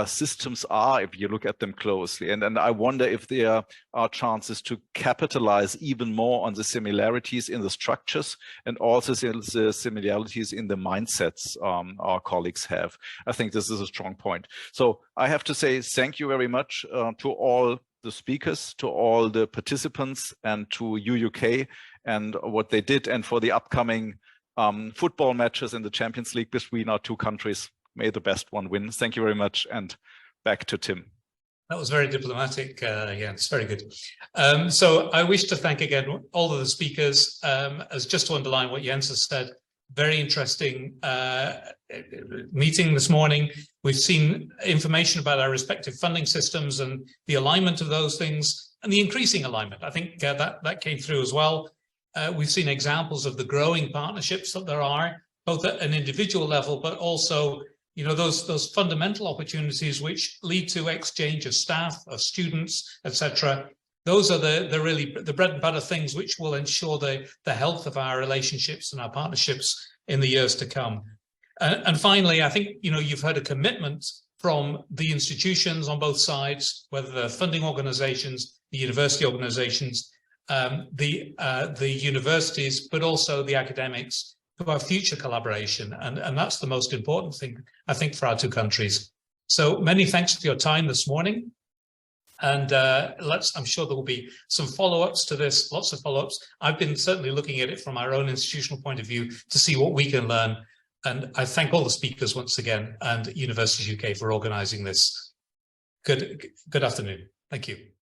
systems are if you look at them closely, and I wonder if there are chances to capitalize even more on the similarities in the structures and also the similarities in the mindsets our colleagues have. I think this is a strong point. So I have to say thank you very much to all the speakers, to all the participants, and to UUKi and what they did, and for the upcoming football matches in the Champions League between our 2 countries. May the best one win. Thank you very much, and back to Tim. That was very diplomatic. Yeah, it's very good. So I wish to thank again all of the speakers. As just to underline what Jens has said, very interesting meeting this morning. We've seen information about our respective funding systems and the alignment of those things and the increasing alignment. I think that came through as well. We've seen examples of the growing partnerships that there are, both at an individual level, but also those fundamental opportunities which lead to exchange of staff, of students, etc. Those are the really the bread and butter things which will ensure the health of our relationships and our partnerships in the years to come. And finally, I think you've heard a commitment from the institutions on both sides, whether the funding organizations, the university organizations, the universities, but also the academics, to our future collaboration, and that's the most important thing, I think, for our 2 countries. So many thanks for your time this morning, and I'm sure there will be some follow-ups to this, lots of follow-ups. I've been certainly looking at it from our own institutional point of view to see what we can learn, and I thank all the speakers once again, and Universities UK for organising this. Good afternoon. Thank you.